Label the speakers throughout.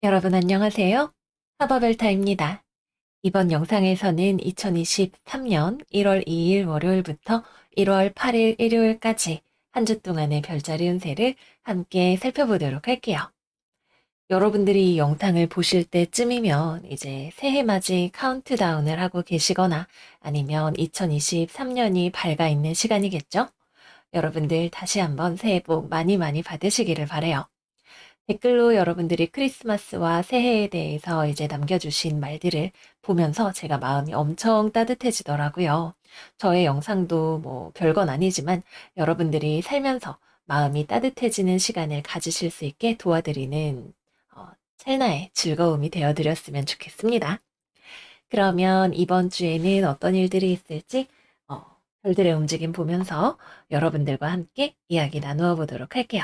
Speaker 1: 여러분 안녕하세요. 하버벨타입니다. 이번 영상에서는 2023년 1월 2일 월요일부터 1월 8일 일요일까지 한 주 동안의 별자리 운세를 함께 살펴보도록 할게요. 여러분들이 이 영상을 보실 때쯤이면 이제 새해맞이 카운트다운을 하고 계시거나 아니면 2023년이 밝아 있는 시간이겠죠? 여러분들 다시 한번 새해 복 많이 많이 받으시기를 바라요. 댓글로 여러분들이 크리스마스와 새해에 대해서 이제 남겨주신 말들을 보면서 제가 마음이 엄청 따뜻해지더라고요. 저의 영상도 뭐 별건 아니지만 여러분들이 살면서 마음이 따뜻해지는 시간을 가지실 수 있게 도와드리는 찰나의 즐거움이 되어드렸으면 좋겠습니다. 그러면 이번 주에는 어떤 일들이 있을지 어, 별들의 움직임 보면서 여러분들과 함께 이야기 나누어 보도록 할게요.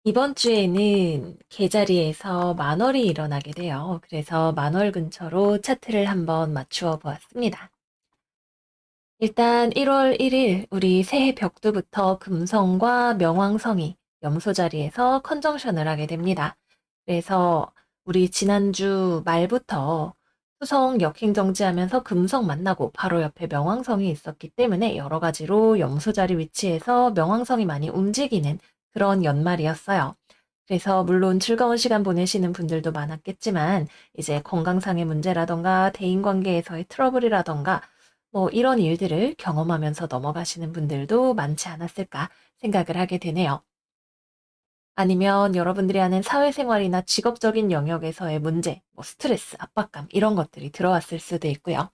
Speaker 1: 이번 주에는 계자리에서 만월이 일어나게 돼요. 그래서 만월 근처로 차트를 한번 맞추어 보았습니다. 일단 1월 1일 우리 새해 벽두부터 금성과 명왕성이 염소 자리에서 컨정션을 하게 됩니다. 그래서 우리 지난주 말부터 수성 역행정지하면서 금성 만나고 바로 옆에 명왕성이 있었기 때문에 여러 가지로 염소 자리 위치에서 명왕성이 많이 움직이는 그런 연말이었어요. 그래서 물론 즐거운 시간 보내시는 분들도 많았겠지만 이제 건강상의 문제라던가 대인관계에서의 트러블이라던가 뭐 이런 일들을 경험하면서 넘어가시는 분들도 많지 않았을까 생각을 하게 되네요. 아니면 여러분들이 하는 사회생활이나 직업적인 영역에서의 문제, 뭐 스트레스, 압박감 이런 것들이 들어왔을 수도 있고요.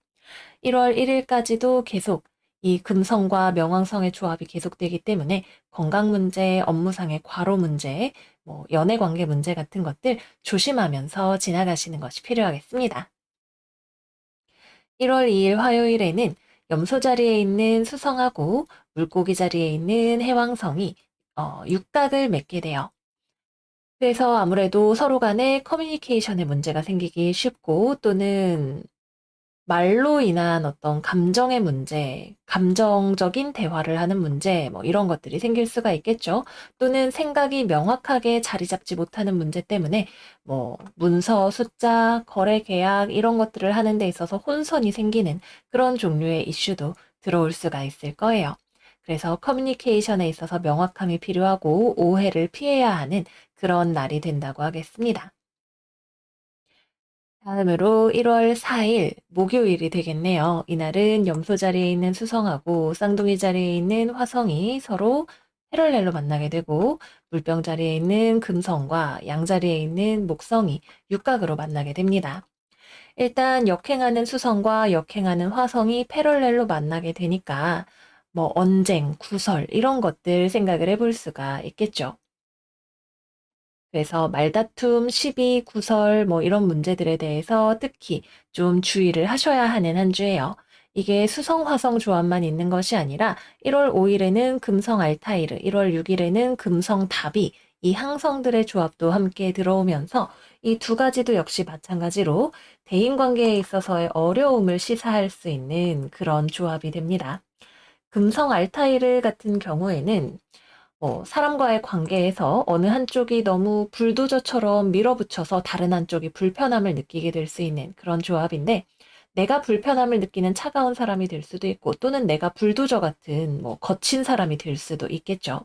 Speaker 1: 1월 1일까지도 계속 이 금성과 명왕성의 조합이 계속되기 때문에 건강 문제, 업무상의 과로 문제, 뭐 연애 관계 문제 같은 것들 조심하면서 지나가시는 것이 필요하겠습니다. 1월 2일 화요일에는 염소 자리에 있는 수성하고 물고기 자리에 있는 해왕성이 육각을 맺게 돼요. 그래서 아무래도 서로 간에 커뮤니케이션에 문제가 생기기 쉽고 또는 말로 인한 어떤 감정의 문제, 감정적인 대화를 하는 문제, 뭐 이런 것들이 생길 수가 있겠죠. 또는 생각이 명확하게 자리 잡지 못하는 문제 때문에 뭐 문서, 숫자, 거래 계약 이런 것들을 하는 데 있어서 혼선이 생기는 그런 종류의 이슈도 들어올 수가 있을 거예요. 그래서 커뮤니케이션에 있어서 명확함이 필요하고 오해를 피해야 하는 그런 날이 된다고 하겠습니다. 다음으로 1월 4일 목요일이 되겠네요. 이날은 염소 자리에 있는 수성하고 쌍둥이 자리에 있는 화성이 서로 패럴렐로 만나게 되고 물병 자리에 있는 금성과 양 자리에 있는 목성이 육각으로 만나게 됩니다. 일단 역행하는 수성과 역행하는 화성이 패럴렐로 만나게 되니까 뭐 언쟁, 구설 이런 것들 생각을 해볼 수가 있겠죠. 그래서 말다툼, 시비, 구설 뭐 이런 문제들에 대해서 특히 좀 주의를 하셔야 하는 한 주예요. 이게 수성, 화성 조합만 있는 것이 아니라 1월 5일에는 금성 알타이르, 1월 6일에는 금성 답이 이 항성들의 조합도 함께 들어오면서 이 두 가지도 역시 마찬가지로 대인관계에 있어서의 어려움을 시사할 수 있는 그런 조합이 됩니다. 금성 알타이르 같은 경우에는 사람과의 관계에서 어느 한쪽이 너무 불도저처럼 밀어붙여서 다른 한쪽이 불편함을 느끼게 될 수 있는 그런 조합인데, 내가 불편함을 느끼는 차가운 사람이 될 수도 있고, 또는 내가 불도저 같은 뭐 거친 사람이 될 수도 있겠죠.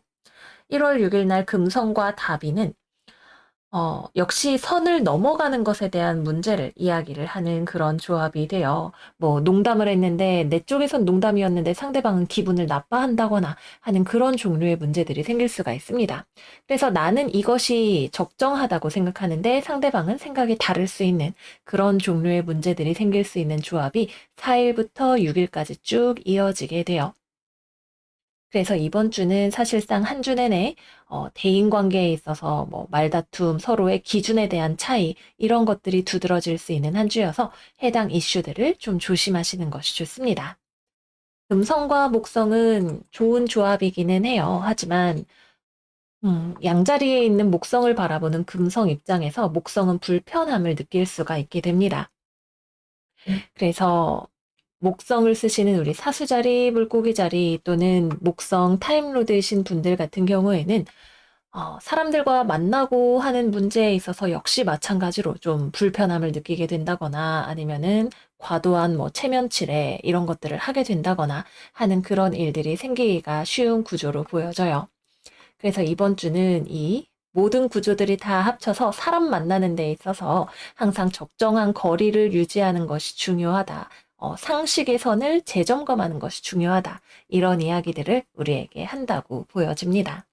Speaker 1: 1월 6일 날 금성과 다비는 역시 선을 넘어가는 것에 대한 문제를 이야기를 하는 그런 조합이 돼요. 뭐 농담을 했는데 내 쪽에선 농담이었는데 상대방은 기분을 나빠한다거나 하는 그런 종류의 문제들이 생길 수가 있습니다. 그래서 나는 이것이 적정하다고 생각하는데 상대방은 생각이 다를 수 있는 그런 종류의 문제들이 생길 수 있는 조합이 4일부터 6일까지 쭉 이어지게 돼요. 그래서 이번 주는 사실상 한 주 내내 대인 관계에 있어서 뭐 말다툼, 서로의 기준에 대한 차이 이런 것들이 두드러질 수 있는 한 주여서 해당 이슈들을 좀 조심하시는 것이 좋습니다. 금성과 목성은 좋은 조합이기는 해요. 하지만 양자리에 있는 목성을 바라보는 금성 입장에서 목성은 불편함을 느낄 수가 있게 됩니다. 그래서 목성을 쓰시는 우리 사수자리, 물고기 자리 또는 목성 타임로드이신 분들 같은 경우에는 사람들과 만나고 하는 문제에 있어서 역시 마찬가지로 좀 불편함을 느끼게 된다거나 아니면은 과도한 뭐 체면치레 이런 것들을 하게 된다거나 하는 그런 일들이 생기기가 쉬운 구조로 보여져요. 그래서 이번 주는 이 모든 구조들이 다 합쳐서 사람 만나는 데 있어서 항상 적정한 거리를 유지하는 것이 중요하다. 상식의 선을 재점검하는 것이 중요하다. 이런 이야기들을 우리에게 한다고 보여집니다.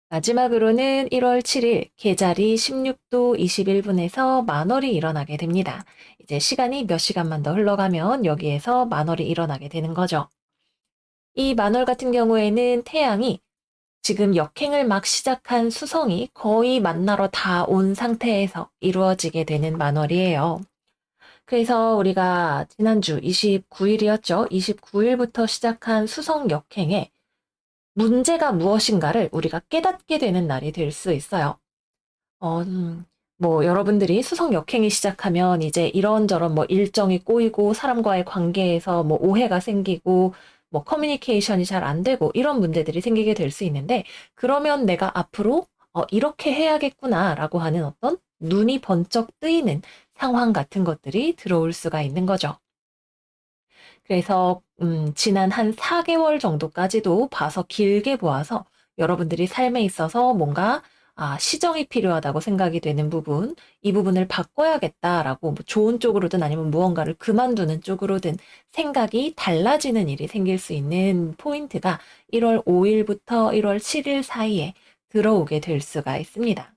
Speaker 1: 마지막으로는 1월 7일 계절이 16도 21분에서 만월이 일어나게 됩니다. 이제 시간이 몇 시간만 더 흘러가면 여기에서 만월이 일어나게 되는 거죠. 이 만월 같은 경우에는 태양이 지금 역행을 막 시작한 수성이 거의 만나러 다 온 상태에서 이루어지게 되는 만월이에요. 그래서 우리가 지난주 29일이었죠. 29일부터 시작한 수성 역행에 문제가 무엇인가를 우리가 깨닫게 되는 날이 될 수 있어요. 어, 음, 뭐 여러분들이 수성 역행이 시작하면 이제 이런저런 뭐 일정이 꼬이고 사람과의 관계에서 뭐 오해가 생기고 뭐 커뮤니케이션이 잘 안 되고 이런 문제들이 생기게 될 수 있는데 그러면 내가 앞으로 이렇게 해야겠구나라고 하는 어떤 눈이 번쩍 뜨이는 상황 같은 것들이 들어올 수가 있는 거죠. 그래서 지난 한 4개월 정도까지도 봐서 길게 보아서 여러분들이 삶에 있어서 뭔가 시정이 필요하다고 생각이 되는 부분, 이 부분을 바꿔야겠다라고 뭐 좋은 쪽으로든 아니면 무언가를 그만두는 쪽으로든 생각이 달라지는 일이 생길 수 있는 포인트가 1월 5일부터 1월 7일 사이에 들어오게 될 수가 있습니다.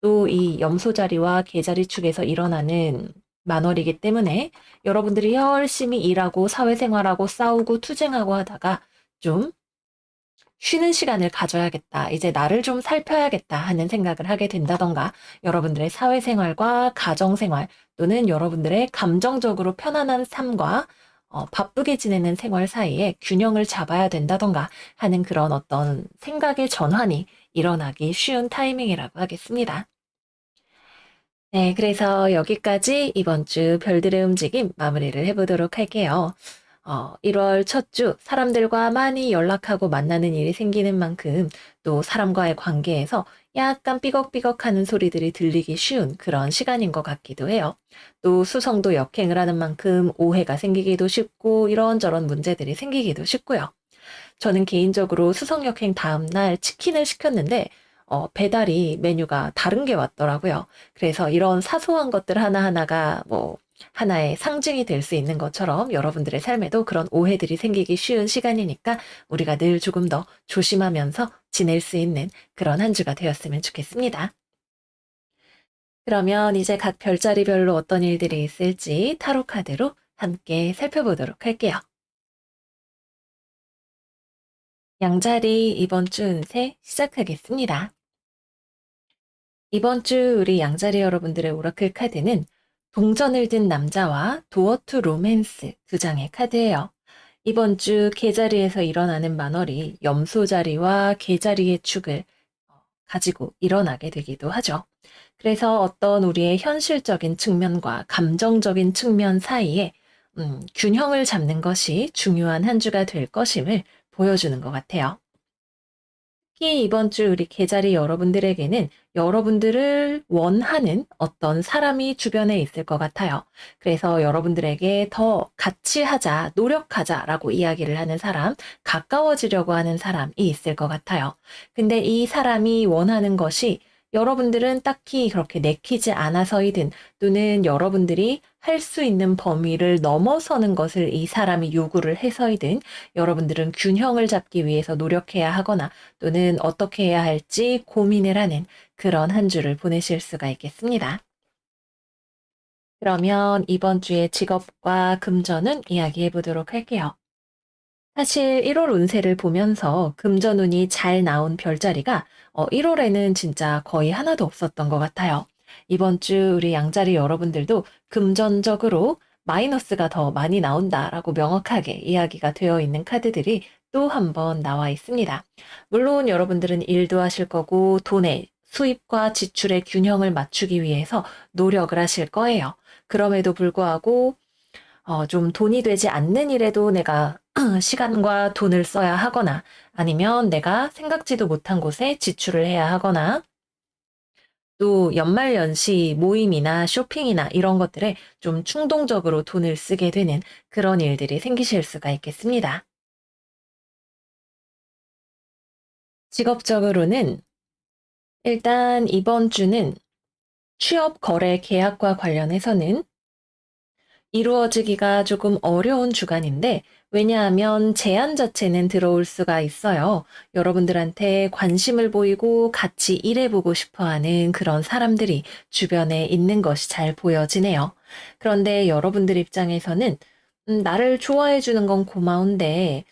Speaker 1: 또 이 염소자리와 개자리 축에서 일어나는 만월이기 때문에 여러분들이 열심히 일하고 사회생활하고 싸우고 투쟁하고 하다가 좀 쉬는 시간을 가져야겠다. 이제 나를 좀 살펴야겠다 하는 생각을 하게 된다던가 여러분들의 사회생활과 가정생활 또는 여러분들의 감정적으로 편안한 삶과 바쁘게 지내는 생활 사이에 균형을 잡아야 된다던가 하는 그런 어떤 생각의 전환이 일어나기 쉬운 타이밍이라고 하겠습니다. 네, 그래서 여기까지 이번 주 별들의 움직임 마무리를 해보도록 할게요. 1월 첫 주 사람들과 많이 연락하고 만나는 일이 생기는 만큼 또 사람과의 관계에서 약간 삐걱삐걱하는 소리들이 들리기 쉬운 그런 시간인 것 같기도 해요. 또 수성도 역행을 하는 만큼 오해가 생기기도 쉽고 이런저런 문제들이 생기기도 쉽고요. 저는 개인적으로 수성역행 다음날 치킨을 시켰는데 배달이 메뉴가 다른 게 왔더라고요. 그래서 이런 사소한 것들 하나하나가 뭐 하나의 상징이 될 수 있는 것처럼 여러분들의 삶에도 그런 오해들이 생기기 쉬운 시간이니까 우리가 늘 조금 더 조심하면서 지낼 수 있는 그런 한 주가 되었으면 좋겠습니다. 그러면 이제 각 별자리별로 어떤 일들이 있을지 타로 카드로 함께 살펴보도록 할게요. 양자리 이번 주 운세 시작하겠습니다. 이번 주 우리 양자리 여러분들의 오라클 카드는 동전을 든 남자와 도어 투 로맨스 두 장의 카드예요. 이번 주 개자리에서 일어나는 만월이 염소자리와 개자리의 축을 가지고 일어나게 되기도 하죠. 그래서 어떤 우리의 현실적인 측면과 감정적인 측면 사이에 균형을 잡는 것이 중요한 한 주가 될 것임을 보여주는 것 같아요. 특히 이번 주 우리 계자리 여러분들에게는 여러분들을 원하는 어떤 사람이 주변에 있을 것 같아요. 그래서 여러분들에게 더 같이 하자, 노력하자라고 이야기를 하는 사람, 가까워지려고 하는 사람이 있을 것 같아요. 근데 이 사람이 원하는 것이 여러분들은 딱히 그렇게 내키지 않아서이든 또는 여러분들이 할 수 있는 범위를 넘어서는 것을 이 사람이 요구를 해서이든 여러분들은 균형을 잡기 위해서 노력해야 하거나 또는 어떻게 해야 할지 고민을 하는 그런 한 주를 보내실 수가 있겠습니다. 그러면 이번 주의 직업과 금전운 이야기해 보도록 할게요. 사실 1월 운세를 보면서 금전운이 잘 나온 별자리가 1월에는 진짜 거의 하나도 없었던 것 같아요. 이번 주 우리 양자리 여러분들도 금전적으로 마이너스가 더 많이 나온다라고 명확하게 이야기가 되어 있는 카드들이 또 한 번 나와 있습니다. 물론 여러분들은 일도 하실 거고 돈의 수입과 지출의 균형을 맞추기 위해서 노력을 하실 거예요. 그럼에도 불구하고 좀 돈이 되지 않는 일에도 내가 시간과 돈을 써야 하거나 아니면 내가 생각지도 못한 곳에 지출을 해야 하거나 또 연말연시 모임이나 쇼핑이나 이런 것들에 좀 충동적으로 돈을 쓰게 되는 그런 일들이 생기실 수가 있겠습니다. 직업적으로는 일단 이번 주는 취업 거래 계약과 관련해서는 이루어지기가 조금 어려운 주간인데, 왜냐하면 제안 자체는 들어올 수가 있어요. 여러분들한테 관심을 보이고 같이 일해보고 싶어 하는 그런 사람들이 주변에 있는 것이 잘 보여지네요. 그런데 여러분들 입장에서는 나를 좋아해 주는 건 고마운데,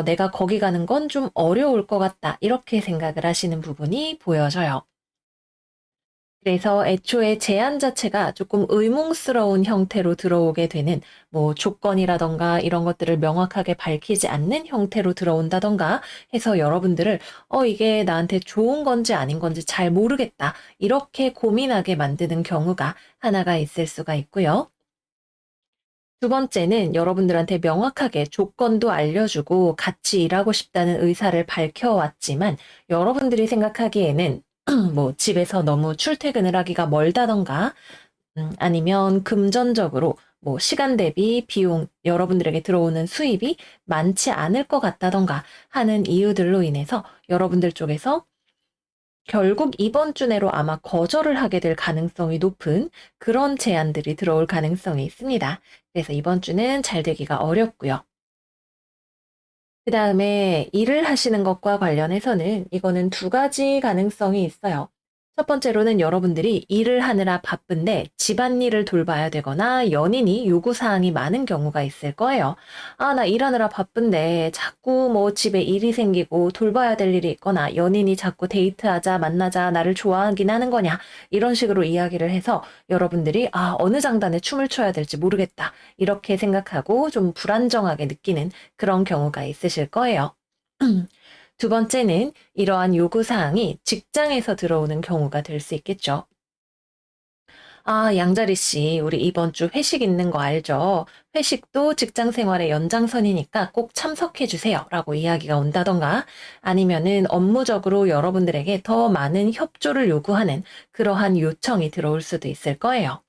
Speaker 1: 내가 거기 가는 건 좀 어려울 것 같다. 이렇게 생각을 하시는 부분이 보여져요. 그래서 애초에 제안 자체가 조금 의문스러운 형태로 들어오게 되는 뭐 조건이라든가 이런 것들을 명확하게 밝히지 않는 형태로 들어온다든가 해서 여러분들을 이게 나한테 좋은 건지 아닌 건지 잘 모르겠다. 이렇게 고민하게 만드는 경우가 하나가 있을 수가 있고요. 두 번째는 여러분들한테 명확하게 조건도 알려주고 같이 일하고 싶다는 의사를 밝혀왔지만 여러분들이 생각하기에는 뭐 집에서 너무 출퇴근을 하기가 멀다던가 아니면 금전적으로 뭐 시간 대비 비용 여러분들에게 들어오는 수입이 많지 않을 것 같다던가 하는 이유들로 인해서 여러분들 쪽에서 결국 이번 주 내로 아마 거절을 하게 될 가능성이 높은 그런 제안들이 들어올 가능성이 있습니다. 그래서 이번 주는 잘 되기가 어렵고요. 그다음에 일을 하시는 것과 관련해서는 이거는 두 가지 가능성이 있어요. 첫 번째로는 여러분들이 일을 하느라 바쁜데 집안일을 돌봐야 되거나 연인이 요구사항이 많은 경우가 있을 거예요. 아, 나 일하느라 바쁜데 자꾸 뭐 집에 일이 생기고 돌봐야 될 일이 있거나 연인이 자꾸 데이트하자, 만나자, 나를 좋아하긴 하는 거냐. 이런 식으로 이야기를 해서 여러분들이 어느 장단에 춤을 춰야 될지 모르겠다. 이렇게 생각하고 좀 불안정하게 느끼는 그런 경우가 있으실 거예요. 두 번째는 이러한 요구사항이 직장에서 들어오는 경우가 될 수 있겠죠. 아, 양자리 씨, 우리 이번 주 회식 있는 거 알죠? 회식도 직장 생활의 연장선이니까 꼭 참석해 주세요. 라고 이야기가 온다던가 아니면은 업무적으로 여러분들에게 더 많은 협조를 요구하는 그러한 요청이 들어올 수도 있을 거예요.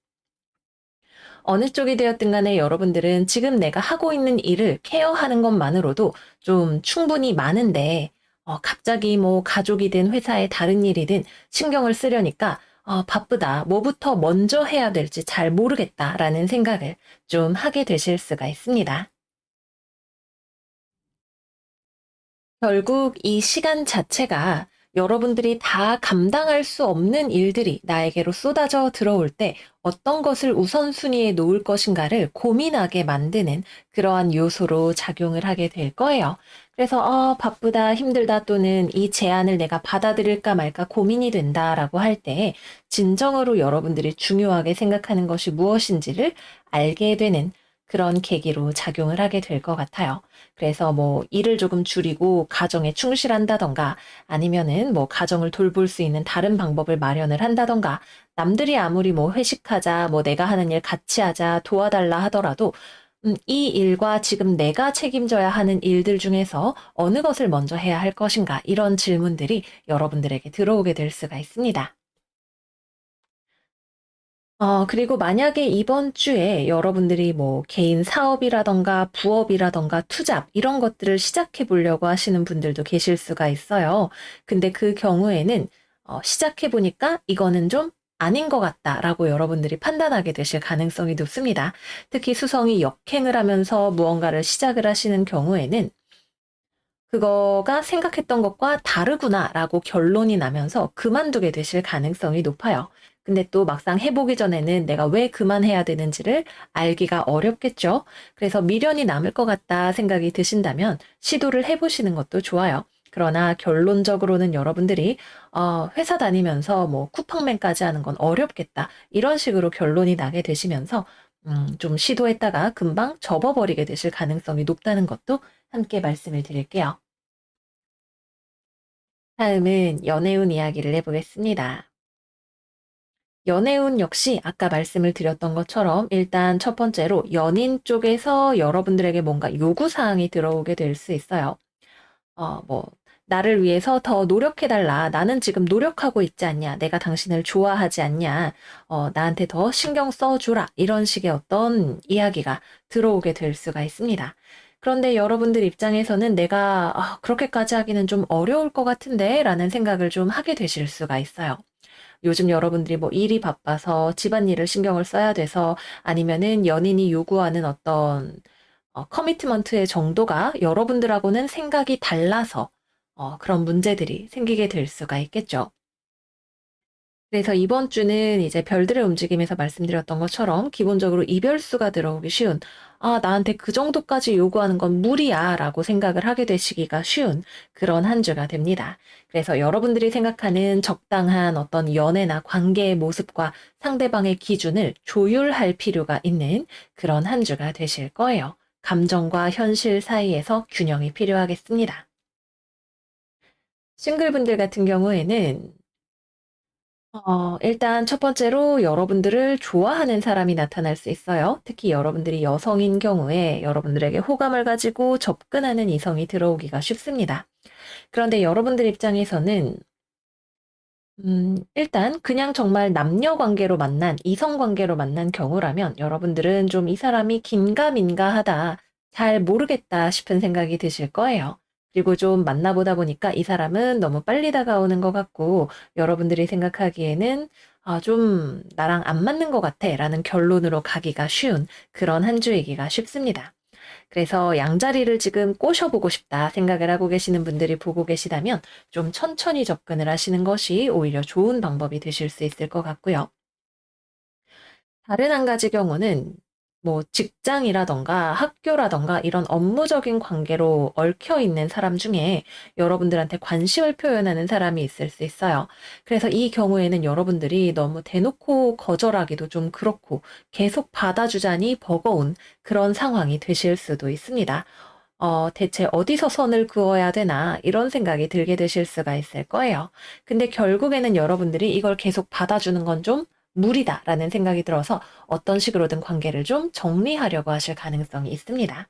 Speaker 1: 어느 쪽이 되었든 간에 여러분들은 지금 내가 하고 있는 일을 케어하는 것만으로도 좀 충분히 많은데, 갑자기 뭐 가족이든 회사의 다른 일이든 신경을 쓰려니까, 바쁘다. 뭐부터 먼저 해야 될지 잘 모르겠다라는 생각을 좀 하게 되실 수가 있습니다. 결국 이 시간 자체가 여러분들이 다 감당할 수 없는 일들이 나에게로 쏟아져 들어올 때 어떤 것을 우선순위에 놓을 것인가를 고민하게 만드는 그러한 요소로 작용을 하게 될 거예요. 그래서 바쁘다, 힘들다 또는 이 제안을 내가 받아들일까 말까 고민이 된다라고 할 때 진정으로 여러분들이 중요하게 생각하는 것이 무엇인지를 알게 되는 그런 계기로 작용을 하게 될 것 같아요. 그래서 뭐 일을 조금 줄이고 가정에 충실한다던가 아니면은 뭐 가정을 돌볼 수 있는 다른 방법을 마련을 한다던가 남들이 아무리 뭐 회식하자, 뭐 내가 하는 일 같이 하자, 도와달라 하더라도 이 일과 지금 내가 책임져야 하는 일들 중에서 어느 것을 먼저 해야 할 것인가 이런 질문들이 여러분들에게 들어오게 될 수가 있습니다. 그리고 만약에 이번 주에 여러분들이 뭐 개인 사업이라든가 부업이라든가 투잡 이런 것들을 시작해 보려고 하시는 분들도 계실 수가 있어요. 근데 그 경우에는 시작해 보니까 '이거는 좀 아닌 것 같다.'라고 여러분들이 판단하게 되실 가능성이 높습니다. 특히 수성이 역행을 하면서 무언가를 시작을 하시는 경우에는 '그거가 생각했던 것과 다르구나.'라고 결론이 나면서 그만두게 되실 가능성이 높아요. 근데 또 막상 해 보기 전에는 내가 왜 그만해야 되는지를 알기가 어렵겠죠. 그래서 '미련이 남을 것 같다.' 생각이 드신다면 시도를 해 보시는 것도 좋아요. 그러나 결론적으로는 여러분들이 '회사 다니면서 뭐 쿠팡맨까지 하는 건 어렵겠다.' 이런 식으로 결론이 나게 되시면서 좀 시도했다가 금방 접어버리게 되실 가능성이 높다는 것도 함께 말씀을 드릴게요. 다음은 연애운 이야기를 해 보겠습니다. 연애운 역시 아까 말씀을 드렸던 것처럼 일단 첫 번째로 연인 쪽에서 여러분들에게 뭔가 요구 사항이 들어오게 될 수 있어요. 뭐 나를 위해서 더 노력해달라. 나는 지금 노력하고 있지 않냐. 내가 당신을 좋아하지 않냐. 나한테 더 신경 써주라. 이런 식의 어떤 이야기가 들어오게 될 수가 있습니다. 그런데 여러분들 입장에서는 내가 그렇게까지 하기는 좀 어려울 것 같은데 라는 생각을 좀 하게 되실 수가 있어요. 요즘 여러분들이 뭐 일이 바빠서 집안일을 신경을 써야 돼서 아니면은 연인이 요구하는 어떤 커미트먼트의 정도가 여러분들하고는 생각이 달라서 그런 문제들이 생기게 될 수가 있겠죠. 그래서 이번 주는 이제 별들의 움직임에서 말씀드렸던 것처럼 기본적으로 이별수가 들어오기 쉬운, 나한테 그 정도까지 요구하는 건 무리야 라고 생각을 하게 되시기가 쉬운 그런 한 주가 됩니다. 그래서 여러분들이 생각하는 적당한 어떤 연애나 관계의 모습과 상대방의 기준을 조율할 필요가 있는 그런 한 주가 되실 거예요. 감정과 현실 사이에서 균형이 필요하겠습니다. 싱글분들 같은 경우에는 일단 첫 번째로 여러분들을 좋아하는 사람이 나타날 수 있어요. 특히 여러분들이 여성인 경우에 여러분들에게 호감을 가지고 접근하는 이성이 들어오기가 쉽습니다. 그런데 여러분들 입장에서는 일단 그냥 정말 남녀 관계로 만난, 이성 관계로 만난 경우라면 여러분들은 좀 이 사람이 긴가민가하다, 잘 모르겠다 싶은 생각이 드실 거예요. 그리고 좀 만나보다 보니까 이 사람은 너무 빨리 다가오는 것 같고 여러분들이 생각하기에는 좀 나랑 안 맞는 것 같아 라는 결론으로 가기가 쉬운 그런 한 주이기가 쉽습니다. 그래서 양자리를 지금 꼬셔보고 싶다 생각을 하고 계시는 분들이 보고 계시다면 좀 천천히 접근을 하시는 것이 오히려 좋은 방법이 되실 수 있을 것 같고요. 다른 한 가지 경우는 뭐 직장이라던가 학교라던가 이런 업무적인 관계로 얽혀 있는 사람 중에 여러분들한테 관심을 표현하는 사람이 있을 수 있어요. 그래서 이 경우에는 여러분들이 너무 대놓고 거절하기도 좀 그렇고 계속 받아주자니 버거운 그런 상황이 되실 수도 있습니다. 대체 어디서 선을 그어야 되나 이런 생각이 들게 되실 수가 있을 거예요. 근데 결국에는 여러분들이 이걸 계속 받아주는 건 좀 무리다라는 생각이 들어서 어떤 식으로든 관계를 좀 정리하려고 하실 가능성이 있습니다.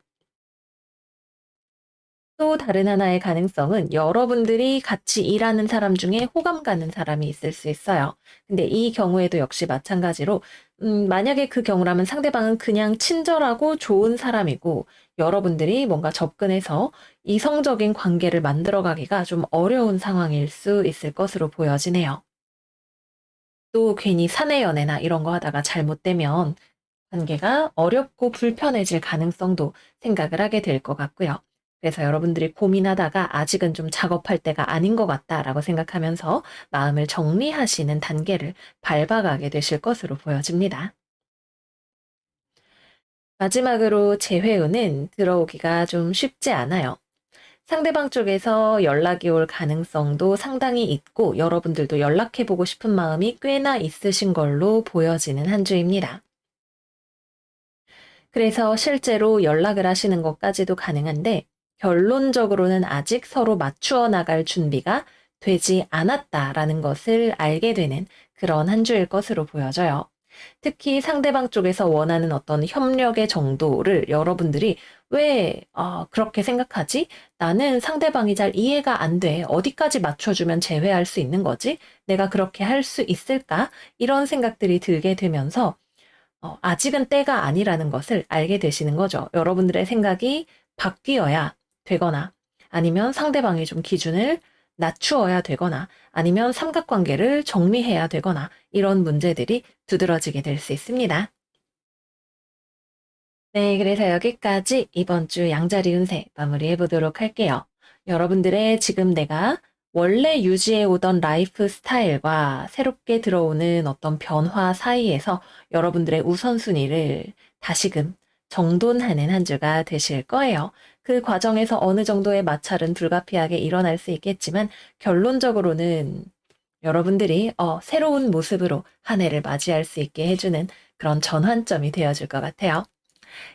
Speaker 1: 또 다른 하나의 가능성은 여러분들이 같이 일하는 사람 중에 호감 가는 사람이 있을 수 있어요. 근데 이 경우에도 역시 마찬가지로 만약에 그 경우라면 상대방은 그냥 친절하고 좋은 사람이고 여러분들이 뭔가 접근해서 이성적인 관계를 만들어 가기가 좀 어려운 상황일 수 있을 것으로 보여지네요. 또 괜히 사내 연애나 이런 거 하다가 잘못되면 관계가 어렵고 불편해질 가능성도 생각을 하게 될 것 같고요. 그래서 여러분들이 고민하다가 아직은 좀 작업할 때가 아닌 것 같다라고 생각하면서 마음을 정리하시는 단계를 밟아가게 되실 것으로 보여집니다. 마지막으로 재회운은 들어오기가 좀 쉽지 않아요. 상대방 쪽에서 연락이 올 가능성도 상당히 있고 여러분들도 연락해보고 싶은 마음이 꽤나 있으신 걸로 보여지는 한 주입니다. 그래서 실제로 연락을 하시는 것까지도 가능한데 결론적으로는 아직 서로 맞추어 나갈 준비가 되지 않았다라는 것을 알게 되는 그런 한 주일 것으로 보여져요. 특히 상대방 쪽에서 원하는 어떤 협력의 정도를 여러분들이 왜 그렇게 생각하지? 나는 상대방이 잘 이해가 안 돼. 어디까지 맞춰주면 제외할 수 있는 거지? 내가 그렇게 할 수 있을까? 이런 생각들이 들게 되면서 아직은 때가 아니라는 것을 알게 되시는 거죠. 여러분들의 생각이 바뀌어야 되거나 아니면 상대방이 좀 기준을 낮추어야 되거나 아니면 삼각관계를 정리해야 되거나 이런 문제들이 두드러지게 될 수 있습니다. 네, 그래서 여기까지 이번 주 양자리 운세 마무리해 보도록 할게요. 여러분들의 지금 내가 원래 유지해 오던 라이프 스타일과 새롭게 들어오는 어떤 변화 사이에서 여러분들의 우선순위를 다시금 정돈하는 한 주가 되실 거예요. 그 과정에서 어느 정도의 마찰은 불가피하게 일어날 수 있겠지만 결론적으로는 여러분들이 새로운 모습으로 한 해를 맞이할 수 있게 해주는 그런 전환점이 되어줄 것 같아요.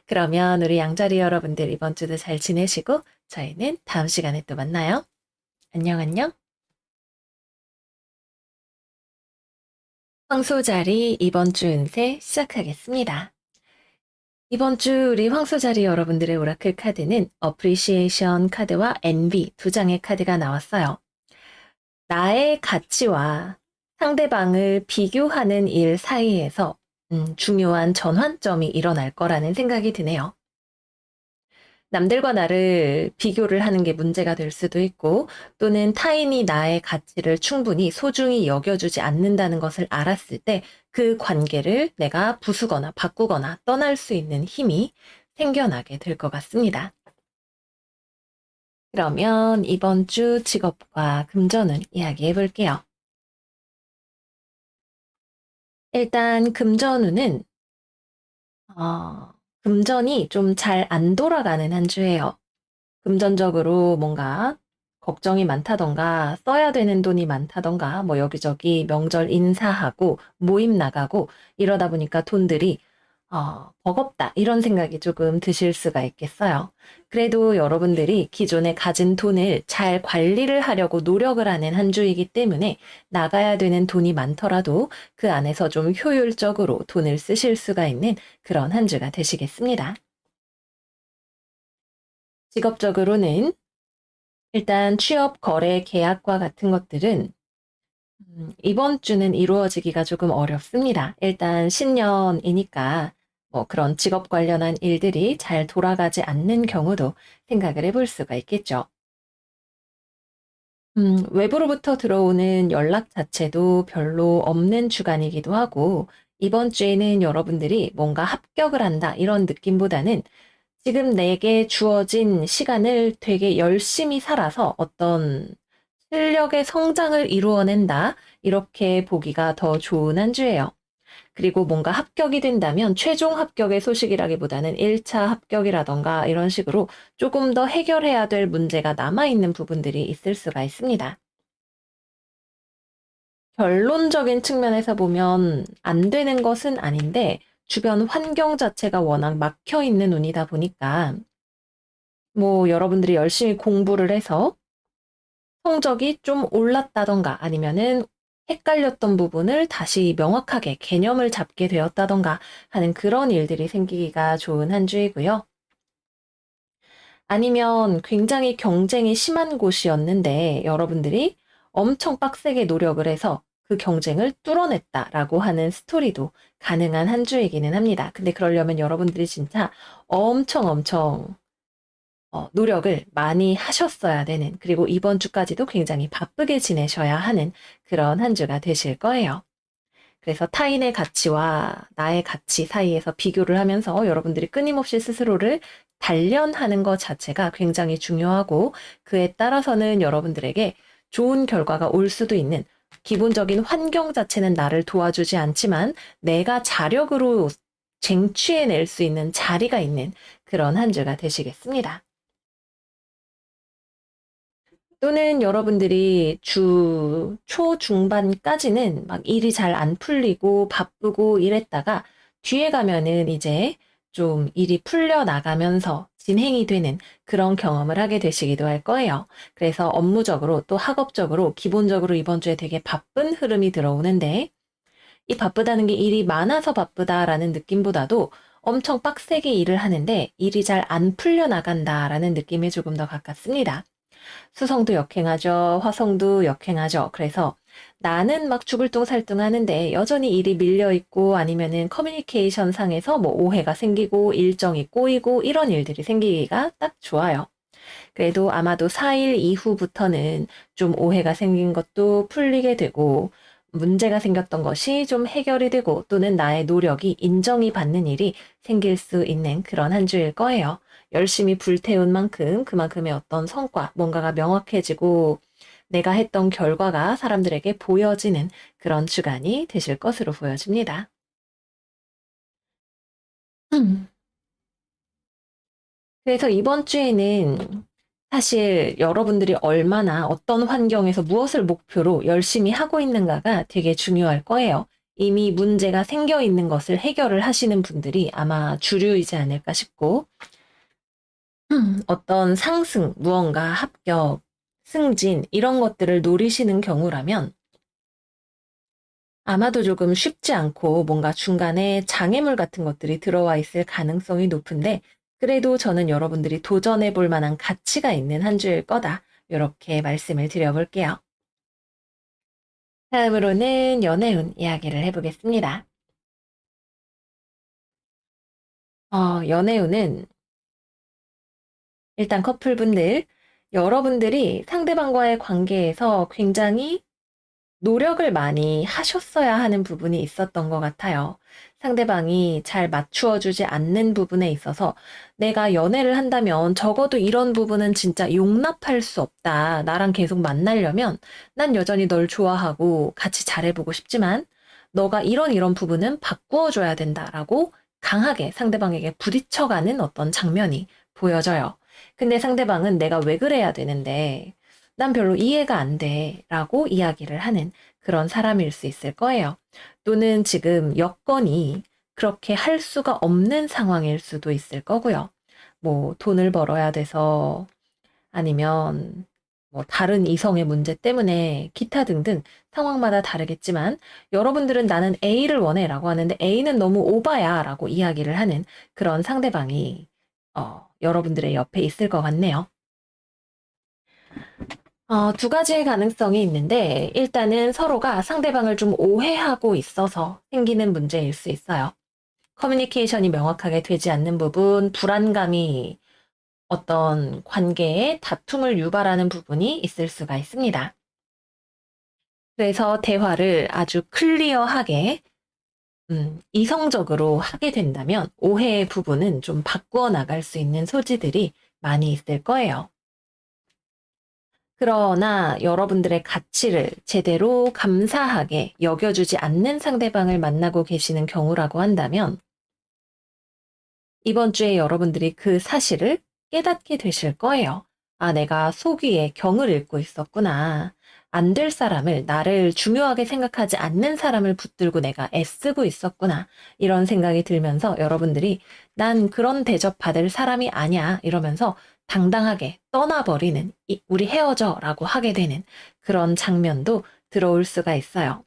Speaker 1: 그러면 우리 양자리 여러분들 이번 주도 잘 지내시고 저희는 다음 시간에 또 만나요. 안녕, 안녕. 황소자리 이번 주 운세 시작하겠습니다. 이번 주 우리 황소자리 여러분들의 오라클 카드는 어프리시에이션 카드와 엔비 두 장의 카드가 나왔어요. 나의 가치와 상대방을 비교하는 일 사이에서 중요한 전환점이 일어날 거라는 생각이 드네요. 남들과 나를 비교를 하는 게 문제가 될 수도 있고, 또는 타인이 나의 가치를 충분히 소중히 여겨주지 않는다는 것을 알았을 때 그 관계를 내가 부수거나 바꾸거나 떠날 수 있는 힘이 생겨나게 될 것 같습니다. 그러면 이번 주 직업과 금전운 이야기해 볼게요. 일단 금전운은 금전이 좀 잘 안 돌아가는 한 주예요. 금전적으로 뭔가 걱정이 많다던가 써야 되는 돈이 많다던가 뭐 여기저기 명절 인사하고 모임 나가고 이러다 보니까 돈들이 버겁다 이런 생각이 조금 드실 수가 있겠어요. 그래도 여러분들이 기존에 가진 돈을 잘 관리를 하려고 노력을 하는 한 주이기 때문에 나가야 되는 돈이 많더라도 그 안에서 좀 효율적으로 돈을 쓰실 수가 있는 그런 한 주가 되시겠습니다. 직업적으로는 일단 취업, 거래, 계약과 같은 것들은 이번 주는 이루어지기가 조금 어렵습니다. 일단 신년이니까 뭐 그런 직업 관련한 일들이 잘 돌아가지 않는 경우도 생각을 해볼 수가 있겠죠. 외부로부터 들어오는 연락 자체도 별로 없는 주간이기도 하고, 이번 주에는 여러분들이 뭔가 합격을 한다, 이런 느낌보다는 지금 내게 주어진 시간을 되게 열심히 살아서 어떤 실력의 성장을 이루어낸다, 이렇게 보기가 더 좋은 한 주예요. 그리고 뭔가 합격이 된다면 최종 합격의 소식이라기보다는 1차 합격이라던가 이런 식으로 조금 더 해결해야 될 문제가 남아있는 부분들이 있을 수가 있습니다. 결론적인 측면에서 보면 안 되는 것은 아닌데 주변 환경 자체가 워낙 막혀 있는 운이다 보니까 뭐 여러분들이 열심히 공부를 해서 성적이 좀 올랐다던가 아니면은 헷갈렸던 부분을 다시 명확하게 개념을 잡게 되었다던가 하는 그런 일들이 생기기가 좋은 한 주이고요. 아니면 굉장히 경쟁이 심한 곳이었는데 여러분들이 엄청 빡세게 노력을 해서 그 경쟁을 뚫어냈다라고 하는 스토리도 가능한 한 주이기는 합니다. 근데 그러려면 여러분들이 진짜 엄청 노력을 많이 하셨어야 되는, 그리고 이번 주까지도 굉장히 바쁘게 지내셔야 하는 그런 한 주가 되실 거예요. 그래서 타인의 가치와 나의 가치 사이에서 비교를 하면서 여러분들이 끊임없이 스스로를 단련하는 것 자체가 굉장히 중요하고, 그에 따라서는 여러분들에게 좋은 결과가 올 수도 있는, 기본적인 환경 자체는 나를 도와주지 않지만 내가 자력으로 쟁취해낼 수 있는 자리가 있는 그런 한 주가 되시겠습니다. 또는 여러분들이 주 초중반까지는 막 일이 잘 안 풀리고 바쁘고 이랬다가 뒤에 가면은 이제 좀 일이 풀려 나가면서 진행이 되는 그런 경험을 하게 되시기도 할 거예요. 그래서 업무적으로 또 학업적으로 기본적으로 이번 주에 되게 바쁜 흐름이 들어오는데, 이 바쁘다는 게 일이 많아서 바쁘다라는 느낌보다도 엄청 빡세게 일을 하는데 일이 잘 안 풀려 나간다라는 느낌에 조금 더 가깝습니다. 수성도 역행하죠. 화성도 역행하죠. 그래서 나는 막 죽을 둥 살둥 하는데 여전히 일이 밀려 있고 아니면은 커뮤니케이션 상에서 뭐 오해가 생기고 일정이 꼬이고 이런 일들이 생기기가 딱 좋아요. 그래도 아마도 4일 이후부터는 좀 오해가 생긴 것도 풀리게 되고 문제가 생겼던 것이 좀 해결이 되고 또는 나의 노력이 인정이 받는 일이 생길 수 있는 그런 한 주일 거예요. 열심히 불태운 만큼 그만큼의 어떤 성과, 뭔가가 명확해지고 내가 했던 결과가 사람들에게 보여지는 그런 주간이 되실 것으로 보여집니다. 음. 그래서 이번 주에는 사실 여러분들이 얼마나 어떤 환경에서 무엇을 목표로 열심히 하고 있는가가 되게 중요할 거예요. 이미 문제가 생겨 있는 것을 해결을 하시는 분들이 아마 주류이지 않을까 싶고, 어떤 상승, 무언가 합격, 승진, 이런 것들을 노리시는 경우라면 아마도 조금 쉽지 않고 뭔가 중간에 장애물 같은 것들이 들어와 있을 가능성이 높은데 그래도 저는 여러분들이 도전해 볼 만한 가치가 있는 한 주일 거다. 이렇게 말씀을 드려볼게요. 다음으로는 연애운 이야기를 해보겠습니다. 연애운은 일단 커플분들, 여러분들이 상대방과의 관계에서 굉장히 노력을 많이 하셨어야 하는 부분이 있었던 것 같아요. 상대방이 잘 맞추어 주지 않는 부분에 있어서 내가 연애를 한다면 적어도 이런 부분은 진짜 용납할 수 없다. 나랑 계속 만나려면 난 여전히 널 좋아하고 같이 잘해보고 싶지만 너가 이런 부분은 바꾸어 줘야 된다라고 강하게 상대방에게 부딪혀가는 어떤 장면이 보여져요. 근데 상대방은 내가 왜 그래야 되는데 난 별로 이해가 안 돼. 라고 이야기를 하는 그런 사람일 수 있을 거예요. 또는 지금 여건이 그렇게 할 수가 없는 상황일 수도 있을 거고요. 뭐 돈을 벌어야 돼서 아니면 뭐 다른 이성의 문제 때문에 기타 등등 상황마다 다르겠지만 여러분들은 나는 A를 원해 라고 하는데 A는 너무 오바야 라고 이야기를 하는 그런 상대방이 여러분들의 옆에 있을 것 같네요. 두 가지의 가능성이 있는데, 일단은 서로가 상대방을 좀 오해하고 있어서 생기는 문제일 수 있어요. 커뮤니케이션이 명확하게 되지 않는 부분, 불안감이 어떤 관계에 다툼을 유발하는 부분이 있을 수가 있습니다. 그래서 대화를 아주 클리어하게, 이성적으로 하게 된다면 오해의 부분은 좀 바꾸어 나갈 수 있는 소지들이 많이 있을 거예요. 그러나 여러분들의 가치를 제대로 감사하게 여겨주지 않는 상대방을 만나고 계시는 경우라고 한다면 이번 주에 여러분들이 그 사실을 깨닫게 되실 거예요. 아, 내가 속위에 경을 읽고 있었구나. 안 될 사람을, 나를 중요하게 생각하지 않는 사람을 붙들고 내가 애쓰고 있었구나. 이런 생각이 들면서 여러분들이 난 그런 대접 받을 사람이 아니야. 이러면서 당당하게 떠나버리는, 우리 헤어져 라고 하게 되는 그런 장면도 들어올 수가 있어요.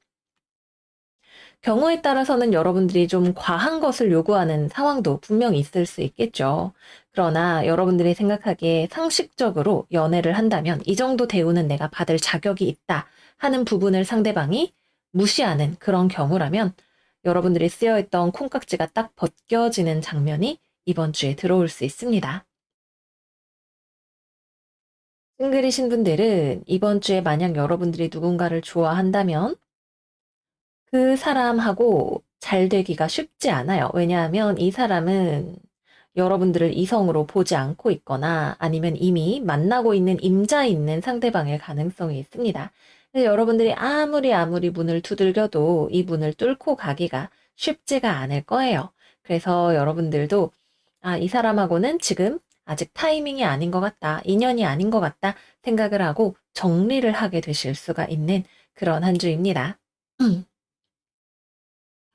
Speaker 1: 경우에 따라서는 여러분들이 좀 과한 것을 요구하는 상황도 분명히 있을 수 있겠죠. 그러나 여러분들이 생각하기에 상식적으로 연애를 한다면 이 정도 대우는 내가 받을 자격이 있다 하는 부분을 상대방이 무시하는 그런 경우라면 여러분들이 쓰여있던 콩깍지가 딱 벗겨지는 장면이 이번 주에 들어올 수 있습니다. 싱글이신 분들은 이번 주에 만약 여러분들이 누군가를 좋아한다면 그 사람하고 잘 되기가 쉽지 않아요. 왜냐하면 이 사람은 여러분들을 이성으로 보지 않고 있거나 아니면 이미 만나고 있는 임자 있는 상대방일 가능성이 있습니다. 그래서 여러분들이 아무리 문을 두들겨도 이 문을 뚫고 가기가 쉽지가 않을 거예요. 그래서 여러분들도 이 사람하고는 지금 아직 타이밍이 아닌 것 같다, 인연이 아닌 것 같다 생각을 하고 정리를 하게 되실 수가 있는 그런 한 주입니다.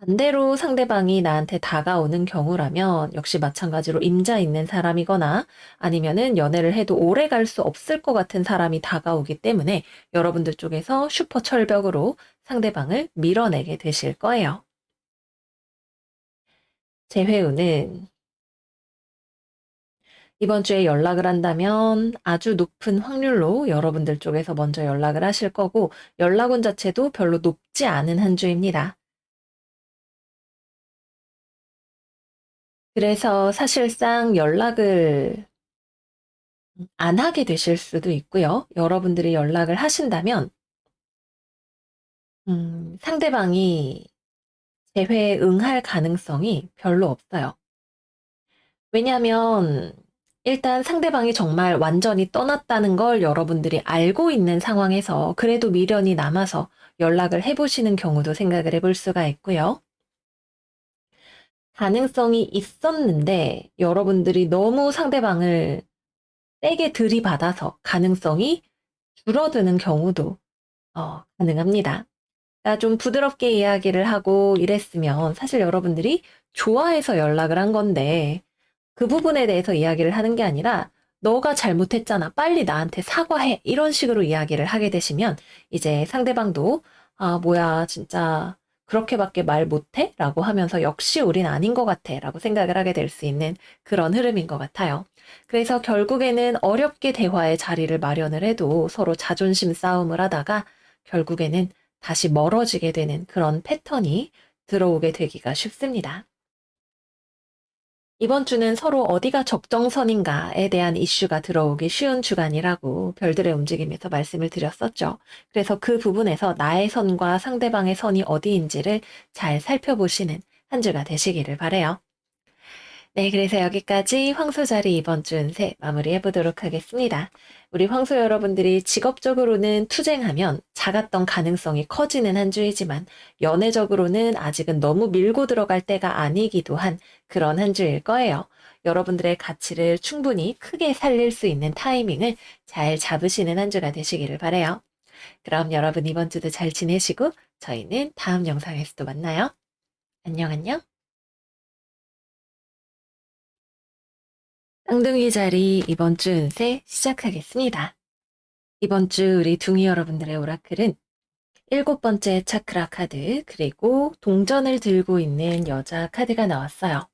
Speaker 1: 반대로 상대방이 나한테 다가오는 경우라면 역시 마찬가지로 임자 있는 사람이거나 아니면은 연애를 해도 오래 갈 수 없을 것 같은 사람이 다가오기 때문에 여러분들 쪽에서 슈퍼 철벽으로 상대방을 밀어내게 되실 거예요. 재회운은 이번 주에 연락을 한다면 아주 높은 확률로 여러분들 쪽에서 먼저 연락을 하실 거고 연락운 자체도 별로 높지 않은 한 주입니다. 그래서 사실상 연락을 안 하게 되실 수도 있고요. 여러분들이 연락을 하신다면 상대방이 재회에 응할 가능성이 별로 없어요. 왜냐하면 일단 상대방이 정말 완전히 떠났다는 걸 여러분들이 알고 있는 상황에서 그래도 미련이 남아서 연락을 해보시는 경우도 생각을 해볼 수가 있고요. 가능성이 있었는데 여러분들이 너무 상대방을 세게 들이받아서 가능성이 줄어드는 경우도 가능합니다. 그러니까 좀 부드럽게 이야기를 하고 이랬으면 사실 여러분들이 좋아해서 연락을 한 건데 그 부분에 대해서 이야기를 하는 게 아니라 너가 잘못했잖아. 빨리 나한테 사과해. 이런 식으로 이야기를 하게 되시면 이제 상대방도 뭐야 진짜 그렇게밖에 말 못해? 라고 하면서 역시 우린 아닌 것 같아 라고 생각을 하게 될 수 있는 그런 흐름인 것 같아요. 그래서 결국에는 어렵게 대화의 자리를 마련을 해도 서로 자존심 싸움을 하다가 결국에는 다시 멀어지게 되는 그런 패턴이 들어오게 되기가 쉽습니다. 이번 주는 서로 어디가 적정선인가에 대한 이슈가 들어오기 쉬운 주간이라고 별들의 움직임에서 말씀을 드렸었죠. 그래서 그 부분에서 나의 선과 상대방의 선이 어디인지를 잘 살펴보시는 한 주가 되시기를 바라요. 네, 그래서 여기까지 황소자리 이번 주 운세 마무리해 보도록 하겠습니다. 우리 황소 여러분들이 직업적으로는 투쟁하면 작았던 가능성이 커지는 한 주이지만 연애적으로는 아직은 너무 밀고 들어갈 때가 아니기도 한 그런 한 주일 거예요. 여러분들의 가치를 충분히 크게 살릴 수 있는 타이밍을 잘 잡으시는 한 주가 되시기를 바라요. 그럼 여러분 이번 주도 잘 지내시고 저희는 다음 영상에서 또 만나요. 안녕 안녕. 쌍둥이 자리 이번 주 운세 시작하겠습니다. 이번 주 우리 둥이 여러분들의 오라클은 7번째 차크라 카드 그리고 동전을 들고 있는 여자 카드가 나왔어요.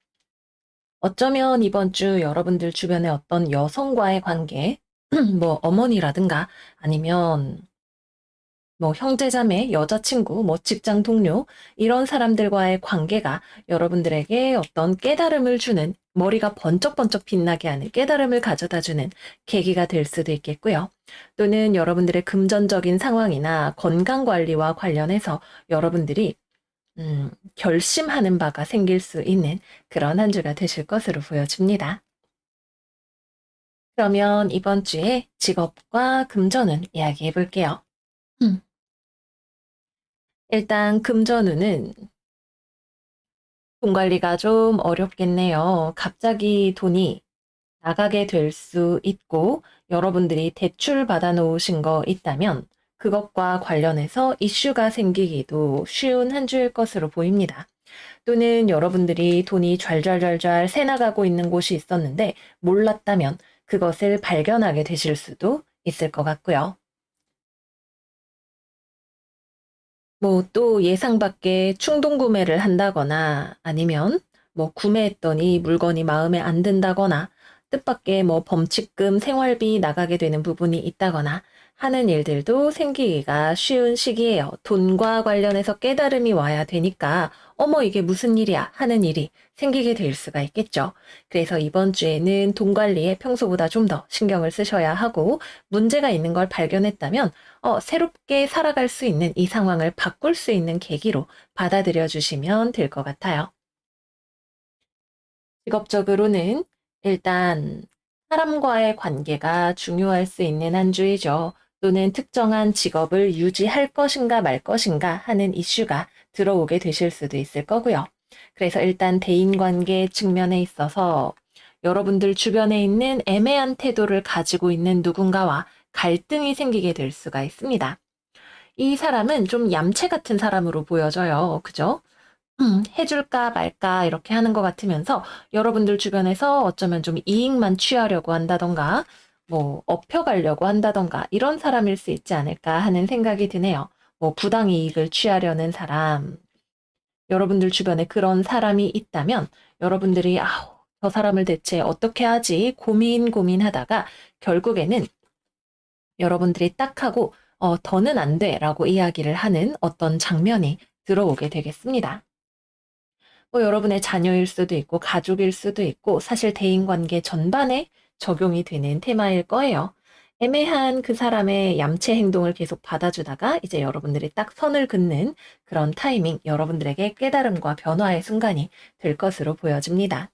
Speaker 1: 어쩌면 이번 주 여러분들 주변의 어떤 여성과의 관계, 뭐 어머니라든가 아니면 뭐 형제자매, 여자친구, 뭐 직장 동료 이런 사람들과의 관계가 여러분들에게 어떤 깨달음을 주는 머리가 번쩍번쩍 빛나게 하는 깨달음을 가져다 주는 계기가 될 수도 있겠고요. 또는 여러분들의 금전적인 상황이나 건강 관리와 관련해서 여러분들이 결심하는 바가 생길 수 있는 그런 한 주가 되실 것으로 보여집니다. 그러면 이번 주에 직업과 금전운 이야기해 볼게요. 일단 금전운은 돈 관리가 좀 어렵겠네요. 갑자기 돈이 나가게 될 수 있고 여러분들이 대출 받아 놓으신 거 있다면 그것과 관련해서 이슈가 생기기도 쉬운 한 주일 것으로 보입니다. 또는 여러분들이 돈이 좔좔좔 새나가고 있는 곳이 있었는데 몰랐다면 그것을 발견하게 되실 수도 있을 것 같고요. 뭐 또 예상 밖의 충동 구매를 한다거나 아니면 뭐 구매했더니 물건이 마음에 안 든다거나 뜻밖의 뭐 범칙금 생활비 나가게 되는 부분이 있다거나 하는 일들도 생기기가 쉬운 시기예요. 돈과 관련해서 깨달음이 와야 되니까 어머 이게 무슨 일이야 하는 일이 생기게 될 수가 있겠죠. 그래서 이번 주에는 돈 관리에 평소보다 좀 더 신경을 쓰셔야 하고 문제가 있는 걸 발견했다면 새롭게 살아갈 수 있는 이 상황을 바꿀 수 있는 계기로 받아들여 주시면 될 것 같아요. 직업적으로는 일단 사람과의 관계가 중요할 수 있는 한 주이죠. 또는 특정한 직업을 유지할 것인가 말 것인가 하는 이슈가 들어오게 되실 수도 있을 거고요. 그래서 일단 대인관계 측면에 있어서 여러분들 주변에 있는 애매한 태도를 가지고 있는 누군가와 갈등이 생기게 될 수가 있습니다. 이 사람은 좀 얌체 같은 사람으로 보여져요. 그죠? 해줄까 말까 이렇게 하는 것 같으면서 여러분들 주변에서 어쩌면 좀 이익만 취하려고 한다던가 뭐 업혀가려고 한다던가 이런 사람일 수 있지 않을까 하는 생각이 드네요. 뭐 부당이익을 취하려는 사람, 여러분들 주변에 그런 사람이 있다면 여러분들이 저 사람을 대체 어떻게 하지 고민하다가 결국에는 여러분들이 딱 하고 더는 안 돼라고 이야기를 하는 어떤 장면이 들어오게 되겠습니다. 뭐 여러분의 자녀일 수도 있고 가족일 수도 있고 사실 대인관계 전반에 적용이 되는 테마일 거예요. 애매한 그 사람의 얌체 행동을 계속 받아주다가 이제 여러분들이 딱 선을 긋는 그런 타이밍, 여러분들에게 깨달음과 변화의 순간이 될 것으로 보여집니다.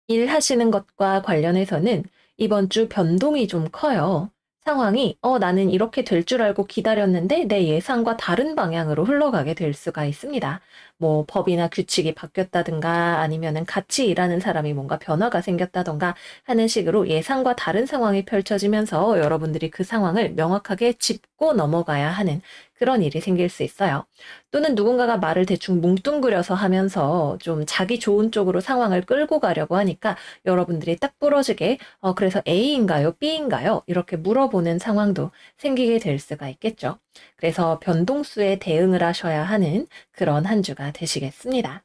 Speaker 1: 일하시는 것과 관련해서는 이번 주 변동이 좀 커요. 상황이 나는 이렇게 될 줄 알고 기다렸는데 내 예상과 다른 방향으로 흘러가게 될 수가 있습니다. 뭐 법이나 규칙이 바뀌었다든가 아니면은 같이 일하는 사람이 뭔가 변화가 생겼다던가 하는 식으로 예상과 다른 상황이 펼쳐지면서 여러분들이 그 상황을 명확하게 짚고 넘어가야 하는 그런 일이 생길 수 있어요. 또는 누군가가 말을 대충 뭉뚱그려서 하면서 좀 자기 좋은 쪽으로 상황을 끌고 가려고 하니까 여러분들이 딱 부러지게 그래서 A인가요? B인가요? 이렇게 물어보는 상황도 생기게 될 수가 있겠죠. 그래서 변동수에 대응을 하셔야 하는 그런 한 주가 되시겠습니다.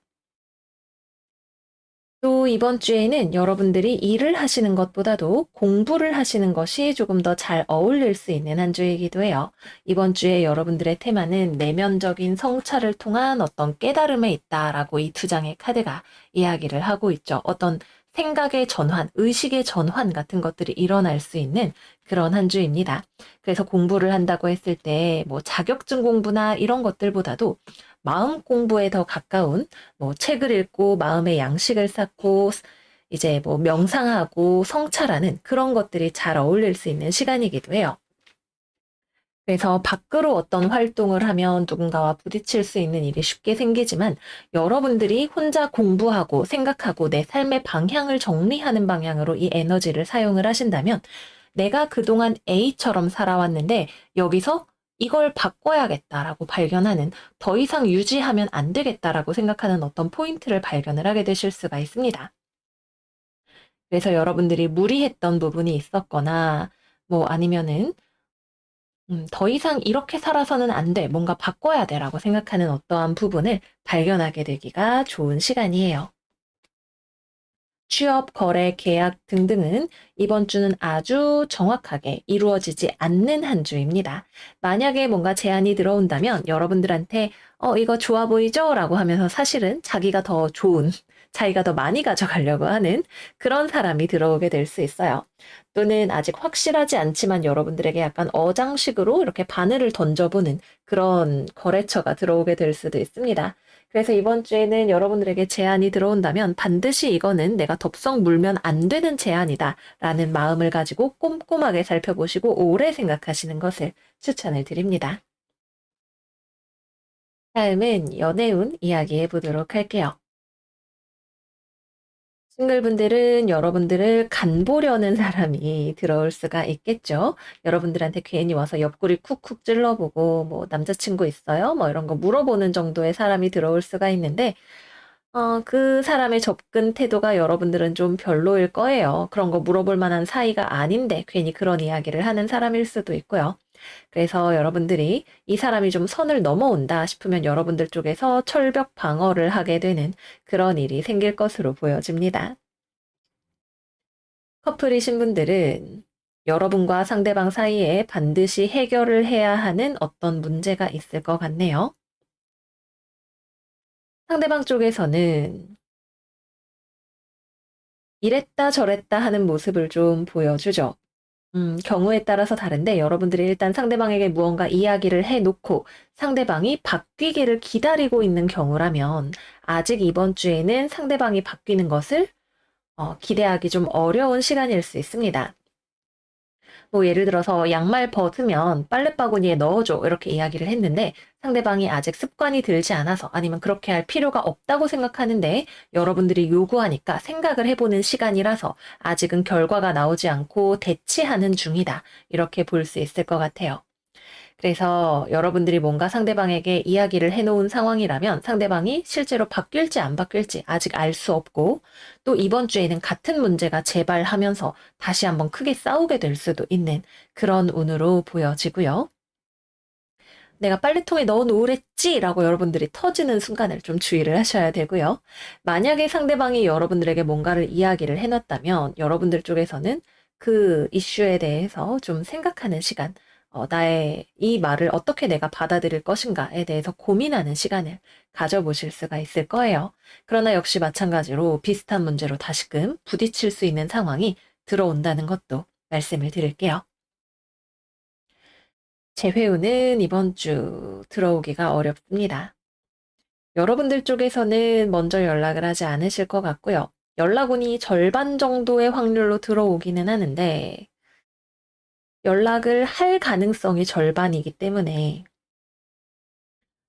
Speaker 1: 또 이번 주에는 여러분들이 일을 하시는 것보다도 공부를 하시는 것이 조금 더 잘 어울릴 수 있는 한 주이기도 해요. 이번 주에 여러분들의 테마는 내면적인 성찰을 통한 어떤 깨달음에 있다라고 이 두 장의 카드가 이야기를 하고 있죠. 어떤 생각의 전환, 의식의 전환 같은 것들이 일어날 수 있는 그런 한 주입니다. 그래서 공부를 한다고 했을 때 뭐 자격증 공부나 이런 것들보다도 마음 공부에 더 가까운 뭐 책을 읽고 마음의 양식을 쌓고 이제 뭐 명상하고 성찰하는 그런 것들이 잘 어울릴 수 있는 시간이기도 해요. 그래서 밖으로 어떤 활동을 하면 누군가와 부딪힐 수 있는 일이 쉽게 생기지만 여러분들이 혼자 공부하고 생각하고 내 삶의 방향을 정리하는 방향으로 이 에너지를 사용을 하신다면 내가 그동안 A처럼 살아왔는데 여기서 이걸 바꿔야겠다라고 발견하는 더 이상 유지하면 안 되겠다라고 생각하는 어떤 포인트를 발견을 하게 되실 수가 있습니다. 그래서 여러분들이 무리했던 부분이 있었거나 뭐 아니면은 더 이상 이렇게 살아서는 안 돼. 뭔가 바꿔야 돼. 라고 생각하는 어떠한 부분을 발견하게 되기가 좋은 시간이에요. 취업, 거래, 계약 등등은 이번 주는 아주 정확하게 이루어지지 않는 한 주입니다. 만약에 뭔가 제안이 들어온다면 여러분들한테 이거 좋아 보이죠? 라고 하면서 사실은 자기가 더 좋은, 자기가 더 많이 가져가려고 하는 그런 사람이 들어오게 될 수 있어요. 또는 아직 확실하지 않지만 여러분들에게 약간 어장식으로 이렇게 바늘을 던져보는 그런 거래처가 들어오게 될 수도 있습니다. 그래서 이번 주에는 여러분들에게 제안이 들어온다면 반드시 이거는 내가 덥석 물면 안 되는 제안이다 라는 마음을 가지고 꼼꼼하게 살펴보시고 오래 생각하시는 것을 추천을 드립니다. 다음은 연애운 이야기해 보도록 할게요. 싱글분들은 여러분들을 간보려는 사람이 들어올 수가 있겠죠. 여러분들한테 괜히 와서 옆구리 쿡쿡 찔러보고 뭐 남자친구 있어요? 뭐 이런 거 물어보는 정도의 사람이 들어올 수가 있는데 그 사람의 접근 태도가 여러분들은 좀 별로일 거예요. 그런 거 물어볼 만한 사이가 아닌데 괜히 그런 이야기를 하는 사람일 수도 있고요. 그래서 여러분들이 이 사람이 좀 선을 넘어온다 싶으면 여러분들 쪽에서 철벽 방어를 하게 되는 그런 일이 생길 것으로 보여집니다. 커플이신 분들은 여러분과 상대방 사이에 반드시 해결을 해야 하는 어떤 문제가 있을 것 같네요. 상대방 쪽에서는 이랬다 저랬다 하는 모습을 좀 보여주죠. 경우에 따라서 다른데 여러분들이 일단 상대방에게 무언가 이야기를 해놓고 상대방이 바뀌기를 기다리고 있는 경우라면 아직 이번 주에는 상대방이 바뀌는 것을 기대하기 좀 어려운 시간일 수 있습니다. 뭐 예를 들어서 양말 벗으면 빨래바구니에 넣어줘 이렇게 이야기를 했는데 상대방이 아직 습관이 들지 않아서 아니면 그렇게 할 필요가 없다고 생각하는데 여러분들이 요구하니까 생각을 해보는 시간이라서 아직은 결과가 나오지 않고 대치하는 중이다. 이렇게 볼 수 있을 것 같아요. 그래서 여러분들이 뭔가 상대방에게 이야기를 해놓은 상황이라면 상대방이 실제로 바뀔지 안 바뀔지 아직 알 수 없고 또 이번 주에는 같은 문제가 재발하면서 다시 한번 크게 싸우게 될 수도 있는 그런 운으로 보여지고요. 내가 빨래통에 넣어 놓으랬지? 라고 여러분들이 터지는 순간을 좀 주의를 하셔야 되고요. 만약에 상대방이 여러분들에게 뭔가를 이야기를 해놨다면 여러분들 쪽에서는 그 이슈에 대해서 좀 생각하는 시간, 나의 이 말을 어떻게 내가 받아들일 것인가에 대해서 고민하는 시간을 가져보실 수가 있을 거예요. 그러나 역시 마찬가지로 비슷한 문제로 다시금 부딪힐 수 있는 상황이 들어온다는 것도 말씀을 드릴게요. 재회운은 이번 주 들어오기가 어렵습니다. 여러분들 쪽에서는 먼저 연락을 하지 않으실 것 같고요. 연락운이 절반 정도의 확률로 들어오기는 하는데 연락을 할 가능성이 절반이기 때문에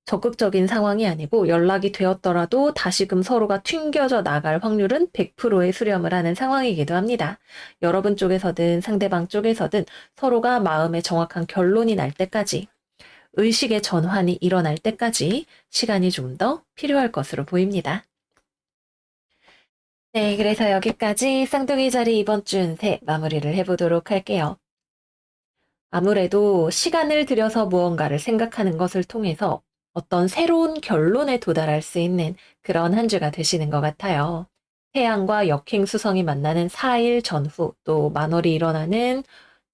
Speaker 1: 적극적인 상황이 아니고 연락이 되었더라도 다시금 서로가 튕겨져 나갈 확률은 100%의 수렴을 하는 상황이기도 합니다. 여러분 쪽에서든 상대방 쪽에서든 서로가 마음의 정확한 결론이 날 때까지, 의식의 전환이 일어날 때까지 시간이 좀 더 필요할 것으로 보입니다. 네, 그래서 여기까지 쌍둥이 자리 이번 주 운세 마무리를 해보도록 할게요. 아무래도 시간을 들여서 무언가를 생각하는 것을 통해서 어떤 새로운 결론에 도달할 수 있는 그런 한 주가 되시는 것 같아요. 태양과 역행수성이 만나는 4일 전후 또 만월이 일어나는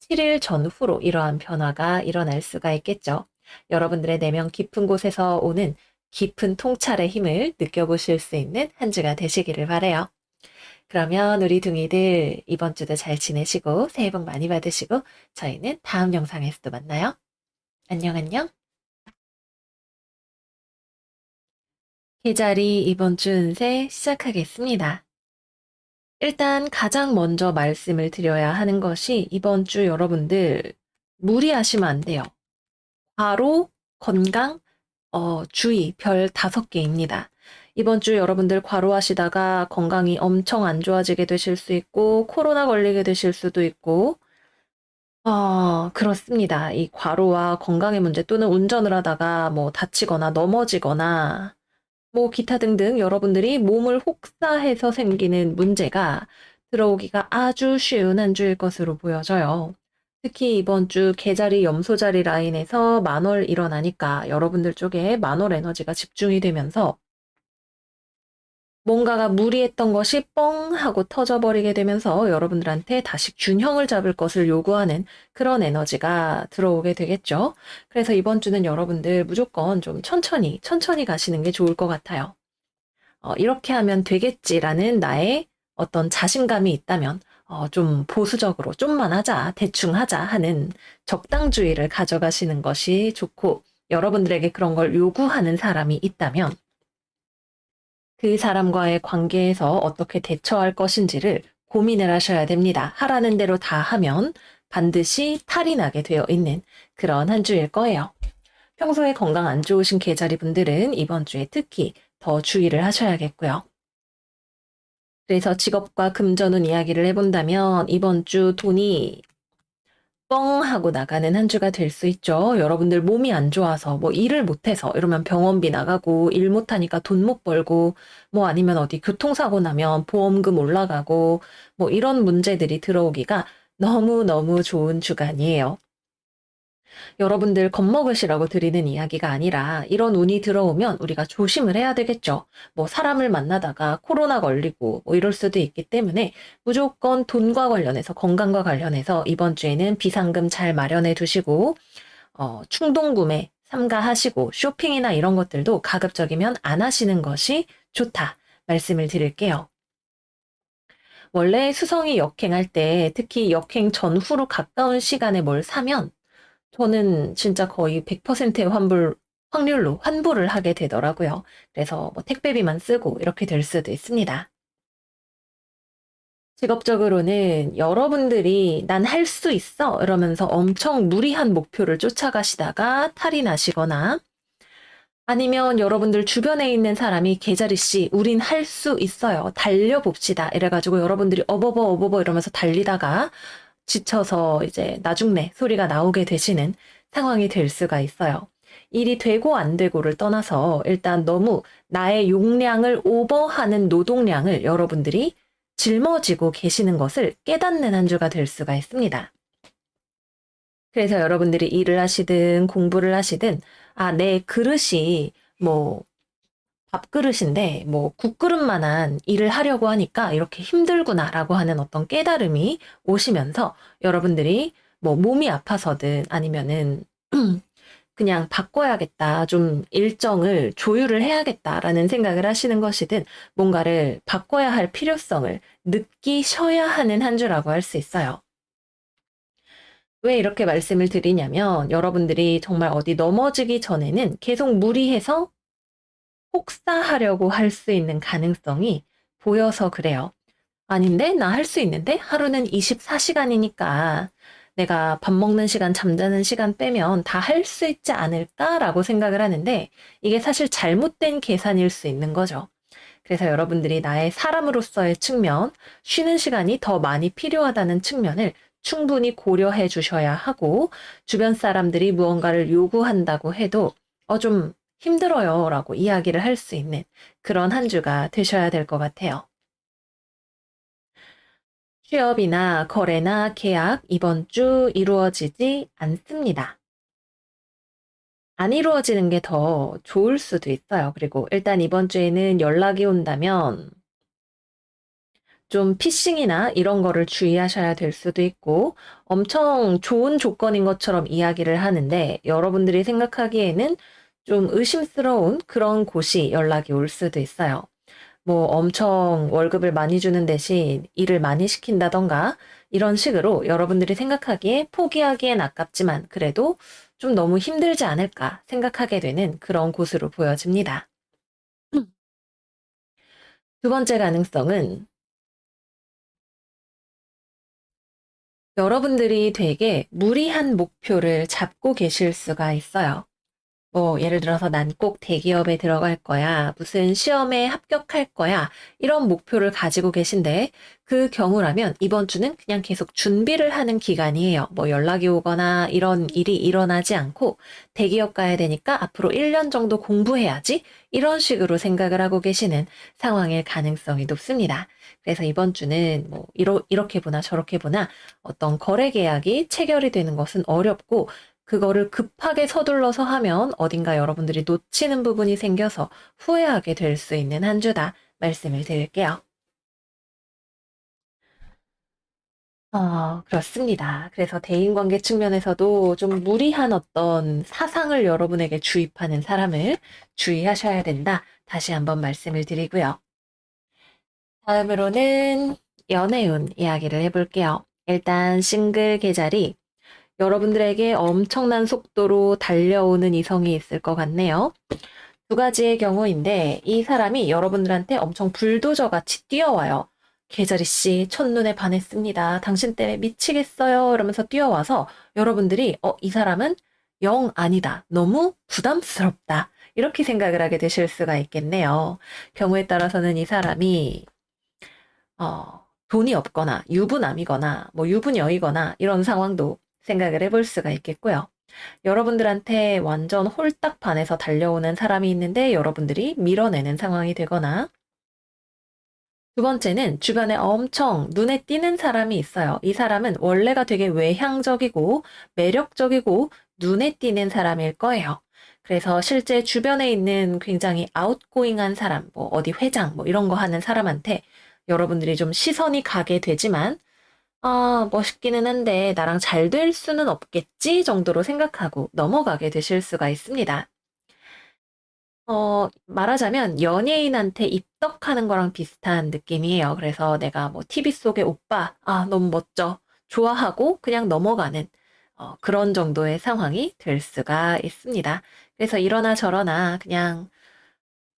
Speaker 1: 7일 전후로 이러한 변화가 일어날 수가 있겠죠. 여러분들의 내면 깊은 곳에서 오는 깊은 통찰의 힘을 느껴보실 수 있는 한 주가 되시기를 바라요. 그러면 우리 둥이들 이번 주도 잘 지내시고 새해 복 많이 받으시고 저희는 다음 영상에서 또 만나요. 안녕 안녕. 계자리 이번 주 운세 시작하겠습니다. 일단 가장 먼저 말씀을 드려야 하는 것이 이번 주 여러분들 무리하시면 안 돼요. 바로 건강, 주의 별 5개입니다. 이번 주 여러분들 과로하시다가 건강이 엄청 안 좋아지게 되실 수 있고 코로나 걸리게 되실 수도 있고 그렇습니다. 이 과로와 건강의 문제 또는 운전을 하다가 뭐 다치거나 넘어지거나 뭐 기타 등등 여러분들이 몸을 혹사해서 생기는 문제가 들어오기가 아주 쉬운 한 주일 것으로 보여져요. 특히 이번 주 개자리 염소자리 라인에서 만월 일어나니까 여러분들 쪽에 만월 에너지가 집중이 되면서 뭔가가 무리했던 것이 뻥 하고 터져버리게 되면서 여러분들한테 다시 균형을 잡을 것을 요구하는 그런 에너지가 들어오게 되겠죠. 그래서 이번 주는 여러분들 무조건 좀 천천히 가시는 게 좋을 것 같아요. 이렇게 하면 되겠지라는 나의 어떤 자신감이 있다면 좀 보수적으로 좀만 하자, 대충 하자 하는 적당주의를 가져가시는 것이 좋고 여러분들에게 그런 걸 요구하는 사람이 있다면 그 사람과의 관계에서 어떻게 대처할 것인지를 고민을 하셔야 됩니다. 하라는 대로 다 하면 반드시 탈이 나게 되어 있는 그런 한 주일 거예요. 평소에 건강 안 좋으신 계자리 분들은 이번 주에 특히 더 주의를 하셔야겠고요. 그래서 직업과 금전운 이야기를 해본다면 이번 주 돈이 뻥 하고 나가는 한 주가 될 수 있죠. 여러분들 몸이 안 좋아서 뭐 일을 못해서 이러면 병원비 나가고 일 못하니까 돈 못 벌고 뭐 아니면 어디 교통사고 나면 보험금 올라가고 뭐 이런 문제들이 들어오기가 너무너무 좋은 주간이에요. 여러분들 겁먹으시라고 드리는 이야기가 아니라 이런 운이 들어오면 우리가 조심을 해야 되겠죠. 뭐 사람을 만나다가 코로나 걸리고 뭐 이럴 수도 있기 때문에 무조건 돈과 관련해서 건강과 관련해서 이번 주에는 비상금 잘 마련해 두시고 충동 구매 삼가하시고 쇼핑이나 이런 것들도 가급적이면 안 하시는 것이 좋다 말씀을 드릴게요. 원래 수성이 역행할 때 특히 역행 전후로 가까운 시간에 뭘 사면 저는 진짜 거의 100%의 확률로 환불을 하게 되더라고요. 그래서 뭐 택배비만 쓰고 이렇게 될 수도 있습니다. 직업적으로는 여러분들이 난 할 수 있어 이러면서 엄청 무리한 목표를 쫓아가시다가 탈이 나시거나 아니면 여러분들 주변에 있는 사람이 계자리 씨, 우린 할 수 있어요. 달려봅시다. 이래가지고 여러분들이 어버버 이러면서 달리다가 지쳐서 이제 나중내 소리가 나오게 되시는 상황이 될 수가 있어요. 일이 되고 안 되고를 떠나서 일단 너무 나의 용량을 오버하는 노동량을 여러분들이 짊어지고 계시는 것을 깨닫는 한 주가 될 수가 있습니다. 그래서 여러분들이 일을 하시든 공부를 하시든 내 그릇이 뭐 밥그릇인데 뭐 국그릇만한 일을 하려고 하니까 이렇게 힘들구나라고 하는 어떤 깨달음이 오시면서 여러분들이 뭐 몸이 아파서든 아니면은 그냥 바꿔야겠다, 좀 일정을 조율을 해야겠다라는 생각을 하시는 것이든 뭔가를 바꿔야 할 필요성을 느끼셔야 하는 한 주라고 할 수 있어요. 왜 이렇게 말씀을 드리냐면 여러분들이 정말 어디 넘어지기 전에는 계속 무리해서 혹사하려고 할 수 있는 가능성이 보여서 그래요. 아닌데? 나 할 수 있는데? 하루는 24시간이니까 내가 밥 먹는 시간, 잠자는 시간 빼면 다 할 수 있지 않을까라고 생각을 하는데 이게 사실 잘못된 계산일 수 있는 거죠. 그래서 여러분들이 나의 사람으로서의 측면, 쉬는 시간이 더 많이 필요하다는 측면을 충분히 고려해 주셔야 하고, 주변 사람들이 무언가를 요구한다고 해도, 좀 힘들어요 라고 이야기를 할 수 있는 그런 한 주가 되셔야 될 것 같아요. 취업이나 거래나 계약 이번 주 이루어지지 않습니다. 안 이루어지는 게 더 좋을 수도 있어요. 그리고 일단 이번 주에는 연락이 온다면 좀 피싱이나 이런 거를 주의하셔야 될 수도 있고 엄청 좋은 조건인 것처럼 이야기를 하는데 여러분들이 생각하기에는 좀 의심스러운 그런 곳이 연락이 올 수도 있어요. 뭐 엄청 월급을 많이 주는 대신 일을 많이 시킨다던가 이런 식으로 여러분들이 생각하기에 포기하기엔 아깝지만 그래도 좀 너무 힘들지 않을까 생각하게 되는 그런 곳으로 보여집니다. 두 번째 가능성은 여러분들이 되게 무리한 목표를 잡고 계실 수가 있어요. 뭐 예를 들어서 난 꼭 대기업에 들어갈 거야. 무슨 시험에 합격할 거야. 이런 목표를 가지고 계신데 그 경우라면 이번 주는 그냥 계속 준비를 하는 기간이에요. 뭐 연락이 오거나 이런 일이 일어나지 않고 대기업 가야 되니까 앞으로 1년 정도 공부해야지. 이런 식으로 생각을 하고 계시는 상황일 가능성이 높습니다. 그래서 이번 주는 뭐 이렇게 보나 저렇게 보나 어떤 거래 계약이 체결이 되는 것은 어렵고 그거를 급하게 서둘러서 하면 어딘가 여러분들이 놓치는 부분이 생겨서 후회하게 될 수 있는 한 주다 말씀을 드릴게요. 그렇습니다. 그래서 대인관계 측면에서도 좀 무리한 어떤 사상을 여러분에게 주입하는 사람을 주의하셔야 된다. 다시 한번 말씀을 드리고요. 다음으로는 연애운 이야기를 해볼게요. 일단 싱글 계절이 여러분들에게 엄청난 속도로 달려오는 이성이 있을 것 같네요. 두 가지의 경우인데 이 사람이 여러분들한테 엄청 불도저 같이 뛰어와요. 계자리 씨, 첫눈에 반했습니다. 당신 때문에 미치겠어요. 이러면서 뛰어와서 여러분들이 이 사람은 영 아니다. 너무 부담스럽다. 이렇게 생각을 하게 되실 수가 있겠네요. 경우에 따라서는 이 사람이 돈이 없거나 유부남이거나 뭐 유부녀이거나 이런 상황도 생각을 해볼 수가 있겠고요. 여러분들한테 완전 홀딱 반해서 달려오는 사람이 있는데 여러분들이 밀어내는 상황이 되거나 두 번째는 주변에 엄청 눈에 띄는 사람이 있어요. 이 사람은 원래가 되게 외향적이고 매력적이고 눈에 띄는 사람일 거예요. 그래서 실제 주변에 있는 굉장히 아웃고잉한 사람, 뭐 어디 회장, 뭐 이런 거 하는 사람한테 여러분들이 좀 시선이 가게 되지만 멋있기는 한데 나랑 잘 될 수는 없겠지 정도로 생각하고 넘어가게 되실 수가 있습니다. 말하자면 연예인한테 입덕하는 거랑 비슷한 느낌이에요. 그래서 내가 뭐 TV 속의 오빠, 너무 멋져. 좋아하고 그냥 넘어가는 그런 정도의 상황이 될 수가 있습니다. 그래서 이러나 저러나 그냥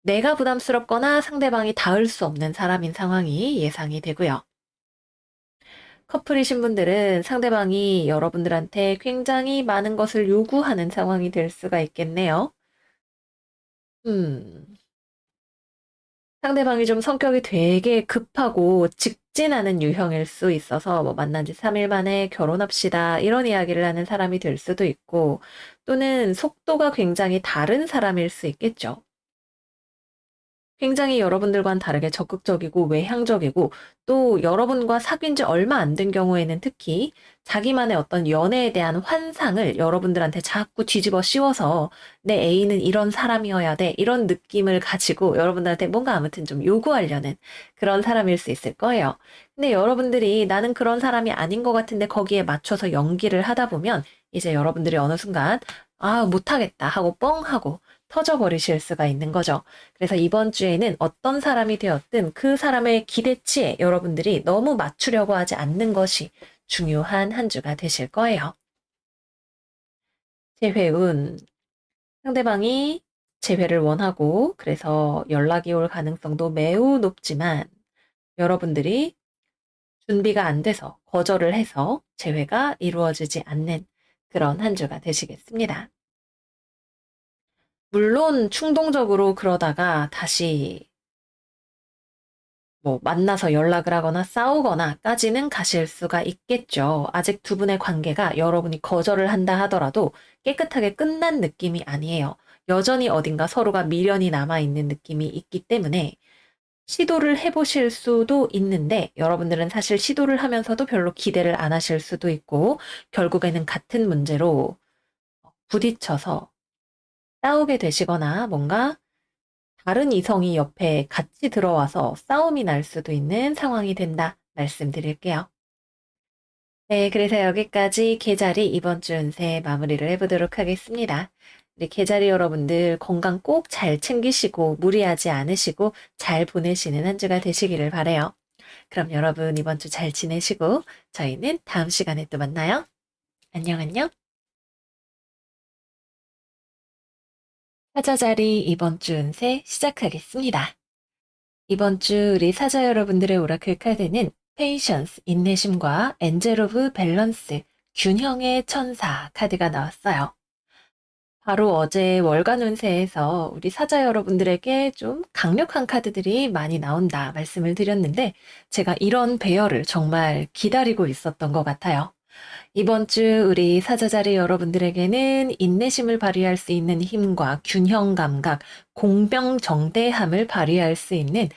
Speaker 1: 내가 부담스럽거나 상대방이 닿을 수 없는 사람인 상황이 예상이 되고요. 커플이신 분들은 상대방이 여러분들한테 굉장히 많은 것을 요구하는 상황이 될 수가 있겠네요. 음, 상대방이 좀 성격이 되게 급하고 직진하는 유형일 수 있어서 뭐 만난 지 3일 만에 결혼합시다 이런 이야기를 하는 사람이 될 수도 있고 또는 속도가 굉장히 다른 사람일 수 있겠죠. 굉장히 여러분들과는 다르게 적극적이고 외향적이고 또 여러분과 사귄 지 얼마 안 된 경우에는 특히 자기만의 어떤 연애에 대한 환상을 여러분들한테 자꾸 뒤집어 씌워서 내 애인은 이런 사람이어야 돼 이런 느낌을 가지고 여러분들한테 뭔가 아무튼 좀 요구하려는 그런 사람일 수 있을 거예요. 근데 여러분들이 나는 그런 사람이 아닌 것 같은데 거기에 맞춰서 연기를 하다 보면 이제 여러분들이 어느 순간 못하겠다 하고 뻥 하고 터져버리실 수가 있는 거죠. 그래서 이번 주에는 어떤 사람이 되었든 그 사람의 기대치에 여러분들이 너무 맞추려고 하지 않는 것이 중요한 한 주가 되실 거예요. 재회운. 상대방이 재회를 원하고 그래서 연락이 올 가능성도 매우 높지만 여러분들이 준비가 안 돼서 거절을 해서 재회가 이루어지지 않는 그런 한 주가 되시겠습니다. 물론 충동적으로 그러다가 다시 뭐 만나서 연락을 하거나 싸우거나까지는 가실 수가 있겠죠. 아직 두 분의 관계가 여러분이 거절을 한다 하더라도 깨끗하게 끝난 느낌이 아니에요. 여전히 어딘가 서로가 미련이 남아있는 느낌이 있기 때문에 시도를 해보실 수도 있는데 여러분들은 사실 시도를 하면서도 별로 기대를 안 하실 수도 있고 결국에는 같은 문제로 부딪혀서 싸우게 되시거나 뭔가 다른 이성이 옆에 같이 들어와서 싸움이 날 수도 있는 상황이 된다 말씀드릴게요. 네, 그래서 여기까지 계자리 이번 주 운세 마무리를 해보도록 하겠습니다. 우리 계자리 여러분들 건강 꼭 잘 챙기시고 무리하지 않으시고 잘 보내시는 한 주가 되시기를 바라요. 그럼 여러분 이번 주 잘 지내시고 저희는 다음 시간에 또 만나요. 안녕 안녕. 사자자리 이번 주 운세 시작하겠습니다. 이번 주 우리 사자 여러분들의 오라클 카드는 페이션스, 인내심과 엔젤 오브 밸런스, 균형의 천사 카드가 나왔어요. 바로 어제 월간 운세에서 우리 사자 여러분들에게 좀 강력한 카드들이 많이 나온다 말씀을 드렸는데 제가 이런 배열을 정말 기다리고 있었던 것 같아요. 이번 주 우리 사자자리 여러분들에게는 인내심을 발휘할 수 있는 힘과 균형 감각, 공병정대함을 발휘할 수 있는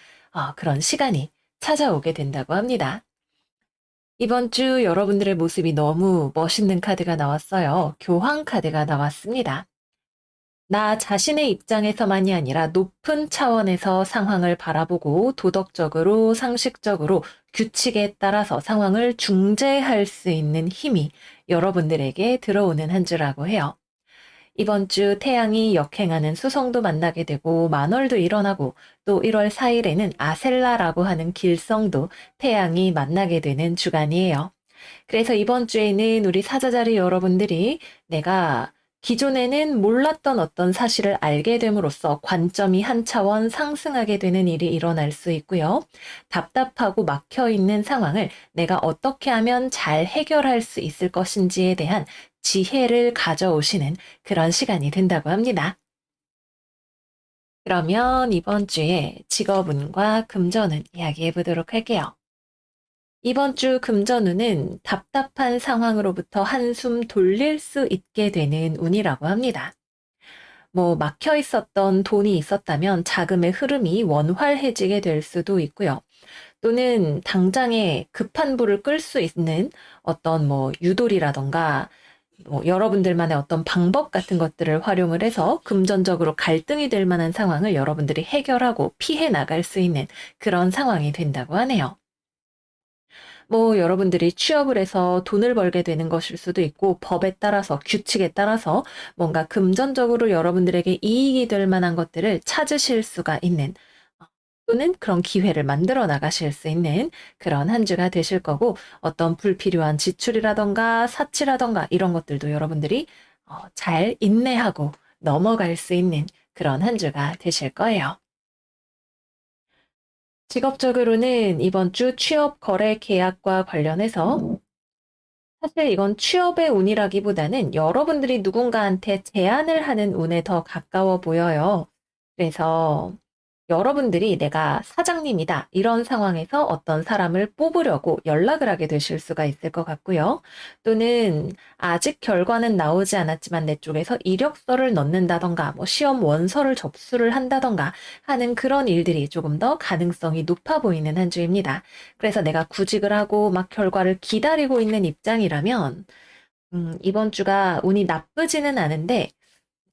Speaker 1: 그런 시간이 찾아오게 된다고 합니다. 이번 주 여러분들의 모습이 너무 멋있는 카드가 나왔어요. 교황 카드가 나왔습니다. 나 자신의 입장에서만이 아니라 높은 차원에서 상황을 바라보고 도덕적으로, 상식적으로, 규칙에 따라서 상황을 중재할 수 있는 힘이 여러분들에게 들어오는 한 주라고 해요. 이번 주 태양이 역행하는 수성도 만나게 되고 만월도 일어나고 또 1월 4일에는 아셀라라고 하는 길성도 태양이 만나게 되는 주간이에요. 그래서 이번 주에는 우리 사자자리 여러분들이 내가 기존에는 몰랐던 어떤 사실을 알게 됨으로써 관점이 한 차원 상승하게 되는 일이 일어날 수 있고요. 답답하고 막혀 있는 상황을 내가 어떻게 하면 잘 해결할 수 있을 것인지에 대한 지혜를 가져오시는 그런 시간이 된다고 합니다. 그러면 이번 주에 직업운과 금전운 이야기해 보도록 할게요. 이번 주 금전운은 답답한 상황으로부터 한숨 돌릴 수 있게 되는 운이라고 합니다. 뭐 막혀 있었던 돈이 있었다면 자금의 흐름이 원활해지게 될 수도 있고요. 또는 당장에 급한 불을 끌 수 있는 어떤 뭐 유도리라던가 뭐 여러분들만의 어떤 방법 같은 것들을 활용을 해서 금전적으로 갈등이 될 만한 상황을 여러분들이 해결하고 피해 나갈 수 있는 그런 상황이 된다고 하네요. 뭐 여러분들이 취업을 해서 돈을 벌게 되는 것일 수도 있고 법에 따라서 규칙에 따라서 뭔가 금전적으로 여러분들에게 이익이 될 만한 것들을 찾으실 수가 있는 또는 그런 기회를 만들어 나가실 수 있는 그런 한 주가 되실 거고 어떤 불필요한 지출이라던가 사치라던가 이런 것들도 여러분들이 잘 인내하고 넘어갈 수 있는 그런 한 주가 되실 거예요. 직업적으로는 이번 주 취업 거래 계약과 관련해서 사실 이건 취업의 운이라기보다는 여러분들이 누군가한테 제안을 하는 운에 더 가까워 보여요. 그래서 여러분들이 내가 사장님이다 이런 상황에서 어떤 사람을 뽑으려고 연락을 하게 되실 수가 있을 것 같고요. 또는 아직 결과는 나오지 않았지만 내 쪽에서 이력서를 넣는다던가 뭐 시험 원서를 접수를 한다던가 하는 그런 일들이 조금 더 가능성이 높아 보이는 한 주입니다. 그래서 내가 구직을 하고 막 결과를 기다리고 있는 입장이라면 이번 주가 운이 나쁘지는 않은데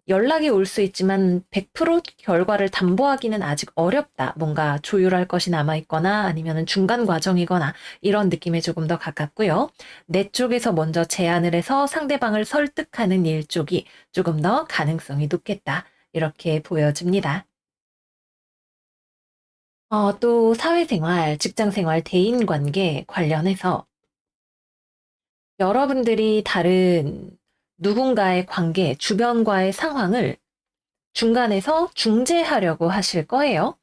Speaker 1: 연락이 올 수 있지만 100% 결과를 담보하기는 아직 어렵다. 뭔가 조율할 것이 남아있거나 아니면 중간 과정이거나 이런 느낌에 조금 더 가깝고요. 내 쪽에서 먼저 제안을 해서 상대방을 설득하는 일 쪽이 조금 더 가능성이 높겠다. 이렇게 보여집니다. 또 사회생활, 직장생활, 대인관계 관련해서 여러분들이 다른 누군가의 관계, 주변과의 상황을 중간에서 중재하려고 하실 거예요.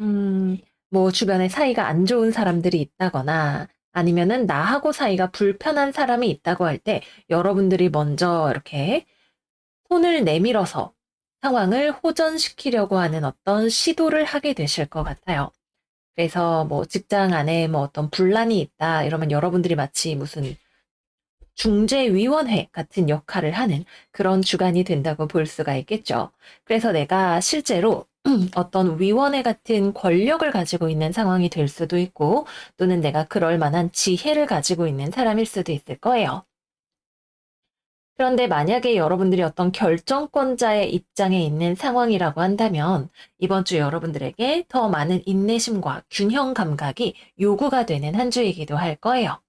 Speaker 1: 음, 뭐 주변에 사이가 안 좋은 사람들이 있다거나 아니면은 나하고 사이가 불편한 사람이 있다고 할 때 여러분들이 먼저 이렇게 손을 내밀어서 상황을 호전시키려고 하는 어떤 시도를 하게 되실 것 같아요. 그래서 뭐 직장 안에 뭐 어떤 분란이 있다 이러면 여러분들이 마치 무슨 중재위원회 같은 역할을 하는 그런 주간이 된다고 볼 수가 있겠죠. 그래서 내가 실제로 어떤 위원회 같은 권력을 가지고 있는 상황이 될 수도 있고, 또는 내가 그럴 만한 지혜를 가지고 있는 사람일 수도 있을 거예요. 그런데 만약에 여러분들이 어떤 결정권자의 입장에 있는 상황이라고 한다면, 이번 주 여러분들에게 더 많은 인내심과 균형 감각이 요구가 되는 한 주이기도 할 거예요.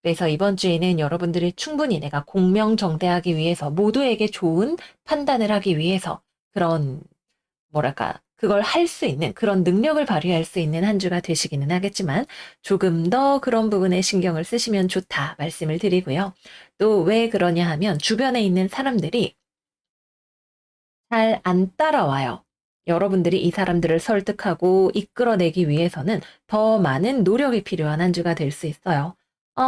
Speaker 1: 그래서 이번 주에는 여러분들이 충분히 내가 공명정대하기 위해서 모두에게 좋은 판단을 하기 위해서 그런 뭐랄까 그걸 할 수 있는 그런 능력을 발휘할 수 있는 한 주가 되시기는 하겠지만 조금 더 그런 부분에 신경을 쓰시면 좋다 말씀을 드리고요. 또 왜 그러냐 하면 주변에 있는 사람들이 잘 안 따라와요. 여러분들이 이 사람들을 설득하고 이끌어내기 위해서는 더 많은 노력이 필요한 한 주가 될 수 있어요.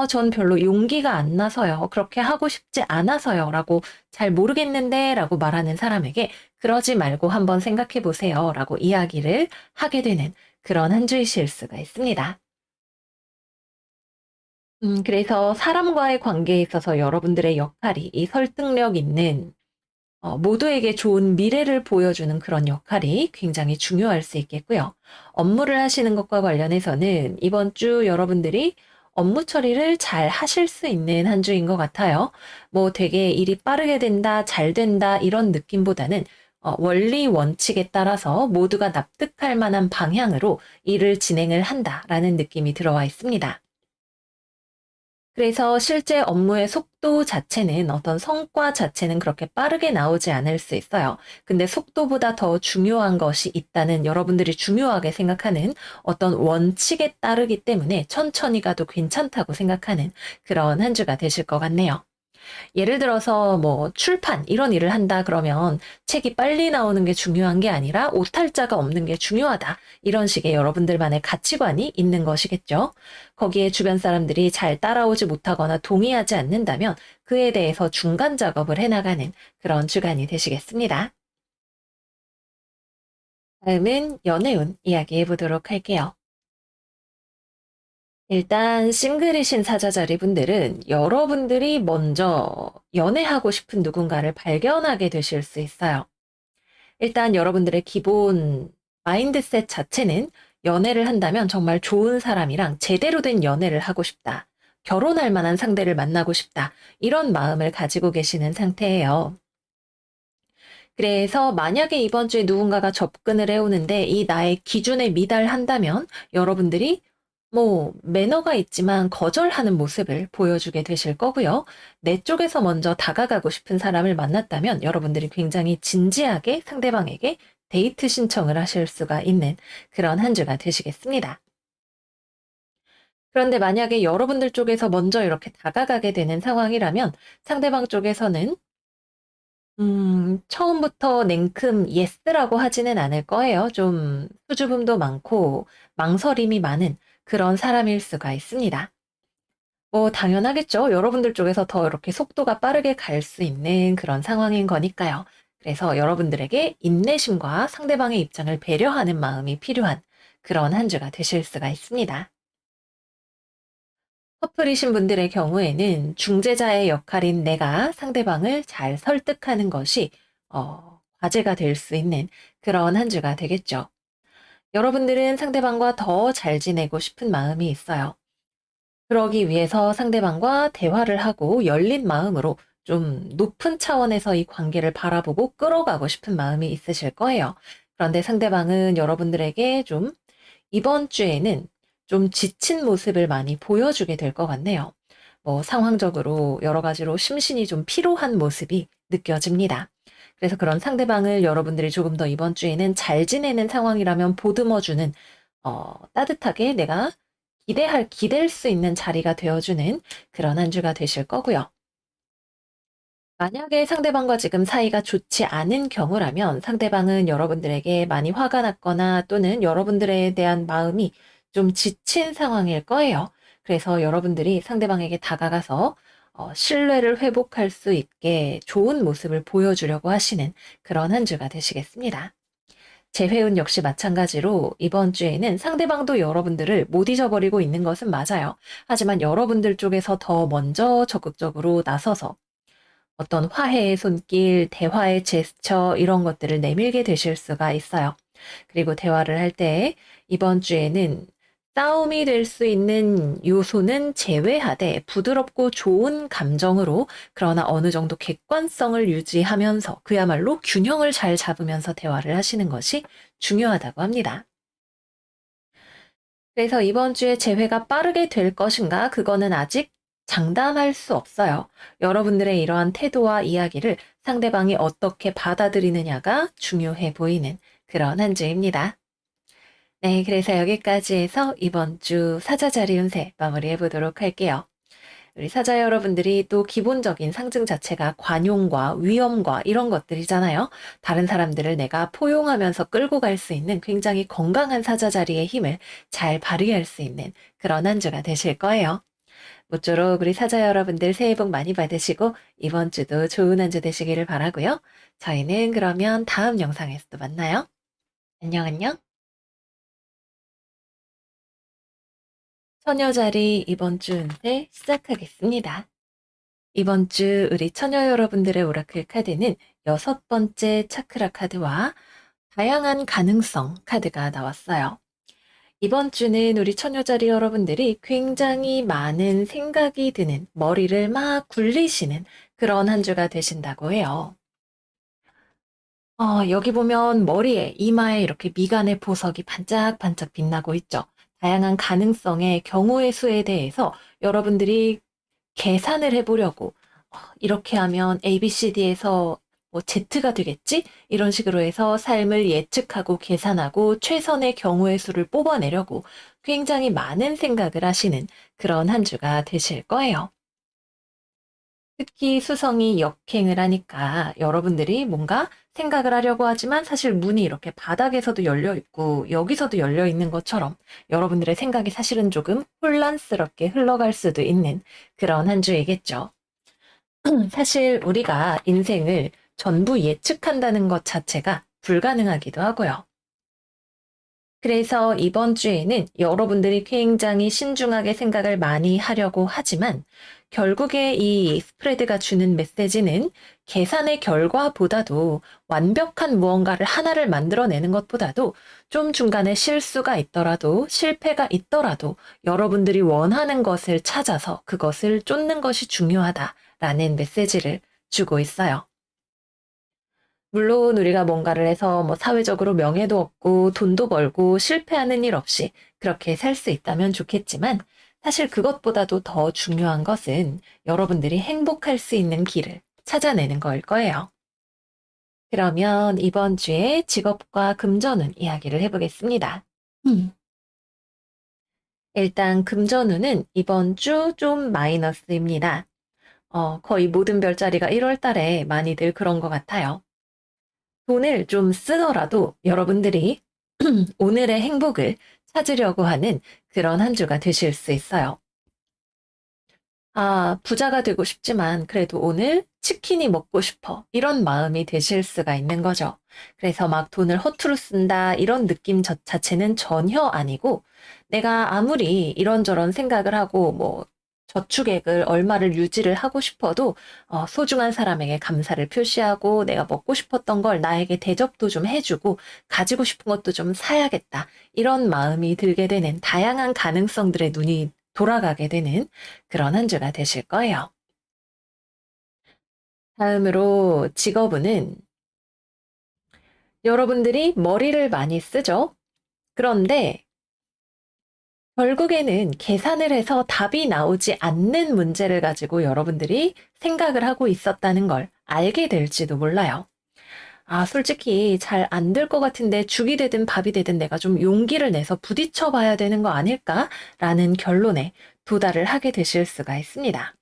Speaker 1: 전 별로 용기가 안 나서요. 그렇게 하고 싶지 않아서요. 라고 잘 모르겠는데 라고 말하는 사람에게 그러지 말고 한번 생각해 보세요. 라고 이야기를 하게 되는 그런 한 주이실 수가 있습니다. 그래서 사람과의 관계에 있어서 여러분들의 역할이 이 설득력 있는 모두에게 좋은 미래를 보여주는 그런 역할이 굉장히 중요할 수 있겠고요. 업무를 하시는 것과 관련해서는 이번 주 여러분들이 업무 처리를 잘 하실 수 있는 한 주인 것 같아요. 뭐 되게 일이 빠르게 된다, 잘 된다, 이런 느낌보다는 원리 원칙에 따라서 모두가 납득할 만한 방향으로 일을 진행을 한다라는 느낌이 들어와 있습니다. 그래서 실제 업무의 속도 자체는 어떤 성과 자체는 그렇게 빠르게 나오지 않을 수 있어요. 근데 속도보다 더 중요한 것이 있다는 여러분들이 중요하게 생각하는 어떤 원칙에 따르기 때문에 천천히 가도 괜찮다고 생각하는 그런 한 주가 되실 것 같네요. 예를 들어서 뭐 출판 이런 일을 한다 그러면 책이 빨리 나오는 게 중요한 게 아니라 오탈자가 없는 게 중요하다. 이런 식의 여러분들만의 가치관이 있는 것이겠죠. 거기에 주변 사람들이 잘 따라오지 못하거나 동의하지 않는다면 그에 대해서 중간 작업을 해나가는 그런 주간이 되시겠습니다. 다음은 연애운 이야기해 보도록 할게요. 일단 싱글이신 사자자리 분들은 여러분들이 먼저 연애하고 싶은 누군가를 발견하게 되실 수 있어요. 일단 여러분들의 기본 마인드셋 자체는 연애를 한다면 정말 좋은 사람이랑 제대로 된 연애를 하고 싶다. 결혼할 만한 상대를 만나고 싶다. 이런 마음을 가지고 계시는 상태예요. 그래서 만약에 이번 주에 누군가가 접근을 해오는데 이 나의 기준에 미달한다면 여러분들이 뭐 매너가 있지만 거절하는 모습을 보여주게 되실 거고요. 내 쪽에서 먼저 다가가고 싶은 사람을 만났다면 여러분들이 굉장히 진지하게 상대방에게 데이트 신청을 하실 수가 있는 그런 한 주가 되시겠습니다. 그런데 만약에 여러분들 쪽에서 먼저 이렇게 다가가게 되는 상황이라면 상대방 쪽에서는 처음부터 냉큼 예스라고 하지는 않을 거예요. 좀 수줍음도 많고 망설임이 많은 그런 사람일 수가 있습니다. 뭐 당연하겠죠. 여러분들 쪽에서 더 이렇게 속도가 빠르게 갈 수 있는 그런 상황인 거니까요. 그래서 여러분들에게 인내심과 상대방의 입장을 배려하는 마음이 필요한 그런 한 주가 되실 수가 있습니다. 커플이신 분들의 경우에는 중재자의 역할인 내가 상대방을 잘 설득하는 것이 과제가 될 수 있는 그런 한 주가 되겠죠. 여러분들은 상대방과 더 잘 지내고 싶은 마음이 있어요. 그러기 위해서 상대방과 대화를 하고 열린 마음으로 좀 높은 차원에서 이 관계를 바라보고 끌어가고 싶은 마음이 있으실 거예요. 그런데 상대방은 여러분들에게 좀 이번 주에는 좀 지친 모습을 많이 보여주게 될 것 같네요. 뭐 상황적으로 여러 가지로 심신이 좀 피로한 모습이 느껴집니다. 그래서 그런 상대방을 여러분들이 조금 더 이번 주에는 잘 지내는 상황이라면 보듬어주는 따뜻하게 내가 기댈 수 있는 자리가 되어주는 그런 한 주가 되실 거고요. 만약에 상대방과 지금 사이가 좋지 않은 경우라면 상대방은 여러분들에게 많이 화가 났거나 또는 여러분들에 대한 마음이 좀 지친 상황일 거예요. 그래서 여러분들이 상대방에게 다가가서 신뢰를 회복할 수 있게 좋은 모습을 보여주려고 하시는 그런 한 주가 되시겠습니다. 재회운 역시 마찬가지로 이번 주에는 상대방도 여러분들을 못 잊어버리고 있는 것은 맞아요. 하지만 여러분들 쪽에서 더 먼저 적극적으로 나서서 어떤 화해의 손길, 대화의 제스처 이런 것들을 내밀게 되실 수가 있어요. 그리고 대화를 할 때 이번 주에는 싸움이 될 수 있는 요소는 제외하되 부드럽고 좋은 감정으로 그러나 어느 정도 객관성을 유지하면서 그야말로 균형을 잘 잡으면서 대화를 하시는 것이 중요하다고 합니다. 그래서 이번 주에 재회가 빠르게 될 것인가? 그거는 아직 장담할 수 없어요. 여러분들의 이러한 태도와 이야기를 상대방이 어떻게 받아들이느냐가 중요해 보이는 그런 한 주입니다. 네, 그래서 여기까지 해서 이번 주 사자자리 운세 마무리해 보도록 할게요. 우리 사자 여러분들이 또 기본적인 상징 자체가 관용과 위엄과 이런 것들이잖아요. 다른 사람들을 내가 포용하면서 끌고 갈 수 있는 굉장히 건강한 사자 자리의 힘을 잘 발휘할 수 있는 그런 한 주가 되실 거예요. 모쪼록 우리 사자 여러분들 새해 복 많이 받으시고 이번 주도 좋은 한 주 되시기를 바라고요. 저희는 그러면 다음 영상에서 또 만나요. 안녕 안녕. 처녀자리 이번 주 운세 시작하겠습니다. 이번 주 우리 처녀 여러분들의 오라클 카드는 6번째 차크라 카드와 다양한 가능성 카드가 나왔어요. 이번 주는 우리 처녀자리 여러분들이 굉장히 많은 생각이 드는 머리를 막 굴리시는 그런 한 주가 되신다고 해요. 여기 보면 머리에 이마에 이렇게 미간의 보석이 반짝반짝 빛나고 있죠. 다양한 가능성의 경우의 수에 대해서 여러분들이 계산을 해보려고 이렇게 하면 ABCD에서 뭐 Z가 되겠지? 이런 식으로 해서 삶을 예측하고 계산하고 최선의 경우의 수를 뽑아내려고 굉장히 많은 생각을 하시는 그런 한 주가 되실 거예요. 특히 수성이 역행을 하니까 여러분들이 뭔가 생각을 하려고 하지만 사실 문이 이렇게 바닥에서도 열려 있고 여기서도 열려 있는 것처럼 여러분들의 생각이 사실은 조금 혼란스럽게 흘러갈 수도 있는 그런 한 주이겠죠. 사실 우리가 인생을 전부 예측한다는 것 자체가 불가능하기도 하고요. 그래서 이번 주에는 여러분들이 굉장히 신중하게 생각을 많이 하려고 하지만 결국에 이 스프레드가 주는 메시지는 계산의 결과보다도 완벽한 무언가를 하나를 만들어내는 것보다도 좀 중간에 실수가 있더라도 실패가 있더라도 여러분들이 원하는 것을 찾아서 그것을 쫓는 것이 중요하다라는 메시지를 주고 있어요. 물론 우리가 뭔가를 해서 뭐 사회적으로 명예도 얻고 돈도 벌고 실패하는 일 없이 그렇게 살 수 있다면 좋겠지만 사실 그것보다도 더 중요한 것은 여러분들이 행복할 수 있는 길을 찾아내는 거일 거예요. 그러면 이번 주에 직업과 금전운 이야기를 해보겠습니다. 음. 일단 금전운은 이번 주 좀 마이너스입니다. 거의 모든 별자리가 1월 달에 많이들 그런 것 같아요. 돈을 좀 쓰더라도 여러분들이 오늘의 행복을 찾으려고 하는 그런 한 주가 되실 수 있어요. 부자가 되고 싶지만 그래도 오늘 치킨이 먹고 싶어. 이런 마음이 되실 수가 있는 거죠. 그래서 막 돈을 허투루 쓴다. 이런 느낌 자체는 전혀 아니고 내가 아무리 이런저런 생각을 하고 뭐 저축액을 얼마를 유지를 하고 싶어도 소중한 사람에게 감사를 표시하고 내가 먹고 싶었던 걸 나에게 대접도 좀 해주고 가지고 싶은 것도 좀 사야겠다. 이런 마음이 들게 되는 다양한 가능성들의 눈이 돌아가게 되는 그런 한 주가 되실 거예요. 다음으로 직업운은 여러분들이 머리를 많이 쓰죠. 그런데 결국에는 계산을 해서 답이 나오지 않는 문제를 가지고 여러분들이 생각을 하고 있었다는 걸 알게 될지도 몰라요. 솔직히 잘 안 될 것 같은데 죽이 되든 밥이 되든 내가 좀 용기를 내서 부딪혀 봐야 되는 거 아닐까라는 결론에 도달을 하게 되실 수가 있습니다.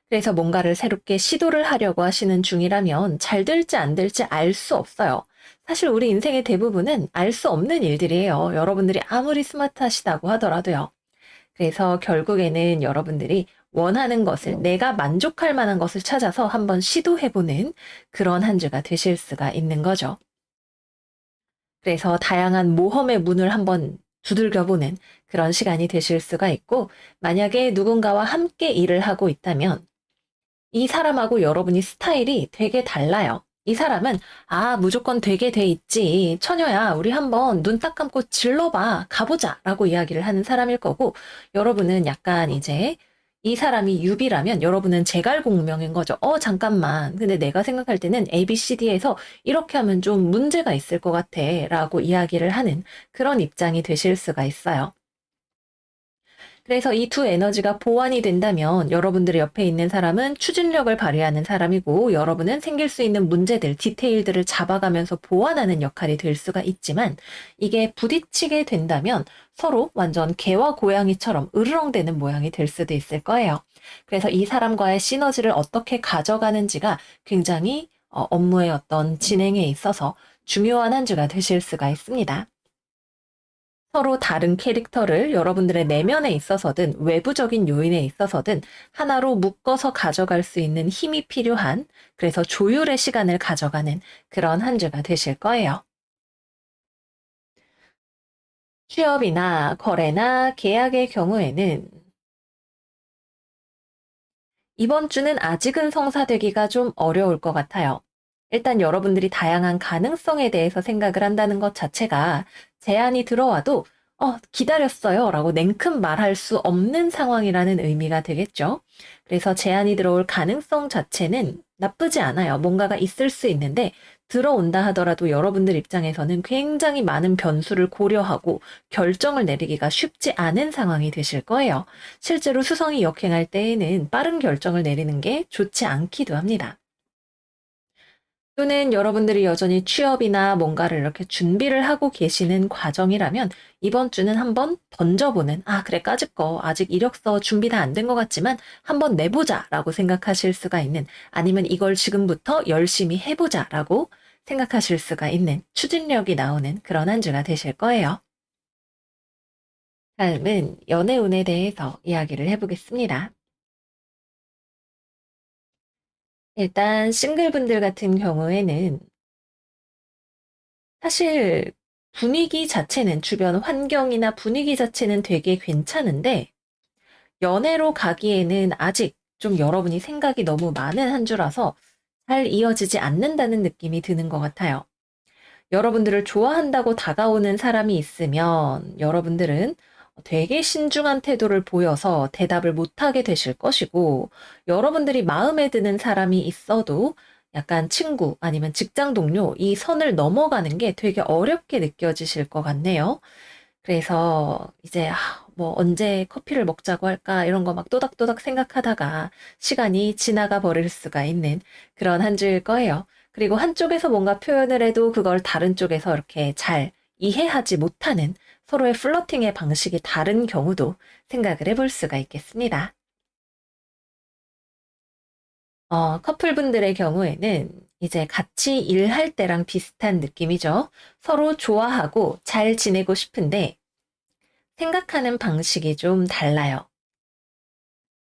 Speaker 1: 그래서 뭔가를 새롭게 시도를 하려고 하시는 중이라면 잘 될지 안 될지 알 수 없어요. 사실 우리 인생의 대부분은 알 수 없는 일들이에요. 여러분들이 아무리 스마트하시다고 하더라도요. 그래서 결국에는 여러분들이 원하는 것을, 내가 만족할 만한 것을 찾아서 한번 시도해보는 그런 한 주가 되실 수가 있는 거죠. 그래서 다양한 모험의 문을 한번 두들겨보는 그런 시간이 되실 수가 있고, 만약에 누군가와 함께 일을 하고 있다면 이 사람하고 여러분이 스타일이 되게 달라요. 이 사람은 아, 무조건 되게 돼 있지. 처녀야, 우리 한번 눈 딱 감고 질러봐. 가보자. 라고 이야기를 하는 사람일 거고, 여러분은 약간 이제 이 사람이 유비라면 여러분은 제갈공명인 거죠. 잠깐만. 근데 내가 생각할 때는 ABCD에서 이렇게 하면 좀 문제가 있을 것 같아. 라고 이야기를 하는 그런 입장이 되실 수가 있어요. 그래서 이 두 에너지가 보완이 된다면 여러분들의 옆에 있는 사람은 추진력을 발휘하는 사람이고 여러분은 생길 수 있는 문제들, 디테일들을 잡아가면서 보완하는 역할이 될 수가 있지만 이게 부딪히게 된다면 서로 완전 개와 고양이처럼 으르렁대는 모양이 될 수도 있을 거예요. 그래서 이 사람과의 시너지를 어떻게 가져가는지가 굉장히 업무의 어떤 진행에 있어서 중요한 한 주가 되실 수가 있습니다. 서로 다른 캐릭터를 여러분들의 내면에 있어서든 외부적인 요인에 있어서든 하나로 묶어서 가져갈 수 있는 힘이 필요한, 그래서 조율의 시간을 가져가는 그런 한 주가 되실 거예요. 취업이나 거래나 계약의 경우에는 이번 주는 아직은 성사되기가 좀 어려울 것 같아요. 일단 여러분들이 다양한 가능성에 대해서 생각을 한다는 것 자체가 제안이 들어와도 기다렸어요 라고 냉큼 말할 수 없는 상황이라는 의미가 되겠죠. 그래서 제안이 들어올 가능성 자체는 나쁘지 않아요. 뭔가가 있을 수 있는데 들어온다 하더라도 여러분들 입장에서는 굉장히 많은 변수를 고려하고 결정을 내리기가 쉽지 않은 상황이 되실 거예요. 실제로 수성이 역행할 때에는 빠른 결정을 내리는 게 좋지 않기도 합니다. 또는 여러분들이 여전히 취업이나 뭔가를 이렇게 준비를 하고 계시는 과정이라면 이번 주는 한번 던져보는, 아, 그래, 까짓 거 아직 이력서 준비 다 안 된 것 같지만 한번 내보자 라고 생각하실 수가 있는, 아니면 이걸 지금부터 열심히 해보자 라고 생각하실 수가 있는 추진력이 나오는 그런 한 주가 되실 거예요. 다음은 연애운에 대해서 이야기를 해보겠습니다. 일단 싱글분들 같은 경우에는 사실 분위기 자체는, 주변 환경이나 분위기 자체는 되게 괜찮은데 연애로 가기에는 아직 좀 여러분이 생각이 너무 많은 한 주라서 잘 이어지지 않는다는 느낌이 드는 것 같아요. 여러분들을 좋아한다고 다가오는 사람이 있으면 여러분들은 되게 신중한 태도를 보여서 대답을 못하게 되실 것이고, 여러분들이 마음에 드는 사람이 있어도 약간 친구 아니면 직장 동료 이 선을 넘어가는 게 되게 어렵게 느껴지실 것 같네요. 그래서 이제 뭐 언제 커피를 먹자고 할까 이런 거 막 또닥또닥 생각하다가 시간이 지나가 버릴 수가 있는 그런 한 주일 거예요. 그리고 한쪽에서 뭔가 표현을 해도 그걸 다른 쪽에서 이렇게 잘 이해하지 못하는 서로의 플러팅의 방식이 다른 경우도 생각을 해볼 수가 있겠습니다. 커플분들의 경우에는 이제 같이 일할 때랑 비슷한 느낌이죠. 서로 좋아하고 잘 지내고 싶은데 생각하는 방식이 좀 달라요.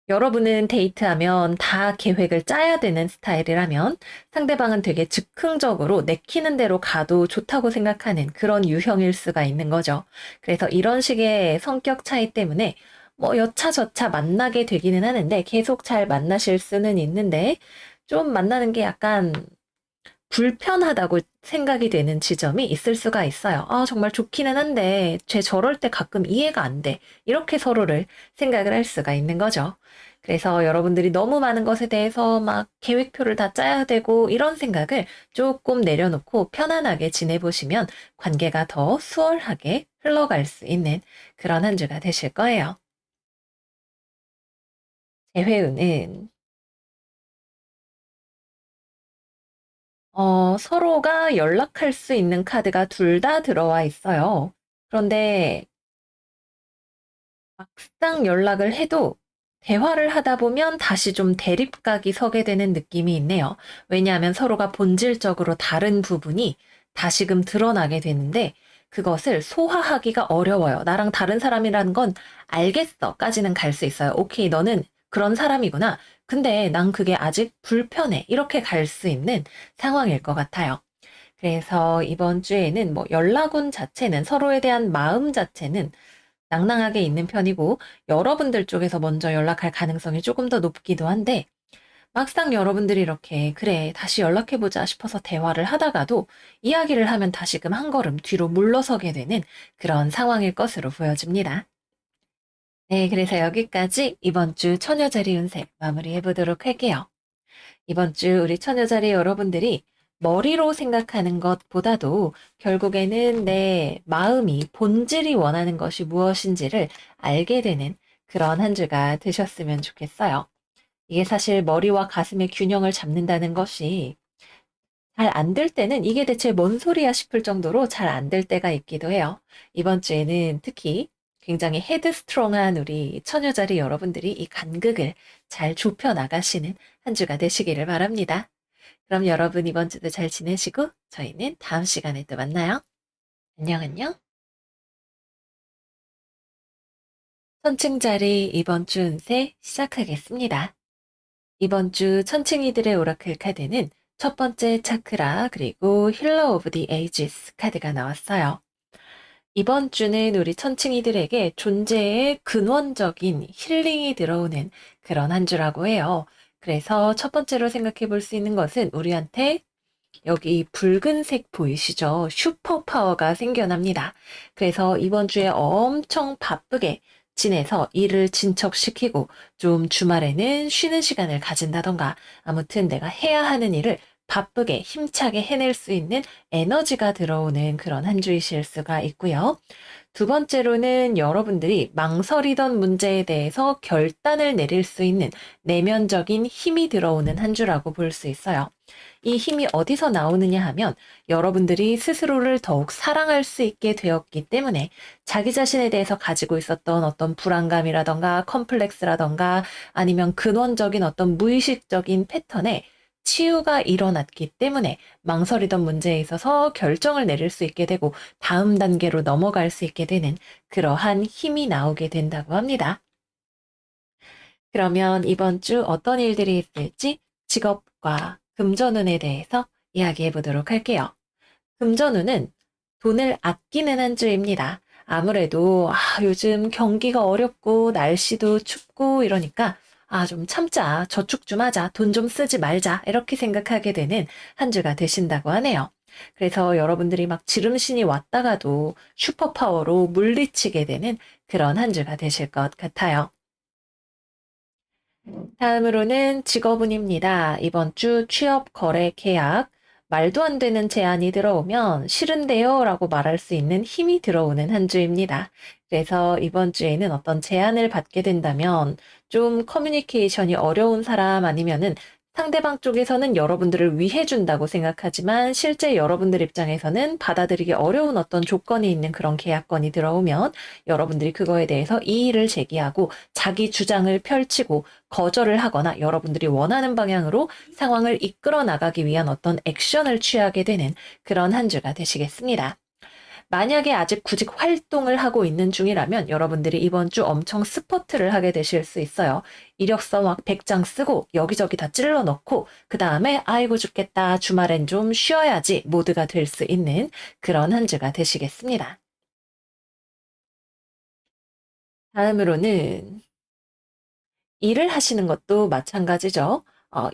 Speaker 1: 여러분은 데이트하면 다 계획을 짜야 되는 스타일이라면 상대방은 되게 즉흥적으로 내키는 대로 가도 좋다고 생각하는 그런 유형일 수가 있는 거죠. 그래서 이런 식의 성격 차이 때문에 뭐 여차저차 만나게 되기는 하는데 계속 잘 만나실 수는 있는데 좀 만나는 게 약간 불편하다고 생각이 되는 지점이 있을 수가 있어요. 정말 좋기는 한데 쟤 저럴 때 가끔 이해가 안 돼. 이렇게 서로를 생각을 할 수가 있는 거죠. 그래서 여러분들이 너무 많은 것에 대해서 막 계획표를 다 짜야 되고 이런 생각을 조금 내려놓고 편안하게 지내보시면 관계가 더 수월하게 흘러갈 수 있는 그런 한 주가 되실 거예요. 재회운은 서로가 연락할 수 있는 카드가 둘 다 들어와 있어요. 그런데 막상 연락을 해도 대화를 하다 보면 다시 좀 대립각이 서게 되는 느낌이 있네요. 왜냐하면 서로가 본질적으로 다른 부분이 다시금 드러나게 되는데 그것을 소화하기가 어려워요. 나랑 다른 사람이라는 건 알겠어까지는 갈 수 있어요. 오케이, 너는 그런 사람이구나. 근데 난 그게 아직 불편해. 이렇게 갈 수 있는 상황일 것 같아요. 그래서 이번 주에는 뭐 연락운 자체는 서로에 대한 마음 자체는 낭낭하게 있는 편이고 여러분들 쪽에서 먼저 연락할 가능성이 조금 더 높기도 한데 막상 여러분들이 이렇게 그래 다시 연락해보자 싶어서 대화를 하다가도 이야기를 하면 다시금 한 걸음 뒤로 물러서게 되는 그런 상황일 것으로 보여집니다. 네, 그래서 여기까지 이번 주 처녀자리 운세 마무리해 보도록 할게요. 이번 주 우리 처녀자리 여러분들이 머리로 생각하는 것보다도 결국에는 내 마음이 본질이 원하는 것이 무엇인지를 알게 되는 그런 한 주가 되셨으면 좋겠어요. 이게 사실 머리와 가슴의 균형을 잡는다는 것이 잘 안 될 때는 이게 대체 뭔 소리야 싶을 정도로 잘 안 될 때가 있기도 해요. 이번 주에는 특히 굉장히 헤드스트롱한 우리 처녀자리 여러분들이 이 간극을 잘 좁혀 나가시는 한 주가 되시기를 바랍니다. 그럼 여러분 이번 주도 잘 지내시고 저희는 다음 시간에 또 만나요. 안녕, 안녕. 천칭자리 이번 주 운세 시작하겠습니다. 이번 주 천칭이들의 오라클 카드는 첫 번째 차크라 그리고 힐러 오브 디 에이지스 카드가 나왔어요. 이번 주는 우리 천칭이들에게 존재의 근원적인 힐링이 들어오는 그런 한 주라고 해요. 그래서 첫 번째로 생각해 볼 수 있는 것은 우리한테 여기 붉은색 보이시죠? 슈퍼파워가 생겨납니다. 그래서 이번 주에 엄청 바쁘게 지내서 일을 진척시키고 좀 주말에는 쉬는 시간을 가진다던가 아무튼 내가 해야 하는 일을 바쁘게 힘차게 해낼 수 있는 에너지가 들어오는 그런 한 주이실 수가 있고요. 두 번째로는 여러분들이 망설이던 문제에 대해서 결단을 내릴 수 있는 내면적인 힘이 들어오는 한 주라고 볼 수 있어요. 이 힘이 어디서 나오느냐 하면 여러분들이 스스로를 더욱 사랑할 수 있게 되었기 때문에 자기 자신에 대해서 가지고 있었던 어떤 불안감이라던가 컴플렉스라던가 아니면 근원적인 어떤 무의식적인 패턴에 치유가 일어났기 때문에 망설이던 문제에 있어서 결정을 내릴 수 있게 되고 다음 단계로 넘어갈 수 있게 되는 그러한 힘이 나오게 된다고 합니다. 그러면 이번 주 어떤 일들이 있을지 직업과 금전운에 대해서 이야기해 보도록 할게요. 금전운은 돈을 아끼는 한 주입니다. 아무래도 요즘 경기가 어렵고 날씨도 춥고 이러니까 좀 참자, 저축 좀 하자, 돈 좀 쓰지 말자 이렇게 생각하게 되는 한 주가 되신다고 하네요. 그래서 여러분들이 막 지름신이 왔다가도 슈퍼파워로 물리치게 되는 그런 한 주가 되실 것 같아요. 다음으로는 직업운입니다. 이번 주 취업, 거래, 계약, 말도 안 되는 제안이 들어오면 싫은데요 라고 말할 수 있는 힘이 들어오는 한 주입니다. 그래서 이번 주에는 어떤 제안을 받게 된다면 좀 커뮤니케이션이 어려운 사람 아니면은 상대방 쪽에서는 여러분들을 위해 준다고 생각하지만 실제 여러분들 입장에서는 받아들이기 어려운 어떤 조건이 있는 그런 계약건이 들어오면 여러분들이 그거에 대해서 이의를 제기하고 자기 주장을 펼치고 거절을 하거나 여러분들이 원하는 방향으로 상황을 이끌어 나가기 위한 어떤 액션을 취하게 되는 그런 한 주가 되시겠습니다. 만약에 아직 구직 활동을 하고 있는 중이라면 여러분들이 이번 주 엄청 스퍼트를 하게 되실 수 있어요. 이력서 막 100장 쓰고 여기저기 다 찔러 넣고 그 다음에 아이고 죽겠다 주말엔 좀 쉬어야지 모드가 될 수 있는 그런 한 주가 되시겠습니다. 다음으로는 일을 하시는 것도 마찬가지죠.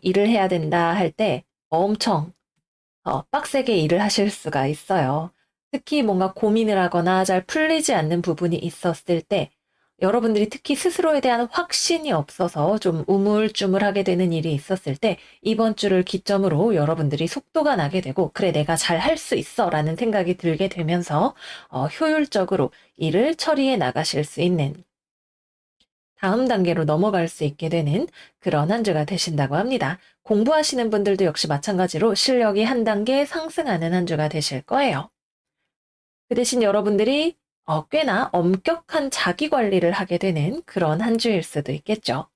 Speaker 1: 일을 해야 된다 할 때 엄청 빡세게 일을 하실 수가 있어요. 특히 뭔가 고민을 하거나 잘 풀리지 않는 부분이 있었을 때 여러분들이 특히 스스로에 대한 확신이 없어서 좀 우물쭈물하게 되는 일이 있었을 때 이번 주를 기점으로 여러분들이 속도가 나게 되고 그래 내가 잘 할 수 있어 라는 생각이 들게 되면서 효율적으로 일을 처리해 나가실 수 있는 다음 단계로 넘어갈 수 있게 되는 그런 한 주가 되신다고 합니다. 공부하시는 분들도 역시 마찬가지로 실력이 한 단계 상승하는 한 주가 되실 거예요. 그 대신 여러분들이 꽤나 엄격한 자기 관리를 하게 되는 그런 한 주일 수도 있겠죠.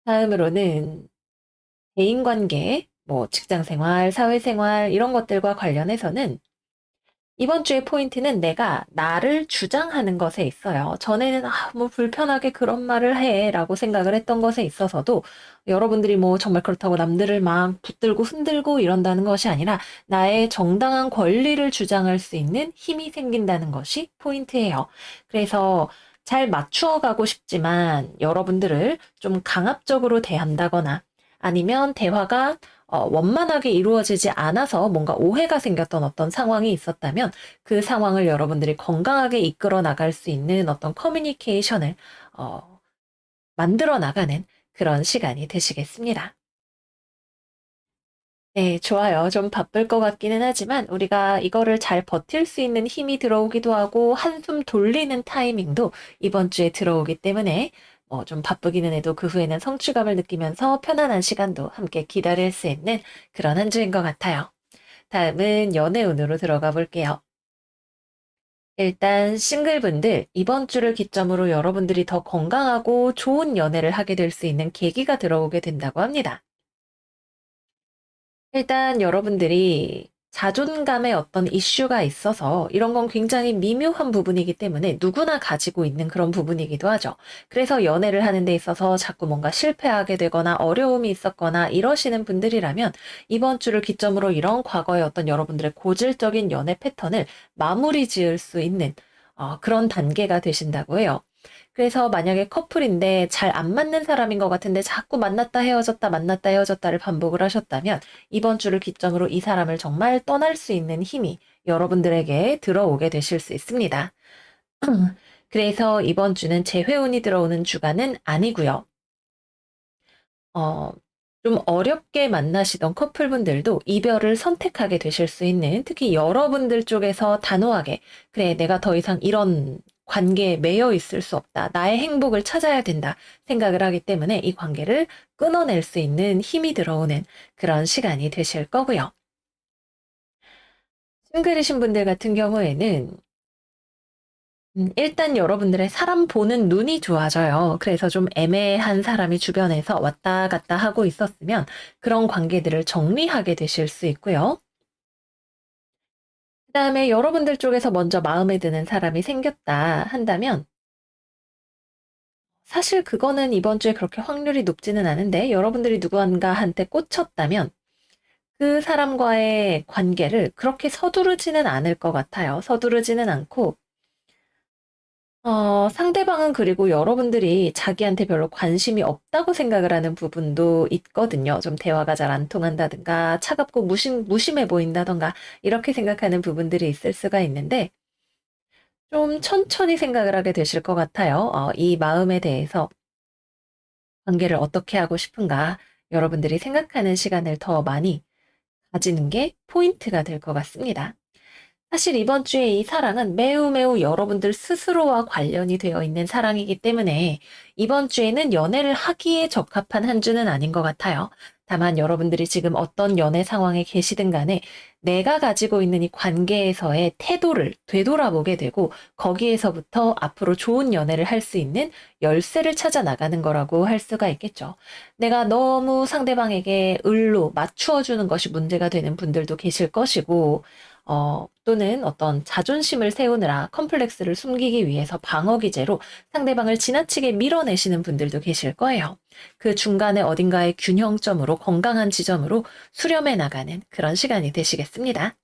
Speaker 1: 다음으로는 대인관계, 뭐 직장생활, 사회생활 이런 것들과 관련해서는 이번 주의 포인트는 내가 나를 주장하는 것에 있어요. 전에는 뭐 불편하게 그런 말을 해라고 생각을 했던 것에 있어서도 여러분들이 뭐 정말 그렇다고 남들을 막 붙들고 흔들고 이런다는 것이 아니라 나의 정당한 권리를 주장할 수 있는 힘이 생긴다는 것이 포인트예요. 그래서 잘 맞추어 가고 싶지만 여러분들을 좀 강압적으로 대한다거나 아니면 대화가 원만하게 이루어지지 않아서 뭔가 오해가 생겼던 어떤 상황이 있었다면 그 상황을 여러분들이 건강하게 이끌어 나갈 수 있는 어떤 커뮤니케이션을 만들어 나가는 그런 시간이 되시겠습니다. 네, 좋아요. 좀 바쁠 것 같기는 하지만 우리가 이거를 잘 버틸 수 있는 힘이 들어오기도 하고 한숨 돌리는 타이밍도 이번 주에 들어오기 때문에 좀 바쁘기는 해도 그 후에는 성취감을 느끼면서 편안한 시간도 함께 기다릴 수 있는 그런 한 주인 것 같아요. 다음은 연애운으로 들어가 볼게요. 일단 싱글분들 이번 주를 기점으로 여러분들이 더 건강하고 좋은 연애를 하게 될 수 있는 계기가 들어오게 된다고 합니다. 일단 여러분들이 자존감에 어떤 이슈가 있어서 이런 건 굉장히 미묘한 부분이기 때문에 누구나 가지고 있는 그런 부분이기도 하죠. 그래서 연애를 하는 데 있어서 자꾸 뭔가 실패하게 되거나 어려움이 있었거나 이러시는 분들이라면 이번 주를 기점으로 이런 과거의 어떤 여러분들의 고질적인 연애 패턴을 마무리 지을 수 있는 그런 단계가 되신다고 해요. 그래서 만약에 커플인데 잘 안 맞는 사람인 것 같은데 자꾸 만났다 헤어졌다 만났다 헤어졌다를 반복을 하셨다면 이번 주를 기점으로 이 사람을 정말 떠날 수 있는 힘이 여러분들에게 들어오게 되실 수 있습니다. 그래서 이번 주는 재회운이 들어오는 주간은 아니고요. 어, 좀 어렵게 만나시던 커플분들도 이별을 선택하게 되실 수 있는 특히 여러분들 쪽에서 단호하게 그래 내가 더 이상 이런 관계에 매여 있을 수 없다. 나의 행복을 찾아야 된다. 생각을 하기 때문에 이 관계를 끊어낼 수 있는 힘이 들어오는 그런 시간이 되실 거고요. 싱글이신 분들 같은 경우에는 일단 여러분들의 사람 보는 눈이 좋아져요. 그래서 좀 애매한 사람이 주변에서 왔다 갔다 하고 있었으면 그런 관계들을 정리하게 되실 수 있고요. 그다음에 여러분들 쪽에서 먼저 마음에 드는 사람이 생겼다 한다면 사실 그거는 이번 주에 그렇게 확률이 높지는 않은데 여러분들이 누군가한테 꽂혔다면 그 사람과의 관계를 그렇게 서두르지는 않을 것 같아요. 서두르지는 않고 상대방은 그리고 여러분들이 자기한테 별로 관심이 없다고 생각을 하는 부분도 있거든요. 좀 대화가 잘 안 통한다든가, 차갑고 무심해 보인다든가, 이렇게 생각하는 부분들이 있을 수가 있는데, 좀 천천히 생각을 하게 되실 것 같아요. 이 마음에 대해서 관계를 어떻게 하고 싶은가, 여러분들이 생각하는 시간을 더 많이 가지는 게 포인트가 될 것 같습니다. 사실 이번 주에 이 사랑은 매우 매우 여러분들 스스로와 관련이 되어 있는 사랑이기 때문에 이번 주에는 연애를 하기에 적합한 한 주는 아닌 것 같아요. 다만 여러분들이 지금 어떤 연애 상황에 계시든 간에 내가 가지고 있는 이 관계에서의 태도를 되돌아보게 되고 거기에서부터 앞으로 좋은 연애를 할 수 있는 열쇠를 찾아 나가는 거라고 할 수가 있겠죠. 내가 너무 상대방에게 을로 맞추어 주는 것이 문제가 되는 분들도 계실 것이고 또는 어떤 자존심을 세우느라 컴플렉스를 숨기기 위해서 방어 기제로 상대방을 지나치게 밀어내시는 분들도 계실 거예요. 그 중간에 어딘가의 균형점으로 건강한 지점으로 수렴해 나가는 그런 시간이 되시겠습니다.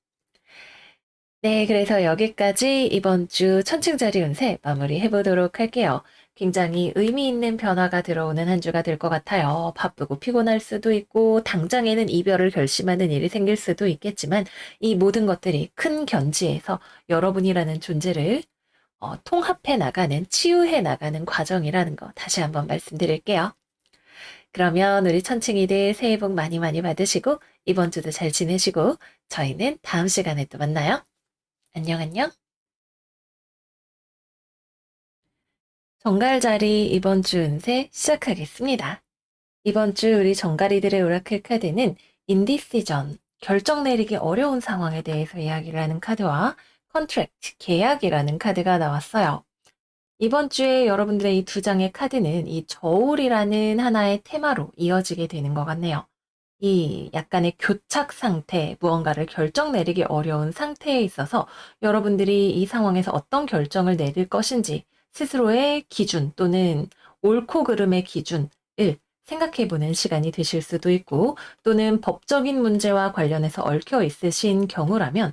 Speaker 1: 네, 그래서 여기까지 이번 주 천칭자리 운세 마무리해 보도록 할게요. 굉장히 의미 있는 변화가 들어오는 한 주가 될 것 같아요. 바쁘고 피곤할 수도 있고, 당장에는 이별을 결심하는 일이 생길 수도 있겠지만, 이 모든 것들이 큰 견지에서 여러분이라는 존재를 통합해 나가는, 치유해 나가는 과정이라는 거 다시 한번 말씀드릴게요. 그러면 우리 천칭이들 새해 복 많이 많이 받으시고, 이번 주도 잘 지내시고, 저희는 다음 시간에 또 만나요. 안녕, 안녕. 정갈자리 이번 주 운세 시작하겠습니다. 이번 주 우리 정갈이들의 오라클 카드는 인디시전, 결정 내리기 어려운 상황에 대해서 이야기를 하는 카드와 컨트랙트, 계약이라는 카드가 나왔어요. 이번 주에 여러분들의 이 두 장의 카드는 이 저울이라는 하나의 테마로 이어지게 되는 것 같네요. 이 약간의 교착 상태, 무언가를 결정 내리기 어려운 상태에 있어서 여러분들이 이 상황에서 어떤 결정을 내릴 것인지 스스로의 기준 또는 옳고 그름의 기준을 생각해 보는 시간이 되실 수도 있고, 또는 법적인 문제와 관련해서 얽혀 있으신 경우라면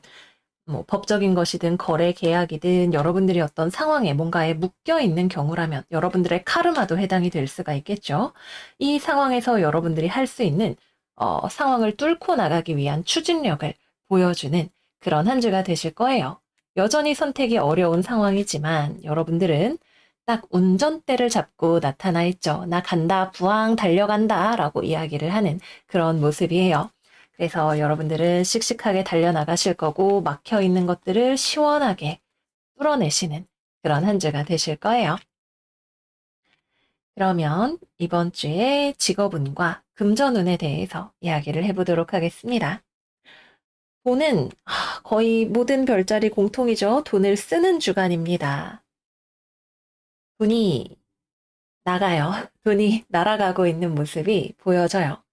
Speaker 1: 뭐 법적인 것이든 거래 계약이든 여러분들이 어떤 상황에 뭔가에 묶여 있는 경우라면 여러분들의 카르마도 해당이 될 수가 있겠죠. 이 상황에서 여러분들이 할 수 있는 상황을 뚫고 나가기 위한 추진력을 보여주는 그런 한 주가 되실 거예요. 여전히 선택이 어려운 상황이지만 여러분들은 딱 운전대를 잡고 나타나 있죠. 나 간다, 부항 달려간다 라고 이야기를 하는 그런 모습이에요. 그래서 여러분들은 씩씩하게 달려나가실 거고 막혀 있는 것들을 시원하게 뚫어내시는 그런 한 주가 되실 거예요. 그러면 이번 주에 직업운과 금전운에 대해서 이야기를 해보도록 하겠습니다. 돈은 거의 모든 별자리 공통이죠. 돈을 쓰는 주간입니다. 돈이 나가요. 돈이 날아가고 있는 모습이 보여져요.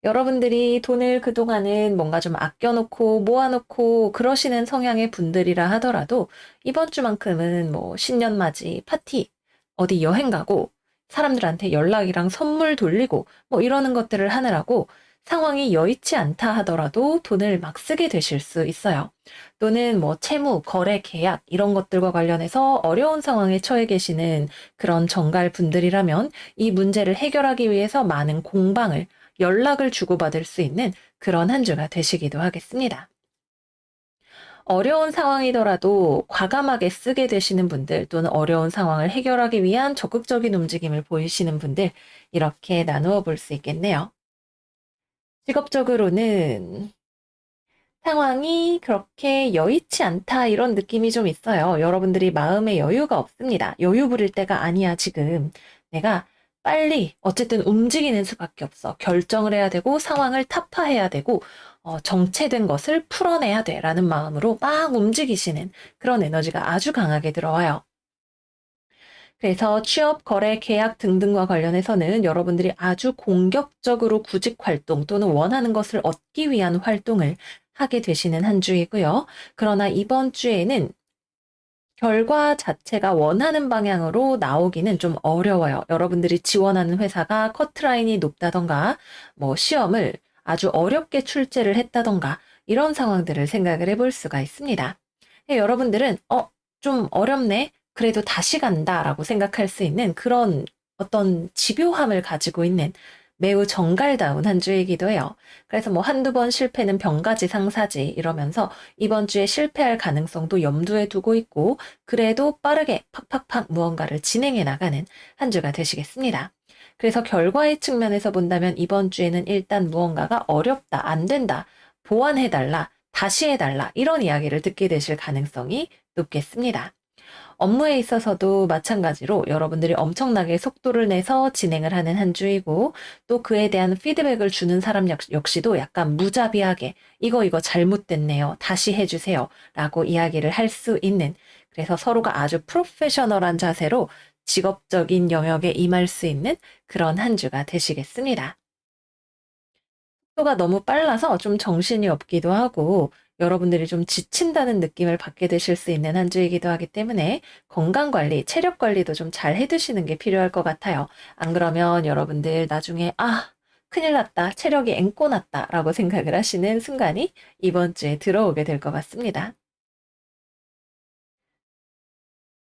Speaker 1: 여러분들이 돈을 그동안은 뭔가 좀 아껴놓고 모아놓고 그러시는 성향의 분들이라 하더라도 이번 주만큼은 뭐 신년맞이 파티, 어디 여행 가고 사람들한테 연락이랑 선물 돌리고 뭐 이러는 것들을 하느라고 상황이 여의치 않다 하더라도 돈을 막 쓰게 되실 수 있어요. 또는 뭐 채무, 거래, 계약 이런 것들과 관련해서 어려운 상황에 처해 계시는 그런 정갈 분들이라면 이 문제를 해결하기 위해서 많은 공방을 연락을 주고받을 수 있는 그런 한 주가 되시기도 하겠습니다. 어려운 상황이더라도 과감하게 쓰게 되시는 분들 또는 어려운 상황을 해결하기 위한 적극적인 움직임을 보이시는 분들 이렇게 나누어 볼 수 있겠네요. 직업적으로는 상황이 그렇게 여의치 않다 이런 느낌이 좀 있어요. 여러분들이 마음의 여유가 없습니다. 여유 부릴 때가 아니야 지금. 내가 빨리 어쨌든 움직이는 수밖에 없어. 결정을 해야 되고 상황을 타파해야 되고 정체된 것을 풀어내야 돼라는 마음으로 막 움직이시는 그런 에너지가 아주 강하게 들어와요. 그래서 취업, 거래, 계약 등등과 관련해서는 여러분들이 아주 공격적으로 구직 활동 또는 원하는 것을 얻기 위한 활동을 하게 되시는 한 주이고요. 그러나 이번 주에는 결과 자체가 원하는 방향으로 나오기는 좀 어려워요. 여러분들이 지원하는 회사가 커트라인이 높다던가, 뭐 시험을 아주 어렵게 출제를 했다던가, 이런 상황들을 생각을 해볼 수가 있습니다. 여러분들은, 좀 어렵네? 그래도 다시 간다라고 생각할 수 있는 그런 어떤 집요함을 가지고 있는 매우 정갈다운 한 주이기도 해요. 그래서 뭐 한두 번 실패는 병가지 상사지 이러면서 이번 주에 실패할 가능성도 염두에 두고 있고 그래도 빠르게 팍팍팍 무언가를 진행해 나가는 한 주가 되시겠습니다. 그래서 결과의 측면에서 본다면 이번 주에는 일단 무언가가 어렵다, 안 된다, 보완해달라, 다시 해달라 이런 이야기를 듣게 되실 가능성이 높겠습니다. 업무에 있어서도 마찬가지로 여러분들이 엄청나게 속도를 내서 진행을 하는 한 주이고 또 그에 대한 피드백을 주는 사람 역시도 약간 무자비하게 이거 잘못됐네요. 다시 해주세요. 라고 이야기를 할 수 있는 그래서 서로가 아주 프로페셔널한 자세로 직업적인 영역에 임할 수 있는 그런 한 주가 되시겠습니다. 속도가 너무 빨라서 좀 정신이 없기도 하고 여러분들이 좀 지친다는 느낌을 받게 되실 수 있는 한 주이기도 하기 때문에 건강 관리, 체력 관리도 좀 잘 해두시는 게 필요할 것 같아요. 안 그러면 여러분들 나중에 큰일 났다, 체력이 앵꼬 났다 라고 생각을 하시는 순간이 이번 주에 들어오게 될 것 같습니다.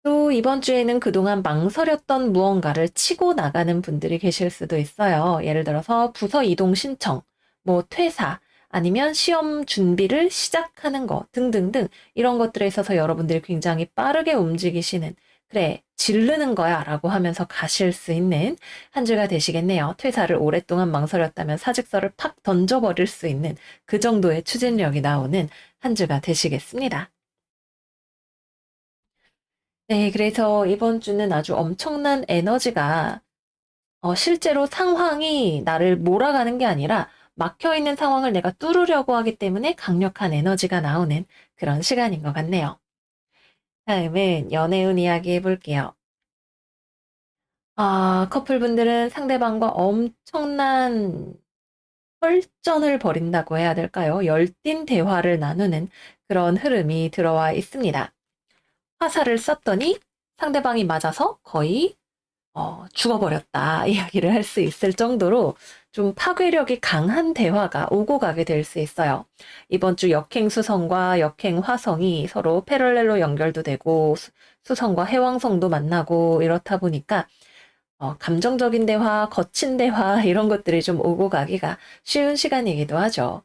Speaker 1: 또 이번 주에는 그동안 망설였던 무언가를 치고 나가는 분들이 계실 수도 있어요. 예를 들어서 부서 이동 신청, 뭐 퇴사, 아니면 시험 준비를 시작하는 것 등등등 이런 것들에 있어서 여러분들이 굉장히 빠르게 움직이시는 그래, 지르는 거야 라고 하면서 가실 수 있는 한 주가 되시겠네요. 퇴사를 오랫동안 망설였다면 사직서를 팍 던져버릴 수 있는 그 정도의 추진력이 나오는 한 주가 되시겠습니다. 네, 그래서 이번 주는 아주 엄청난 에너지가 실제로 상황이 나를 몰아가는 게 아니라 막혀 있는 상황을 내가 뚫으려고 하기 때문에 강력한 에너지가 나오는 그런 시간인 것 같네요. 다음은 연애운 이야기 해볼게요. 커플분들은 상대방과 엄청난 혈전을 벌인다고 해야 될까요? 열띤 대화를 나누는 그런 흐름이 들어와 있습니다. 화살을 쐈더니 상대방이 맞아서 거의 죽어버렸다 이야기를 할 수 있을 정도로 좀 파괴력이 강한 대화가 오고 가게 될 수 있어요. 이번 주 역행 수성과 역행 화성이 서로 패럴렐로 연결도 되고 수성과 해왕성도 만나고 이렇다 보니까 감정적인 대화, 거친 대화 이런 것들이 좀 오고 가기가 쉬운 시간이기도 하죠.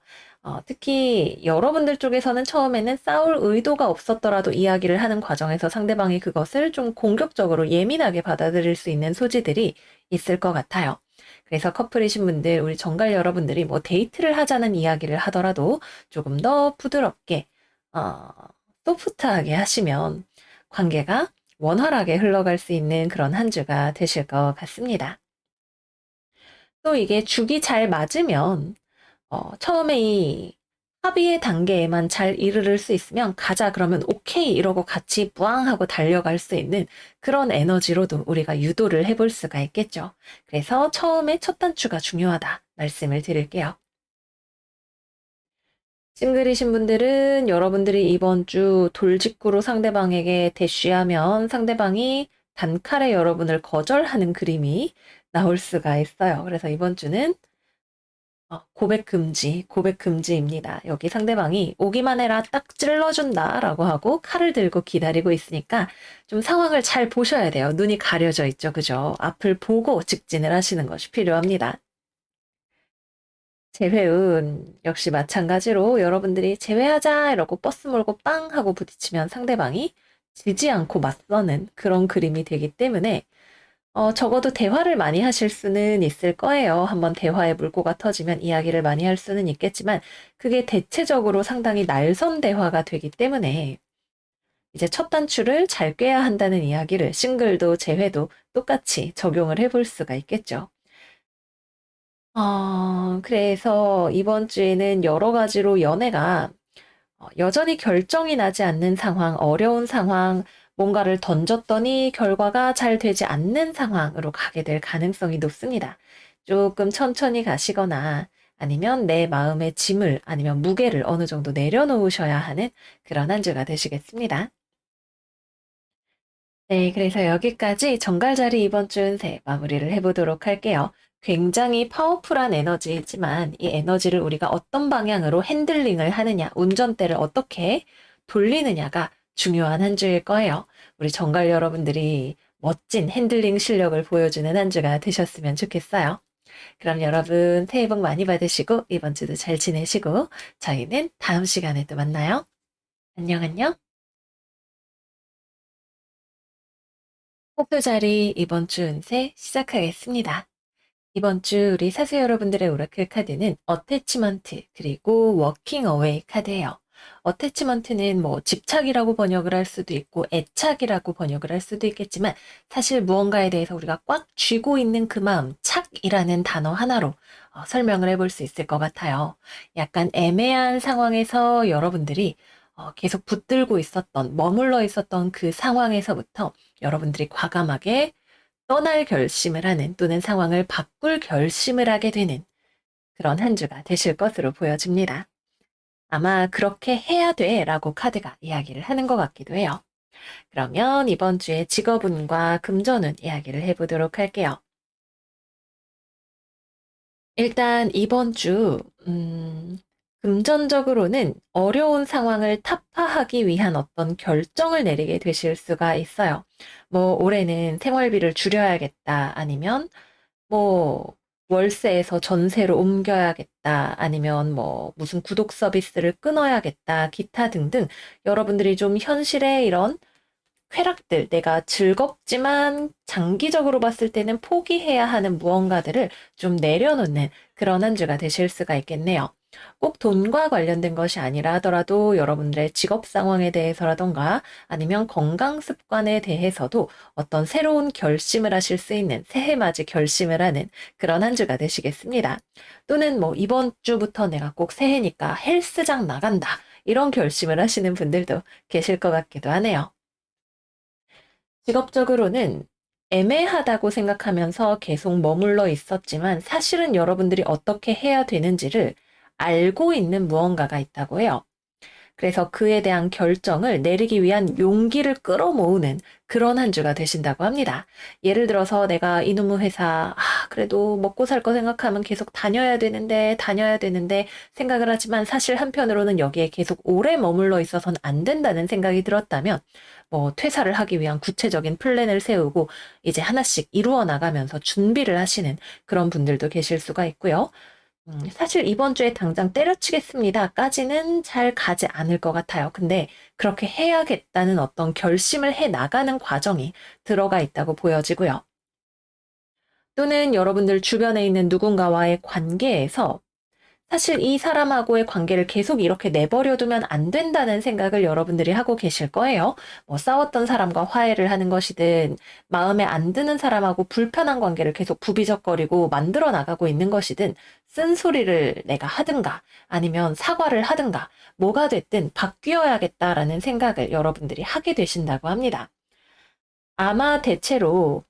Speaker 1: 특히 여러분들 쪽에서는 처음에는 싸울 의도가 없었더라도 이야기를 하는 과정에서 상대방이 그것을 좀 공격적으로 예민하게 받아들일 수 있는 소지들이 있을 것 같아요. 그래서 커플이신 분들, 우리 정갈 여러분들이 뭐 데이트를 하자는 이야기를 하더라도 조금 더 부드럽게, 어, 소프트하게 하시면 관계가 원활하게 흘러갈 수 있는 그런 한 주가 되실 것 같습니다. 또 이게 죽이 잘 맞으면 처음에 이 합의의 단계에만 잘 이르를 수 있으면 가자 그러면 오케이 이러고 같이 뿌앙 하고 달려갈 수 있는 그런 에너지로도 우리가 유도를 해볼 수가 있겠죠. 그래서 처음에 첫 단추가 중요하다 말씀을 드릴게요. 싱글이신 분들은 여러분들이 이번 주 돌직구로 상대방에게 대쉬하면 상대방이 단칼에 여러분을 거절하는 그림이 나올 수가 있어요. 그래서 이번 주는 고백 금지, 고백 금지입니다. 여기 상대방이 오기만 해라 딱 찔러준다 라고 하고 칼을 들고 기다리고 있으니까 좀 상황을 잘 보셔야 돼요. 눈이 가려져 있죠. 그죠? 앞을 보고 직진을 하시는 것이 필요합니다. 재회은 역시 마찬가지로 여러분들이 재회하자 이러고 버스 몰고 빵 하고 부딪히면 상대방이 지지 않고 맞서는 그런 그림이 되기 때문에 적어도 대화를 많이 하실 수는 있을 거예요. 한번 대화의 물꼬가 터지면 이야기를 많이 할 수는 있겠지만 그게 대체적으로 상당히 날선 대화가 되기 때문에 이제 첫 단추를 잘 꿰야 한다는 이야기를 싱글도 재회도 똑같이 적용을 해볼 수가 있겠죠. 그래서 이번 주에는 여러 가지로 연애가 여전히 결정이 나지 않는 상황, 어려운 상황, 뭔가를 던졌더니 결과가 잘 되지 않는 상황으로 가게 될 가능성이 높습니다. 조금 천천히 가시거나 아니면 내 마음의 짐을 아니면 무게를 어느 정도 내려놓으셔야 하는 그런 한 주가 되시겠습니다. 네, 그래서 여기까지 정갈자리 이번 주 운세 마무리를 해보도록 할게요. 굉장히 파워풀한 에너지이지만 이 에너지를 우리가 어떤 방향으로 핸들링을 하느냐, 운전대를 어떻게 돌리느냐가 중요한 한 주일 거예요. 우리 정갈 여러분들이 멋진 핸들링 실력을 보여주는 한 주가 되셨으면 좋겠어요. 그럼 여러분 새해 복 많이 받으시고 이번 주도 잘 지내시고 저희는 다음 시간에 또 만나요. 안녕, 안녕. 폭도자리 이번 주 운세 시작하겠습니다. 이번 주 우리 사수 여러분들의 오라클 카드는 어태치먼트 그리고 워킹 어웨이 카드예요. 어태치먼트는 뭐 집착이라고 번역을 할 수도 있고 애착이라고 번역을 할 수도 있겠지만 사실 무언가에 대해서 우리가 꽉 쥐고 있는 그 마음, 착이라는 단어 하나로 설명을 해볼 수 있을 것 같아요. 약간 애매한 상황에서 여러분들이 계속 붙들고 있었던, 머물러 있었던 그 상황에서부터 여러분들이 과감하게 떠날 결심을 하는 또는 상황을 바꿀 결심을 하게 되는 그런 한 주가 되실 것으로 보여집니다. 아마 그렇게 해야 돼 라고 카드가 이야기를 하는 것 같기도 해요. 그러면 이번 주에 직업운과 금전운 이야기를 해보도록 할게요. 일단 이번 주, 금전적으로는 어려운 상황을 타파하기 위한 어떤 결정을 내리게 되실 수가 있어요. 뭐, 올해는 생활비를 줄여야겠다. 아니면 뭐, 월세에서 전세로 옮겨야겠다. 아니면 뭐, 무슨 구독 서비스를 끊어야겠다. 기타 등등 여러분들이 좀 현실의 이런 쾌락들, 내가 즐겁지만 장기적으로 봤을 때는 포기해야 하는 무언가들을 좀 내려놓는 그런 한 주가 되실 수가 있겠네요. 꼭 돈과 관련된 것이 아니라 하더라도 여러분들의 직업 상황에 대해서라던가 아니면 건강 습관에 대해서도 어떤 새로운 결심을 하실 수 있는 새해맞이 결심을 하는 그런 한 주가 되시겠습니다. 또는 뭐 이번 주부터 내가 꼭 새해니까 헬스장 나간다. 이런 결심을 하시는 분들도 계실 것 같기도 하네요. 직업적으로는 애매하다고 생각하면서 계속 머물러 있었지만 사실은 여러분들이 어떻게 해야 되는지를 알고 있는 무언가가 있다고 해요. 그래서 그에 대한 결정을 내리기 위한 용기를 끌어모으는 그런 한 주가 되신다고 합니다. 예를 들어서 내가 이놈의 회사, 그래도 먹고 살 거 생각하면 계속 다녀야 되는데 생각을 하지만 사실 한편으로는 여기에 계속 오래 머물러 있어서는 안 된다는 생각이 들었다면 뭐 퇴사를 하기 위한 구체적인 플랜을 세우고 이제 하나씩 이루어 나가면서 준비를 하시는 그런 분들도 계실 수가 있고요. 사실 이번 주에 당장 때려치겠습니다까지는 잘 가지 않을 것 같아요. 근데 그렇게 해야겠다는 어떤 결심을 해 나가는 과정이 들어가 있다고 보여지고요. 또는 여러분들 주변에 있는 누군가와의 관계에서 사실 이 사람하고의 관계를 계속 이렇게 내버려 두면 안 된다는 생각을 여러분들이 하고 계실 거예요. 뭐 싸웠던 사람과 화해를 하는 것이든 마음에 안 드는 사람하고 불편한 관계를 계속 부비적거리고 만들어 나가고 있는 것이든 쓴소리를 내가 하든가 아니면 사과를 하든가 뭐가 됐든 바뀌어야겠다라는 생각을 여러분들이 하게 되신다고 합니다. 아마 대체로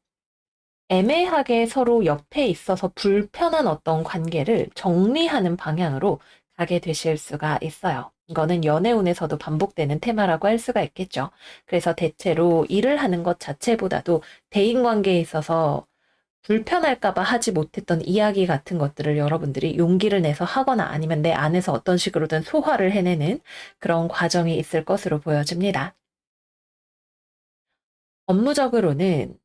Speaker 1: 애매하게 서로 옆에 있어서 불편한 어떤 관계를 정리하는 방향으로 가게 되실 수가 있어요. 이거는 연애운에서도 반복되는 테마라고 할 수가 있겠죠. 그래서 대체로 일을 하는 것 자체보다도 대인관계에 있어서 불편할까봐 하지 못했던 이야기 같은 것들을 여러분들이 용기를 내서 하거나 아니면 내 안에서 어떤 식으로든 소화를 해내는 그런 과정이 있을 것으로 보여집니다. 업무적으로는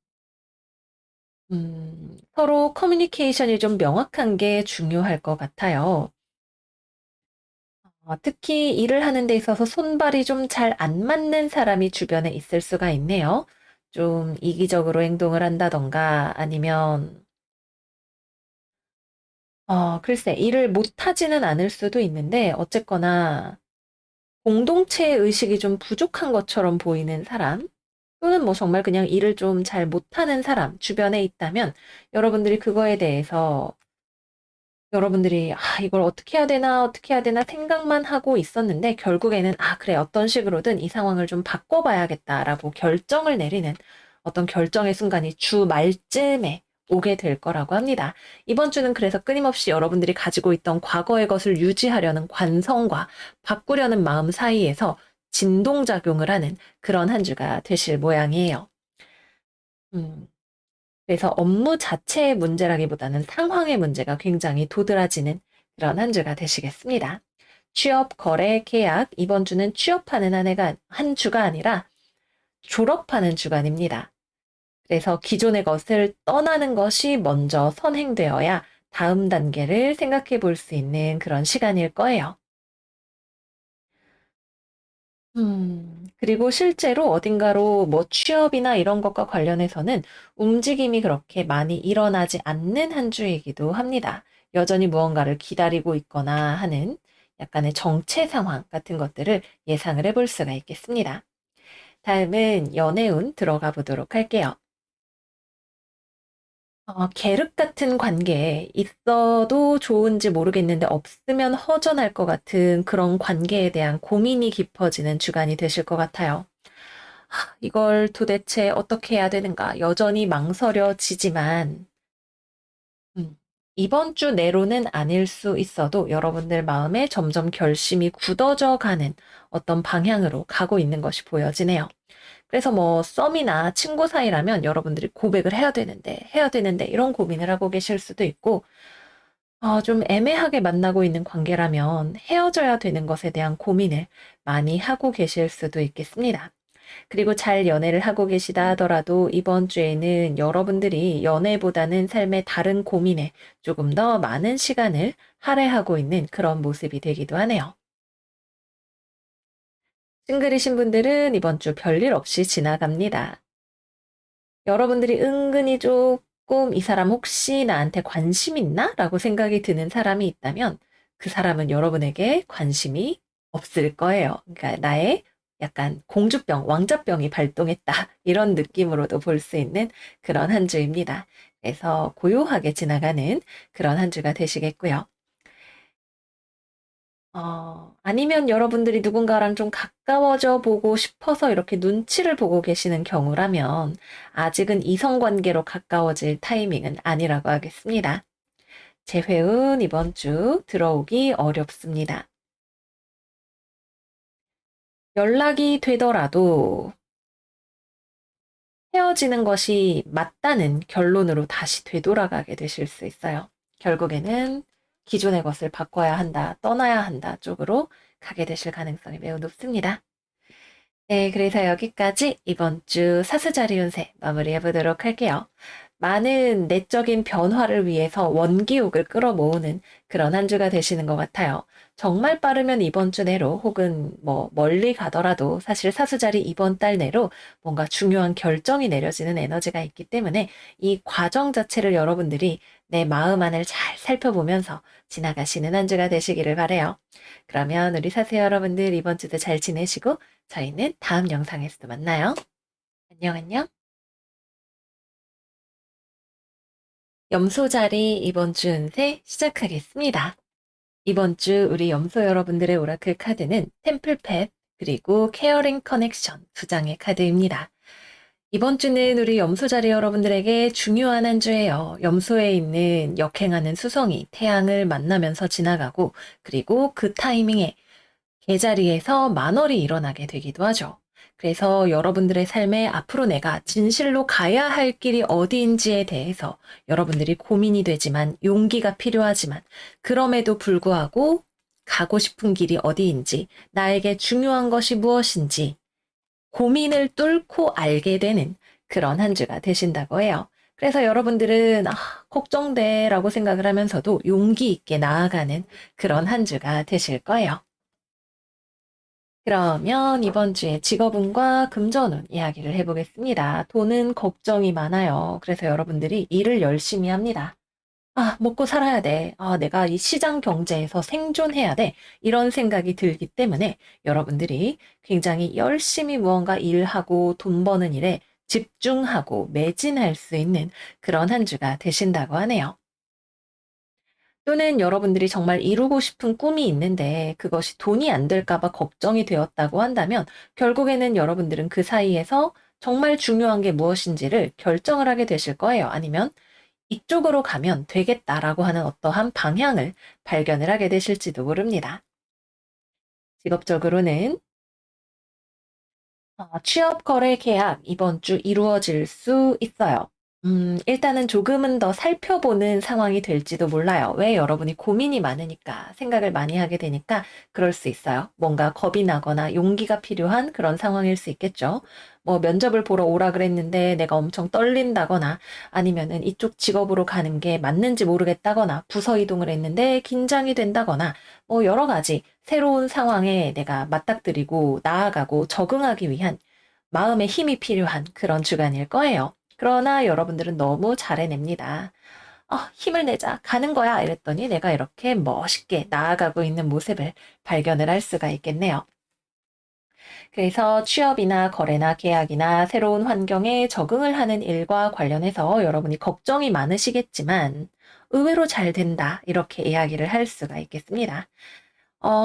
Speaker 1: 서로 커뮤니케이션이 좀 명확한 게 중요할 것 같아요. 특히 일을 하는 데 있어서 손발이 좀 잘 안 맞는 사람이 주변에 있을 수가 있네요. 좀 이기적으로 행동을 한다던가 아니면 글쎄 일을 못하지는 않을 수도 있는데 어쨌거나 공동체 의식이 좀 부족한 것처럼 보이는 사람 또는 뭐 정말 그냥 일을 좀 잘 못하는 사람 주변에 있다면 여러분들이 그거에 대해서 여러분들이 '이걸 어떻게 해야 되나, 어떻게 해야 되나.' 생각만 하고 있었는데 결국에는 '아 그래. 어떤 식으로든 이 상황을 좀 바꿔 봐야겠다.'라고 결정을 내리는 어떤 결정의 순간이 주말쯤에 오게 될 거라고 합니다. 이번 주는 그래서 끊임없이 여러분들이 가지고 있던 과거의 것을 유지하려는 관성과 바꾸려는 마음 사이에서 진동작용을 하는 그런 한 주가 되실 모양이에요. 음. 그래서 업무 자체의 문제라기보다는 상황의 문제가 굉장히 도드라지는 그런 한 주가 되시겠습니다. 취업, 거래, 계약, 이번 주는 취업하는 한 주가 아니라 졸업하는 주간입니다. 그래서 기존의 것을 떠나는 것이 먼저 선행되어야 다음 단계를 생각해 볼 수 있는 그런 시간일 거예요. 그리고 실제로 어딘가로 뭐 취업이나 이런 것과 관련해서는 움직임이 그렇게 많이 일어나지 않는 한 주이기도 합니다. 여전히 무언가를 기다리고 있거나 하는 약간의 정체 상황 같은 것들을 예상을 해볼 수가 있겠습니다. 다음은 연애운 들어가 보도록 할게요. 계륵 같은 관계에 있어도 좋은지 모르겠는데 없으면 허전할 것 같은 그런 관계에 대한 고민이 깊어지는 주간이 되실 것 같아요. 이걸 도대체 어떻게 해야 되는가 여전히 망설여지지만 음, 이번 주 내로는 아닐 수 있어도 여러분들 마음에 점점 결심이 굳어져 가는 어떤 방향으로 가고 있는 것이 보여지네요. 그래서 뭐 썸이나 친구 사이라면 여러분들이 고백을 해야 되는데 이런 고민을 하고 계실 수도 있고 좀 애매하게 만나고 있는 관계라면 헤어져야 되는 것에 대한 고민을 많이 하고 계실 수도 있겠습니다. 그리고 잘 연애를 하고 계시다 하더라도 이번 주에는 여러분들이 연애보다는 삶의 다른 고민에 조금 더 많은 시간을 할애하고 있는 그런 모습이 되기도 하네요. 싱글이신 분들은 이번 주 별일 없이 지나갑니다. 여러분들이 은근히 조금 '이 사람 혹시 나한테 관심 있나?' 라고 생각이 드는 사람이 있다면 그 사람은 여러분에게 관심이 없을 거예요. 그러니까 나의 약간 '공주병, 왕자병이 발동했다.' 이런 느낌으로도 볼 수 있는 그런 한 주입니다. 그래서 고요하게 지나가는 그런 한 주가 되시겠고요. 아니면 여러분들이 누군가랑 좀 가까워져 보고 싶어서 이렇게 눈치를 보고 계시는 경우라면 아직은 이성 관계로 가까워질 타이밍은 아니라고 하겠습니다. 재회은 이번 주 들어오기 어렵습니다. 연락이 되더라도 헤어지는 것이 맞다는 결론으로 다시 되돌아가게 되실 수 있어요. 결국에는 기존의 것을 바꿔야 한다, 떠나야 한다 쪽으로 가게 되실 가능성이 매우 높습니다. 네, 그래서 여기까지 이번 주 사수자리 운세 마무리해 보도록 할게요. 많은 내적인 변화를 위해서 원기욕을 끌어모으는 그런 한 주가 되시는 것 같아요. 정말 빠르면 이번 주 내로 혹은 뭐 멀리 가더라도 사실 사수자리 이번 달 내로 뭔가 중요한 결정이 내려지는 에너지가 있기 때문에 이 과정 자체를 여러분들이 내 마음 안을 잘 살펴보면서 지나가시는 한 주가 되시기를 바래요. 그러면 우리 사수 여러분들 이번 주도 잘 지내시고 저희는 다음 영상에서도 만나요. 안녕, 안녕. 염소자리 이번 주 운세 시작하겠습니다. 이번 주 우리 염소 여러분들의 오라클 카드는 템플팻 그리고 케어링 커넥션 두 장의 카드입니다. 이번 주는 우리 염소자리 여러분들에게 중요한 한 주예요. 염소에 있는 역행하는 수성이 태양을 만나면서 지나가고 그리고 그 타이밍에 계자리에서 만월이 일어나게 되기도 하죠. 그래서 여러분들의 삶에 앞으로 내가 진실로 가야 할 길이 어디인지에 대해서 여러분들이 고민이 되지만 용기가 필요하지만 그럼에도 불구하고 가고 싶은 길이 어디인지 나에게 중요한 것이 무엇인지 고민을 뚫고 알게 되는 그런 한 주가 되신다고 해요. 그래서 여러분들은 걱정돼 라고 생각을 하면서도 용기 있게 나아가는 그런 한 주가 되실 거예요. 그러면 이번 주에 직업운과 금전운 이야기를 해보겠습니다. 돈은 걱정이 많아요. 그래서 여러분들이 일을 열심히 합니다. 먹고 살아야 돼. 내가 이 시장 경제에서 생존해야 돼. 이런 생각이 들기 때문에 여러분들이 굉장히 열심히 무언가 일하고 돈 버는 일에 집중하고 매진할 수 있는 그런 한 주가 되신다고 하네요. 또는 여러분들이 정말 이루고 싶은 꿈이 있는데 그것이 돈이 안 될까 봐 걱정이 되었다고 한다면 결국에는 여러분들은 그 사이에서 정말 중요한 게 무엇인지를 결정을 하게 되실 거예요. 아니면 이쪽으로 가면 되겠다라고 하는 어떠한 방향을 발견을 하게 되실지도 모릅니다. 직업적으로는 취업, 거래, 계약 이번 주 이루어질 수 있어요. 일단은 조금은 더 살펴보는 상황이 될지도 몰라요. 왜 여러분이 고민이 많으니까, 생각을 많이 하게 되니까 그럴 수 있어요. 뭔가 겁이 나거나 용기가 필요한 그런 상황일 수 있겠죠. 뭐 면접을 보러 오라 그랬는데 내가 엄청 떨린다거나 아니면은 이쪽 직업으로 가는 게 맞는지 모르겠다거나 부서 이동을 했는데 긴장이 된다거나 뭐 여러 가지 새로운 상황에 내가 맞닥뜨리고 나아가고 적응하기 위한 마음의 힘이 필요한 그런 주간일 거예요. 그러나 여러분들은 너무 잘 해냅니다. 힘을 내자, 가는 거야. 이랬더니 내가 이렇게 멋있게 나아가고 있는 모습을 발견을 할 수가 있겠네요. 그래서 취업이나 거래나 계약이나 새로운 환경에 적응을 하는 일과 관련해서 여러분이 걱정이 많으시겠지만 의외로 잘 된다. 이렇게 이야기를 할 수가 있겠습니다.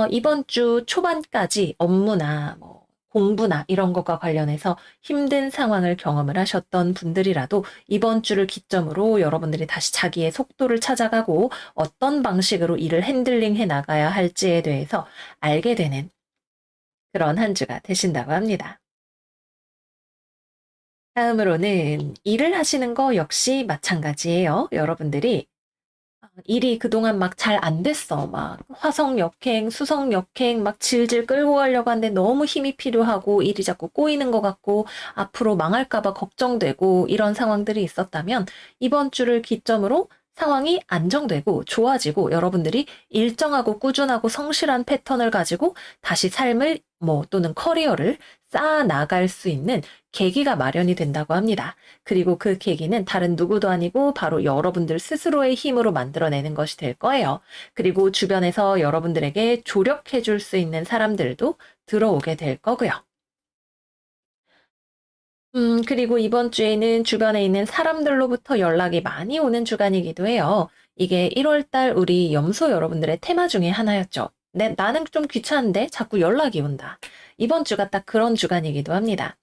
Speaker 1: 이번 주 초반까지 업무나 뭐 공부나 이런 것과 관련해서 힘든 상황을 경험을 하셨던 분들이라도 이번 주를 기점으로 여러분들이 다시 자기의 속도를 찾아가고 어떤 방식으로 일을 핸들링 해 나가야 할지에 대해서 알게 되는 그런 한 주가 되신다고 합니다. 다음으로는 일을 하시는 거 역시 마찬가지예요. 여러분들이 일이 그동안 막 잘 안 됐어. 막 화성 역행, 수성 역행 막 질질 끌고 가려고 하는데 너무 힘이 필요하고 일이 자꾸 꼬이는 것 같고 앞으로 망할까 봐 걱정되고 이런 상황들이 있었다면 이번 주를 기점으로 상황이 안정되고 좋아지고 여러분들이 일정하고 꾸준하고 성실한 패턴을 가지고 다시 삶을 뭐 또는 커리어를 쌓아 나갈 수 있는 계기가 마련이 된다고 합니다. 그리고 그 계기는 다른 누구도 아니고 바로 여러분들 스스로의 힘으로 만들어내는 것이 될 거예요. 그리고 주변에서 여러분들에게 조력해 줄 수 있는 사람들도 들어오게 될 거고요. 그리고 이번 주에는 주변에 있는 사람들로부터 연락이 많이 오는 주간이기도 해요. 이게 1월 달 우리 염소 여러분들의 테마 중에 하나였죠. 나는 좀 귀찮은데 자꾸 연락이 온다. 이번 주가 딱 그런 주간이기도 합니다.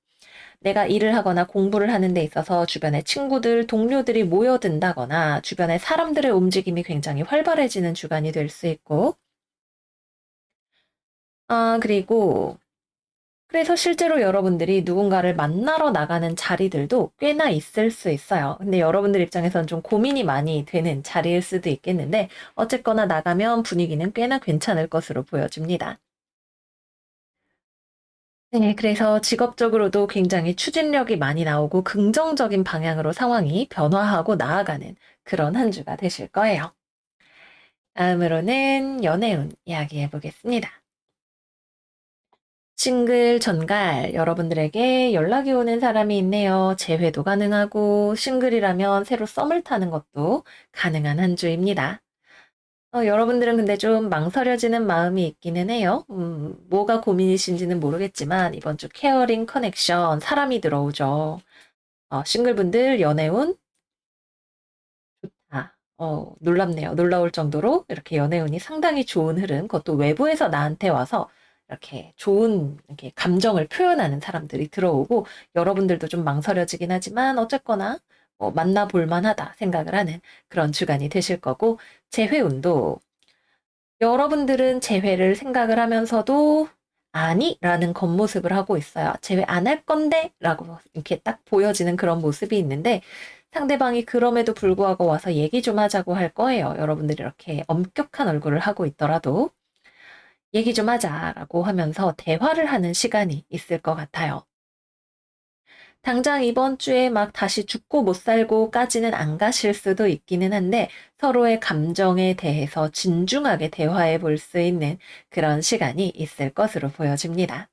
Speaker 1: 내가 일을 하거나 공부를 하는 데 있어서 주변에 친구들, 동료들이 모여든다거나 주변에 사람들의 움직임이 굉장히 활발해지는 주간이 될 수 있고, 그리고 그래서 실제로 여러분들이 누군가를 만나러 나가는 자리들도 꽤나 있을 수 있어요. 근데 여러분들 입장에서는 좀 고민이 많이 되는 자리일 수도 있겠는데, 어쨌거나 나가면 분위기는 꽤나 괜찮을 것으로 보여집니다. 네, 그래서 직업적으로도 굉장히 추진력이 많이 나오고 긍정적인 방향으로 상황이 변화하고 나아가는 그런 한 주가 되실 거예요. 다음으로는 연애운 이야기해 보겠습니다. 싱글 전갈 여러분들에게 연락이 오는 사람이 있네요. 재회도 가능하고 싱글이라면 새로 썸을 타는 것도 가능한 한 주입니다. 여러분들은 근데 좀 망설여지는 마음이 있기는 해요. 뭐가 고민이신지는 모르겠지만 이번 주 케어링 커넥션 사람이 들어오죠. 싱글분들 연애운 놀랍네요. 놀라울 정도로 이렇게 연애운이 상당히 좋은 흐름, 그것도 외부에서 나한테 와서 이렇게 좋은 이렇게 감정을 표현하는 사람들이 들어오고 여러분들도 좀 망설여지긴 하지만 어쨌거나 만나볼 만하다 생각을 하는 그런 주간이 되실 거고 재회운도 여러분들은 재회를 생각을 하면서도 아니라는 겉모습을 하고 있어요. 재회 안 할 건데 라고 이렇게 딱 보여지는 그런 모습이 있는데 상대방이 그럼에도 불구하고 와서 얘기 좀 하자고 할 거예요. 여러분들이 이렇게 엄격한 얼굴을 하고 있더라도 얘기 좀 하자라고 하면서 대화를 하는 시간이 있을 것 같아요. 당장 이번 주에 막 다시 죽고 못 살고까지는 안 가실 수도 있기는 한데 서로의 감정에 대해서 진중하게 대화해 볼 수 있는 그런 시간이 있을 것으로 보여집니다.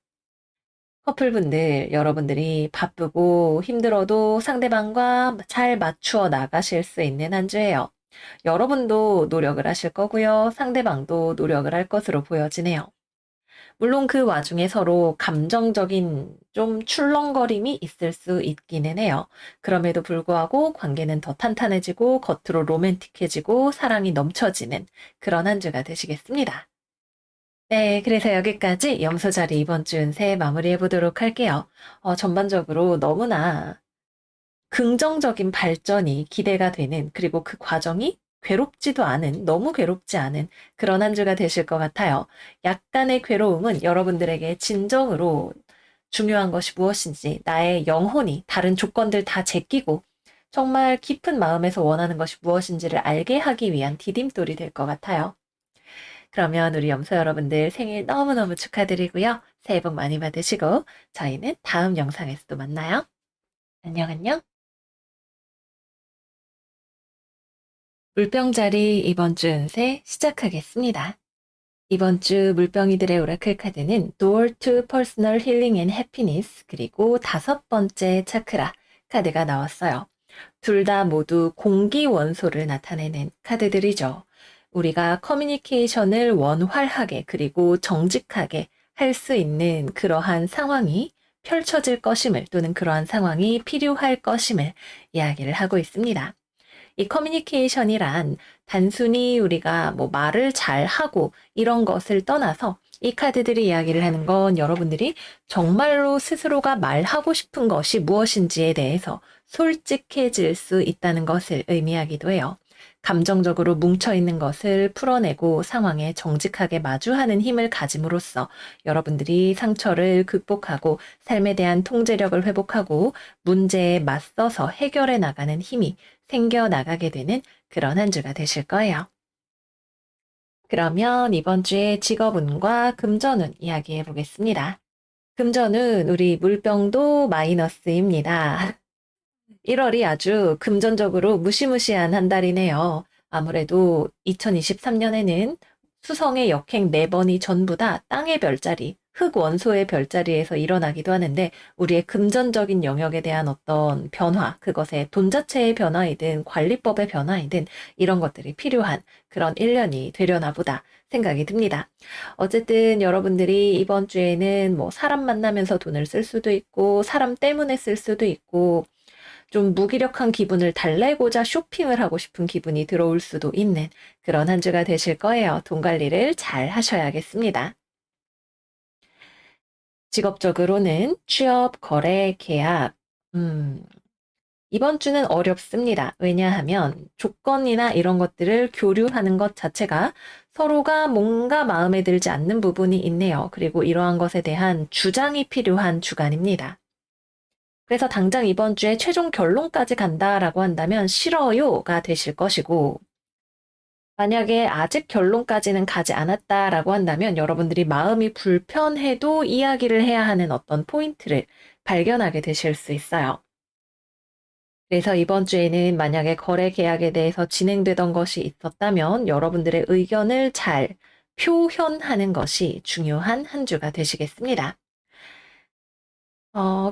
Speaker 1: 커플분들, 여러분들이 바쁘고 힘들어도 상대방과 잘 맞추어 나가실 수 있는 한 주예요. 여러분도 노력을 하실 거고요. 상대방도 노력을 할 것으로 보여지네요. 물론 그 와중에 서로 감정적인 좀 출렁거림이 있을 수 있기는 해요. 그럼에도 불구하고 관계는 더 탄탄해지고 겉으로 로맨틱해지고 사랑이 넘쳐지는 그런 한 주가 되시겠습니다. 네, 그래서 여기까지 염소자리 이번 주 운세 마무리해 보도록 할게요. 전반적으로 너무나 긍정적인 발전이 기대가 되는, 그리고 그 과정이 괴롭지도 않은, 너무 괴롭지 않은 그런 한 주가 되실 것 같아요. 약간의 괴로움은 여러분들에게 진정으로 중요한 것이 무엇인지, 나의 영혼이 다른 조건들 다 제끼고 정말 깊은 마음에서 원하는 것이 무엇인지를 알게 하기 위한 디딤돌이 될 것 같아요. 그러면 우리 염소 여러분들 생일 너무너무 축하드리고요. 새해 복 많이 받으시고 저희는 다음 영상에서 또 만나요. 안녕, 안녕. 물병자리 이번 주 운세 시작하겠습니다. 이번 주 물병이들의 오라클 카드는 Door to Personal Healing and Happiness 그리고 다섯 번째 차크라 카드가 나왔어요. 둘 다 모두 공기 원소를 나타내는 카드들이죠. 우리가 커뮤니케이션을 원활하게 그리고 정직하게 할 수 있는 그러한 상황이 펼쳐질 것임을 또는 그러한 상황이 필요할 것임을 이야기를 하고 있습니다. 이 커뮤니케이션이란 단순히 우리가 뭐 말을 잘 하고 이런 것을 떠나서 이 카드들이 이야기를 하는 건 여러분들이 정말로 스스로가 말하고 싶은 것이 무엇인지에 대해서 솔직해질 수 있다는 것을 의미하기도 해요. 감정적으로 뭉쳐있는 것을 풀어내고 상황에 정직하게 마주하는 힘을 가짐으로써 여러분들이 상처를 극복하고 삶에 대한 통제력을 회복하고 문제에 맞서서 해결해 나가는 힘이 생겨나가게 되는 그런 한 주가 되실 거예요. 그러면 이번 주에 직업운과 금전운 이야기해 보겠습니다. 금전운 우리 물병도 마이너스입니다. 1월이 아주 금전적으로 무시무시한 한 달이네요. 아무래도 2023년에는 수성의 역행 4번이 전부 다 땅의 별자리, 흙 원소의 별자리에서 일어나기도 하는데 우리의 금전적인 영역에 대한 어떤 변화, 그것의 돈 자체의 변화이든 관리법의 변화이든 이런 것들이 필요한 그런 1년이 되려나 보다 생각이 듭니다. 어쨌든 여러분들이 이번 주에는 뭐 사람 만나면서 돈을 쓸 수도 있고 사람 때문에 쓸 수도 있고 좀 무기력한 기분을 달래고자 쇼핑을 하고 싶은 기분이 들어올 수도 있는 그런 한 주가 되실 거예요. 돈 관리를 잘 하셔야겠습니다. 직업적으로는 취업, 거래, 계약, 음, 이번 주는 어렵습니다. 왜냐하면 조건이나 이런 것들을 교류하는 것 자체가 서로가 뭔가 마음에 들지 않는 부분이 있네요. 그리고 이러한 것에 대한 주장이 필요한 주간입니다. 그래서 당장 이번 주에 최종 결론까지 간다라고 한다면 싫어요가 되실 것이고, 만약에 아직 결론까지는 가지 않았다라고 한다면 여러분들이 마음이 불편해도 이야기를 해야 하는 어떤 포인트를 발견하게 되실 수 있어요. 그래서 이번 주에는 만약에 거래 계약에 대해서 진행되던 것이 있었다면 여러분들의 의견을 잘 표현하는 것이 중요한 한 주가 되시겠습니다.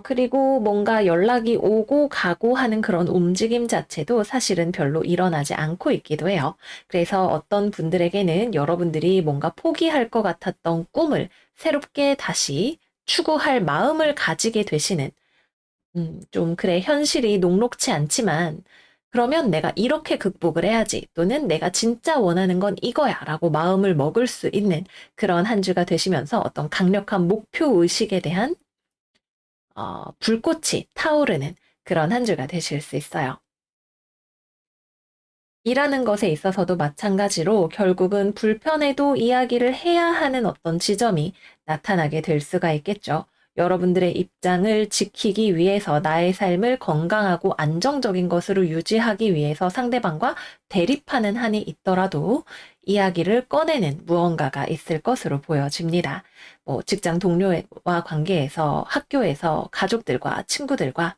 Speaker 1: 그리고 뭔가 연락이 오고 가고 하는 그런 움직임 자체도 사실은 별로 일어나지 않고 있기도 해요. 그래서 어떤 분들에게는 여러분들이 뭔가 포기할 것 같았던 꿈을 새롭게 다시 추구할 마음을 가지게 되시는, 좀 그래, 현실이 녹록치 않지만, 그러면 내가 이렇게 극복을 해야지, 또는 내가 진짜 원하는 건 이거야, 라고 마음을 먹을 수 있는 그런 한 주가 되시면서 어떤 강력한 목표 의식에 대한 불꽃이 타오르는 그런 한 주가 되실 수 있어요. 일하는 것에 있어서도 마찬가지로 결국은 불편해도 이야기를 해야 하는 어떤 지점이 나타나게 될 수가 있겠죠. 여러분들의 입장을 지키기 위해서 나의 삶을 건강하고 안정적인 것으로 유지하기 위해서 상대방과 대립하는 한이 있더라도 이야기를 꺼내는 무언가가 있을 것으로 보여집니다. 뭐 직장 동료와 관계에서, 학교에서, 가족들과, 친구들과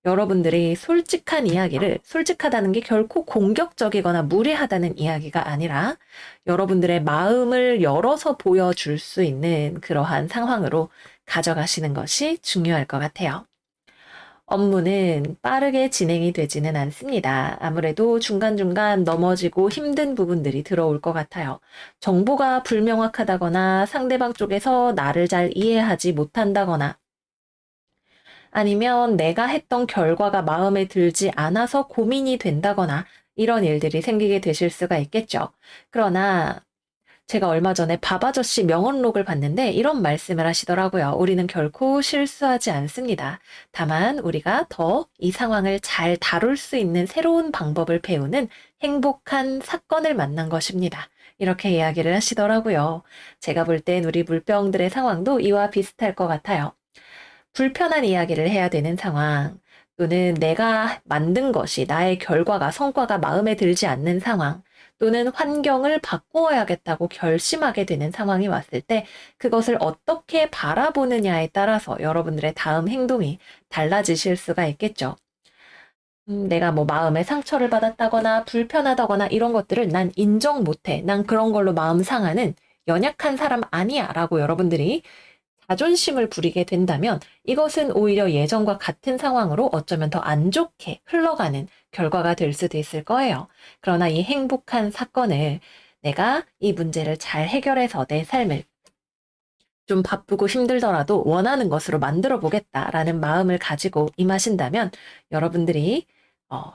Speaker 1: 여러분들이 솔직한 이야기를, 솔직하다는 게 결코 공격적이거나 무례하다는 이야기가 아니라 여러분들의 마음을 열어서 보여줄 수 있는 그러한 상황으로 가져가시는 것이 중요할 것 같아요. 업무는 빠르게 진행이 되지는 않습니다. 아무래도 중간중간 넘어지고 힘든 부분들이 들어올 것 같아요. 정보가 불명확하다거나 상대방 쪽에서 나를 잘 이해하지 못한다거나 아니면 내가 했던 결과가 마음에 들지 않아서 고민이 된다거나 이런 일들이 생기게 되실 수가 있겠죠. 그러나 제가 얼마 전에 밥 아저씨 명언록을 봤는데 이런 말씀을 하시더라고요. 우리는 결코 실수하지 않습니다. 다만 우리가 더 이 상황을 잘 다룰 수 있는 새로운 방법을 배우는 행복한 사건을 만난 것입니다. 이렇게 이야기를 하시더라고요. 제가 볼 땐 우리 물병들의 상황도 이와 비슷할 것 같아요. 불편한 이야기를 해야 되는 상황, 또는 내가 만든 것이 나의 결과가, 성과가 마음에 들지 않는 상황, 또는 환경을 바꾸어야겠다고 결심하게 되는 상황이 왔을 때 그것을 어떻게 바라보느냐에 따라서 여러분들의 다음 행동이 달라지실 수가 있겠죠. 내가 뭐 마음의 상처를 받았다거나 불편하다거나 이런 것들을 난 인정 못해. 난 그런 걸로 마음 상하는 연약한 사람 아니야. 라고 여러분들이 자존심을 부리게 된다면 이것은 오히려 예전과 같은 상황으로 어쩌면 더 안 좋게 흘러가는 결과가 될 수도 있을 거예요. 그러나 이 행복한 사건을 내가 이 문제를 잘 해결해서 내 삶을 좀 바쁘고 힘들더라도 원하는 것으로 만들어 보겠다라는 마음을 가지고 임하신다면 여러분들이 어,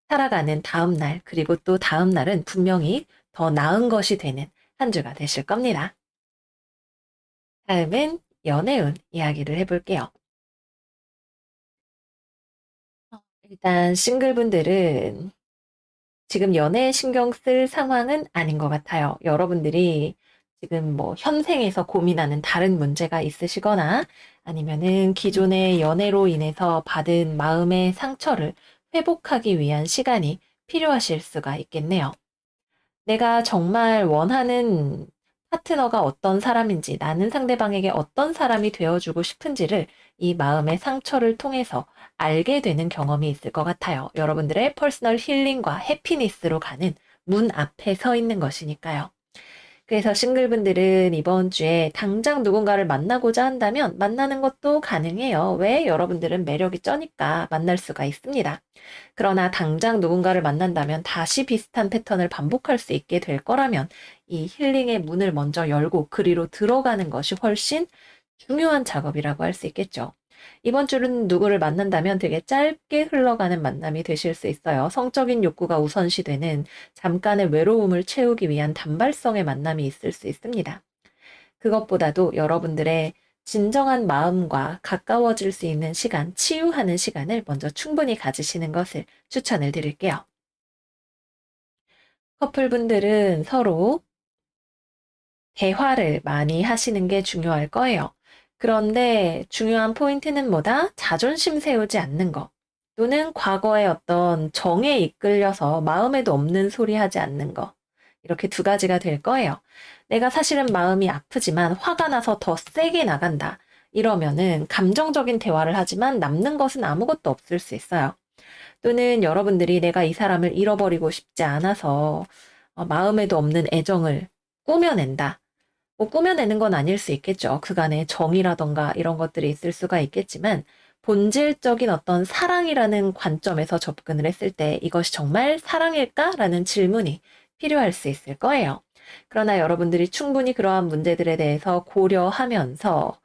Speaker 1: 살아가는 다음 날 그리고 또 다음 날은 분명히 더 나은 것이 되는 한 주가 되실 겁니다. 다음은 연애운 이야기를 해볼게요. 일단 싱글분들은 지금 연애에 신경 쓸 상황은 아닌 것 같아요. 여러분들이 지금 뭐 현생에서 고민하는 다른 문제가 있으시거나 아니면은 기존의 연애로 인해서 받은 마음의 상처를 회복하기 위한 시간이 필요하실 수가 있겠네요. 내가 정말 원하는 파트너가 어떤 사람인지, 나는 상대방에게 어떤 사람이 되어주고 싶은지를 이 마음의 상처를 통해서 알게 되는 경험이 있을 것 같아요. 여러분들의 퍼스널 힐링과 해피니스로 가는 문 앞에 서 있는 것이니까요. 그래서 싱글분들은 이번 주에 당장 누군가를 만나고자 한다면 만나는 것도 가능해요. 왜? 여러분들은 매력이 쩌니까 만날 수가 있습니다. 그러나 당장 누군가를 만난다면 다시 비슷한 패턴을 반복할 수 있게 될 거라면 이 힐링의 문을 먼저 열고 그리로 들어가는 것이 훨씬 중요한 작업이라고 할 수 있겠죠. 이번 주는 누구를 만난다면 되게 짧게 흘러가는 만남이 되실 수 있어요. 성적인 욕구가 우선시되는 잠깐의 외로움을 채우기 위한 단발성의 만남이 있을 수 있습니다. 그것보다도 여러분들의 진정한 마음과 가까워질 수 있는 시간, 치유하는 시간을 먼저 충분히 가지시는 것을 추천을 드릴게요. 커플분들은 서로 대화를 많이 하시는 게 중요할 거예요. 그런데 중요한 포인트는 뭐다? 자존심 세우지 않는 거. 또는 과거의 어떤 정에 이끌려서 마음에도 없는 소리 하지 않는 거. 이렇게 두 가지가 될 거예요. 내가 사실은 마음이 아프지만 화가 나서 더 세게 나간다. 이러면은 감정적인 대화를 하지만 남는 것은 아무것도 없을 수 있어요. 또는 여러분들이 내가 이 사람을 잃어버리고 싶지 않아서 마음에도 없는 애정을 꾸며낸다. 뭐 꾸며내는 건 아닐 수 있겠죠. 그간의 정이라던가 이런 것들이 있을 수가 있겠지만 본질적인 어떤 사랑이라는 관점에서 접근을 했을 때 이것이 정말 사랑일까라는 질문이 필요할 수 있을 거예요. 그러나 여러분들이 충분히 그러한 문제들에 대해서 고려하면서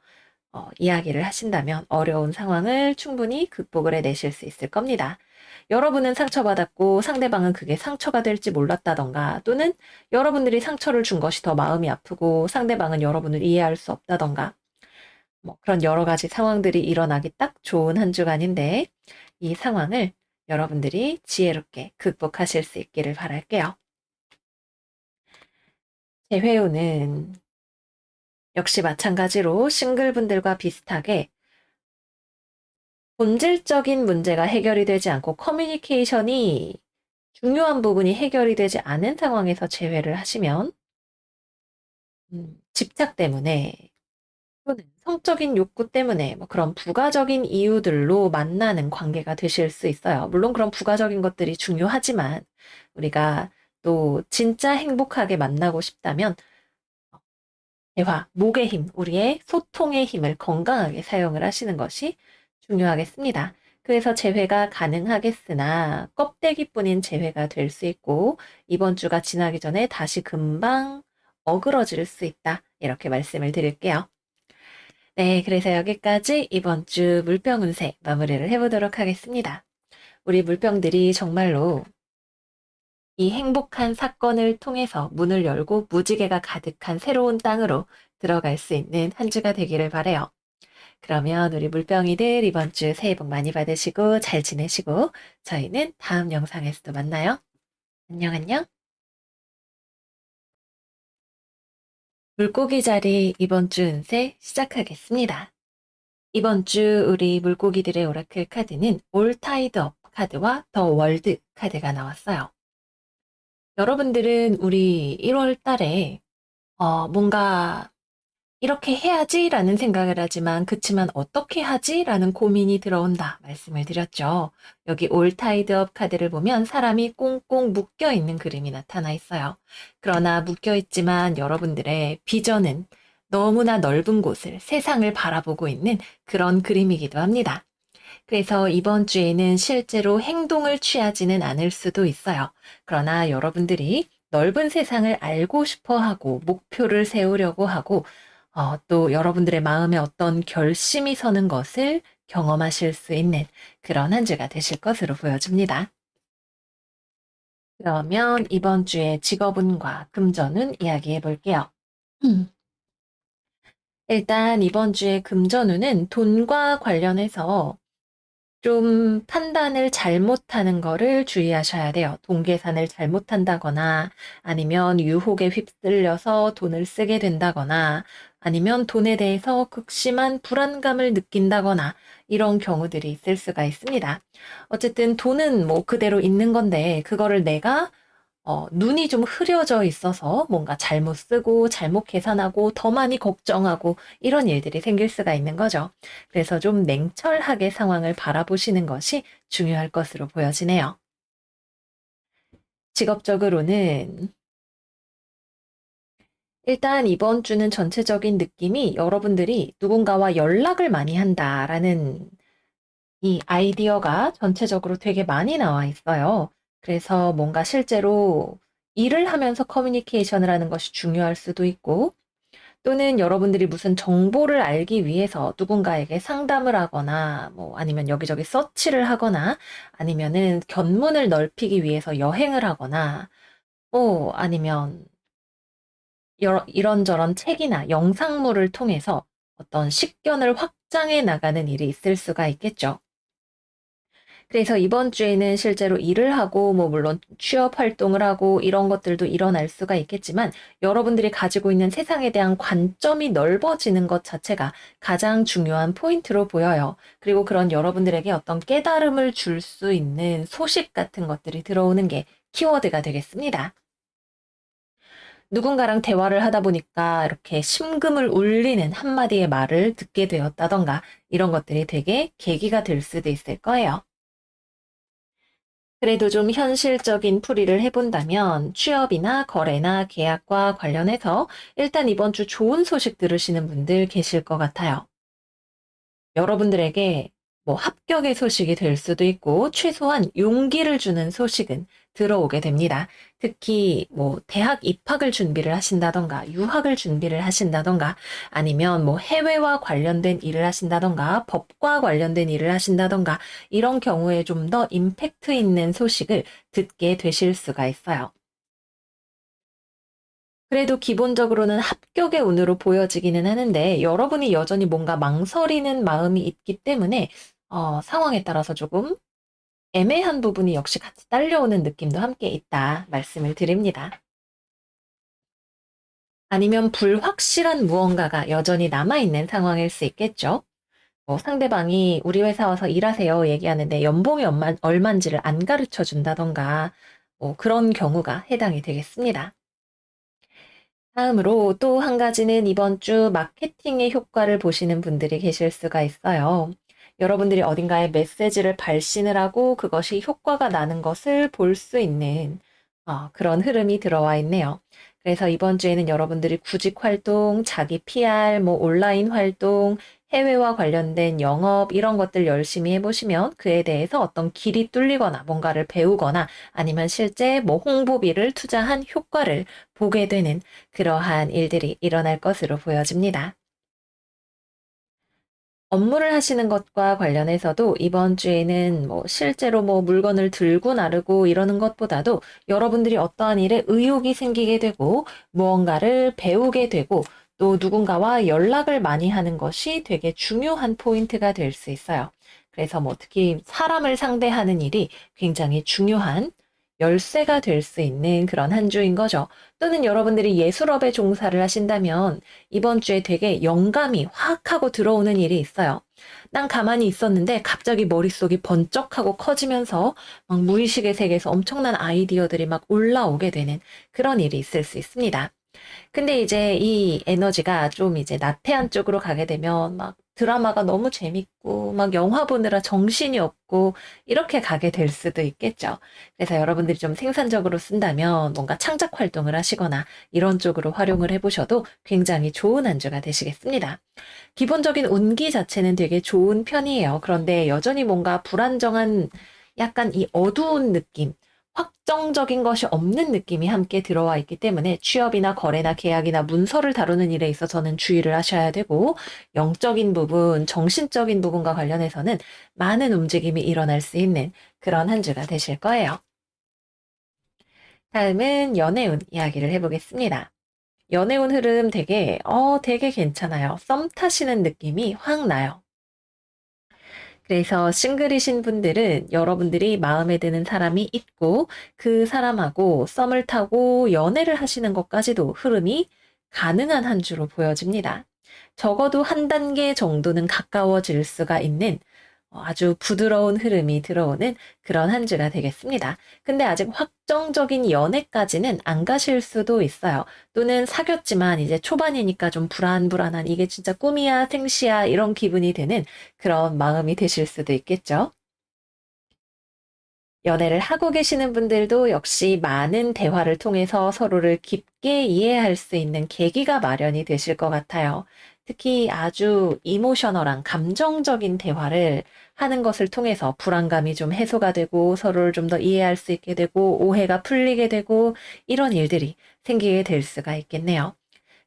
Speaker 1: 이야기를 하신다면 어려운 상황을 충분히 극복을 해내실 수 있을 겁니다. 여러분은 상처받았고 상대방은 그게 상처가 될지 몰랐다던가 또는 여러분들이 상처를 준 것이 더 마음이 아프고 상대방은 여러분을 이해할 수 없다던가 뭐 그런 여러 가지 상황들이 일어나기 딱 좋은 한 주간인데 이 상황을 여러분들이 지혜롭게 극복하실 수 있기를 바랄게요. 제 회오는 역시 마찬가지로 싱글분들과 비슷하게 본질적인 문제가 해결이 되지 않고 커뮤니케이션이 중요한 부분이 해결이 되지 않은 상황에서 재회를 하시면 집착 때문에 또는 성적인 욕구 때문에 뭐 그런 부가적인 이유들로 만나는 관계가 되실 수 있어요. 물론 그런 부가적인 것들이 중요하지만 우리가 또 진짜 행복하게 만나고 싶다면 대화, 목의 힘, 우리의 소통의 힘을 건강하게 사용을 하시는 것이 중요하겠습니다. 그래서 재회가 가능하겠으나 껍데기뿐인 재회가 될 수 있고 이번 주가 지나기 전에 다시 금방 어그러질 수 있다. 이렇게 말씀을 드릴게요. 네, 그래서 여기까지 이번 주 물병 운세 마무리를 해보도록 하겠습니다. 우리 물병들이 정말로 이 행복한 사건을 통해서 문을 열고 무지개가 가득한 새로운 땅으로 들어갈 수 있는 한 주가 되기를 바래요. 그러면 우리 물병이들 이번 주 새해 복 많이 받으시고 잘 지내시고 저희는 다음 영상에서도 만나요. 안녕 안녕. 물고기 자리 이번 주 운세 시작하겠습니다. 이번 주 우리 물고기들의 오라클 카드는 올 타이드 업 카드와 더 월드 카드가 나왔어요. 여러분들은 우리 1월 달에 뭔가 이렇게 해야지라는 생각을 하지만 그치만 어떻게 하지라는 고민이 들어온다 말씀을 드렸죠. 여기 올 타이드업 카드를 보면 사람이 꽁꽁 묶여 있는 그림이 나타나 있어요. 그러나 묶여 있지만 여러분들의 비전은 너무나 넓은 곳을 세상을 바라보고 있는 그런 그림이기도 합니다. 그래서 이번 주에는 실제로 행동을 취하지는 않을 수도 있어요. 그러나 여러분들이 넓은 세상을 알고 싶어 하고 목표를 세우려고 하고 또 여러분들의 마음에 어떤 결심이 서는 것을 경험하실 수 있는 그런 한 주가 되실 것으로 보여집니다. 그러면 이번 주의 직업운과 금전운 이야기해 볼게요. 일단 이번 주의 금전운은 돈과 관련해서 좀 판단을 잘못하는 거를 주의하셔야 돼요. 돈 계산을 잘못한다거나 아니면 유혹에 휩쓸려서 돈을 쓰게 된다거나 아니면 돈에 대해서 극심한 불안감을 느낀다거나 이런 경우들이 있을 수가 있습니다. 어쨌든 돈은 뭐 그대로 있는 건데 그거를 내가 눈이 좀 흐려져 있어서 뭔가 잘못 쓰고 잘못 계산하고 더 많이 걱정하고 이런 일들이 생길 수가 있는 거죠. 그래서 좀 냉철하게 상황을 바라보시는 것이 중요할 것으로 보여지네요. 직업적으로는 일단 이번 주는 전체적인 느낌이 여러분들이 누군가와 연락을 많이 한다라는 이 아이디어가 전체적으로 되게 많이 나와 있어요. 그래서 뭔가 실제로 일을 하면서 커뮤니케이션을 하는 것이 중요할 수도 있고 또는 여러분들이 무슨 정보를 알기 위해서 누군가에게 상담을 하거나 뭐 아니면 여기저기 서치를 하거나 아니면은 견문을 넓히기 위해서 여행을 하거나 뭐 아니면 이런저런 책이나 영상물을 통해서 어떤 식견을 확장해 나가는 일이 있을 수가 있겠죠. 그래서 이번 주에는 실제로 일을 하고, 뭐, 물론 취업 활동을 하고, 이런 것들도 일어날 수가 있겠지만, 여러분들이 가지고 있는 세상에 대한 관점이 넓어지는 것 자체가 가장 중요한 포인트로 보여요. 그리고 그런 여러분들에게 어떤 깨달음을 줄 수 있는 소식 같은 것들이 들어오는 게 키워드가 되겠습니다. 누군가랑 대화를 하다 보니까 이렇게 심금을 울리는 한마디의 말을 듣게 되었다던가, 이런 것들이 되게 계기가 될 수도 있을 거예요. 그래도 좀 현실적인 풀이를 해본다면 취업이나 거래나 계약과 관련해서 일단 이번 주 좋은 소식 들으시는 분들 계실 것 같아요. 여러분들에게 뭐 합격의 소식이 될 수도 있고 최소한 용기를 주는 소식은 들어오게 됩니다. 특히 뭐 대학 입학을 준비를 하신다던가 유학을 준비를 하신다던가 아니면 뭐 해외와 관련된 일을 하신다던가 법과 관련된 일을 하신다던가 이런 경우에 좀 더 임팩트 있는 소식을 듣게 되실 수가 있어요. 그래도 기본적으로는 합격의 운으로 보여지기는 하는데 여러분이 여전히 뭔가 망설이는 마음이 있기 때문에 상황에 따라서 조금 애매한 부분이 역시 같이 딸려오는 느낌도 함께 있다 말씀을 드립니다. 아니면 불확실한 무언가가 여전히 남아있는 상황일 수 있겠죠. 상대방이 우리 회사 와서 일하세요 얘기하는데 연봉이 얼만지를 안 가르쳐 준다던가 그런 경우가 해당이 되겠습니다. 다음으로 또 한 가지는 이번 주 마케팅의 효과를 보시는 분들이 계실 수가 있어요. 여러분들이 어딘가에 메시지를 발신을 하고 그것이 효과가 나는 것을 볼 수 있는 그런 흐름이 들어와 있네요. 그래서 이번 주에는 여러분들이 구직 활동, 자기 PR, 뭐 온라인 활동, 해외와 관련된 영업 이런 것들 열심히 해보시면 그에 대해서 어떤 길이 뚫리거나 뭔가를 배우거나 아니면 실제 뭐 홍보비를 투자한 효과를 보게 되는 그러한 일들이 일어날 것으로 보여집니다. 업무를 하시는 것과 관련해서도 이번 주에는 뭐 실제로 뭐 물건을 들고 나르고 이러는 것보다도 여러분들이 어떠한 일에 의욕이 생기게 되고 무언가를 배우게 되고 또 누군가와 연락을 많이 하는 것이 되게 중요한 포인트가 될 수 있어요. 그래서 뭐 특히 사람을 상대하는 일이 굉장히 중요한 열쇠가 될 수 있는 그런 한 주인 거죠. 또는 여러분들이 예술업에 종사를 하신다면 이번 주에 되게 영감이 확 하고 들어오는 일이 있어요. 난 가만히 있었는데 갑자기 머릿속이 번쩍하고 커지면서 막 무의식의 세계에서 엄청난 아이디어들이 막 올라오게 되는 그런 일이 있을 수 있습니다. 근데 이제 이 에너지가 좀 이제 나태한 쪽으로 가게 되면 막 드라마가 너무 재밌고 막 영화 보느라 정신이 없고 이렇게 가게 될 수도 있겠죠. 그래서 여러분들이 좀 생산적으로 쓴다면 뭔가 창작 활동을 하시거나 이런 쪽으로 활용을 해보셔도 굉장히 좋은 한 주가 되시겠습니다. 기본적인 운기 자체는 되게 좋은 편이에요. 그런데 여전히 뭔가 불안정한 약간 이 어두운 느낌, 확정적인 것이 없는 느낌이 함께 들어와 있기 때문에 취업이나 거래나 계약이나 문서를 다루는 일에 있어서는 주의를 하셔야 되고 영적인 부분, 정신적인 부분과 관련해서는 많은 움직임이 일어날 수 있는 그런 한 주가 되실 거예요. 다음은 연애운 이야기를 해보겠습니다. 연애운 흐름 되게 괜찮아요. 썸 타시는 느낌이 확 나요. 그래서 싱글이신 분들은 여러분들이 마음에 드는 사람이 있고 그 사람하고 썸을 타고 연애를 하시는 것까지도 흐름이 가능한 한 주로 보여집니다. 적어도 한 단계 정도는 가까워질 수가 있는 아주 부드러운 흐름이 들어오는 그런 한 주가 되겠습니다. 근데 아직 확정적인 연애까지는 안 가실 수도 있어요. 또는 사귀었지만 이제 초반이니까 좀 불안불안한 이게 진짜 꿈이야, 생시야 이런 기분이 드는 그런 마음이 되실 수도 있겠죠. 연애를 하고 계시는 분들도 역시 많은 대화를 통해서 서로를 깊게 이해할 수 있는 계기가 마련이 되실 것 같아요. 특히 아주 이모셔널한 감정적인 대화를 하는 것을 통해서 불안감이 좀 해소가 되고 서로를 좀 더 이해할 수 있게 되고 오해가 풀리게 되고 이런 일들이 생기게 될 수가 있겠네요.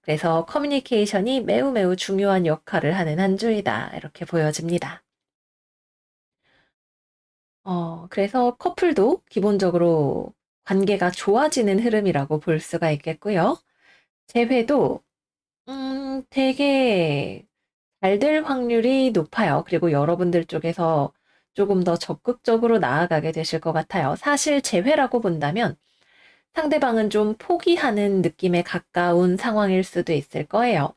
Speaker 1: 그래서 커뮤니케이션이 매우 매우 중요한 역할을 하는 한 주이다. 이렇게 보여집니다. 그래서 커플도 기본적으로 관계가 좋아지는 흐름이라고 볼 수가 있겠고요. 재회도 되게 잘 될 확률이 높아요. 그리고 여러분들 쪽에서 조금 더 적극적으로 나아가게 되실 것 같아요. 사실 재회라고 본다면 상대방은 좀 포기하는 느낌에 가까운 상황일 수도 있을 거예요.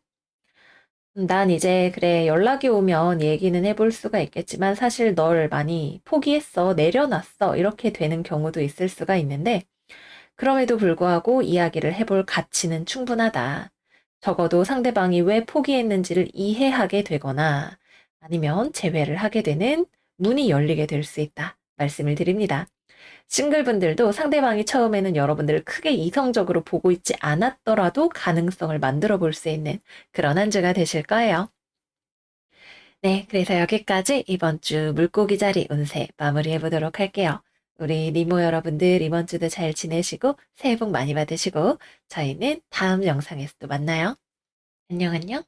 Speaker 1: 난 이제 그래 연락이 오면 얘기는 해볼 수가 있겠지만 사실 널 많이 포기했어, 내려놨어 이렇게 되는 경우도 있을 수가 있는데 그럼에도 불구하고 이야기를 해볼 가치는 충분하다. 적어도 상대방이 왜 포기했는지를 이해하게 되거나 아니면 재회를 하게 되는 문이 열리게 될 수 있다. 말씀을 드립니다. 싱글분들도 상대방이 처음에는 여러분들을 크게 이성적으로 보고 있지 않았더라도 가능성을 만들어 볼 수 있는 그런 한 주가 되실 거예요. 네, 그래서 여기까지 이번 주 물고기 자리 운세 마무리해 보도록 할게요. 우리 니모 여러분들 이번 주도 잘 지내시고 새해 복 많이 받으시고 저희는 다음 영상에서 또 만나요. 안녕, 안녕.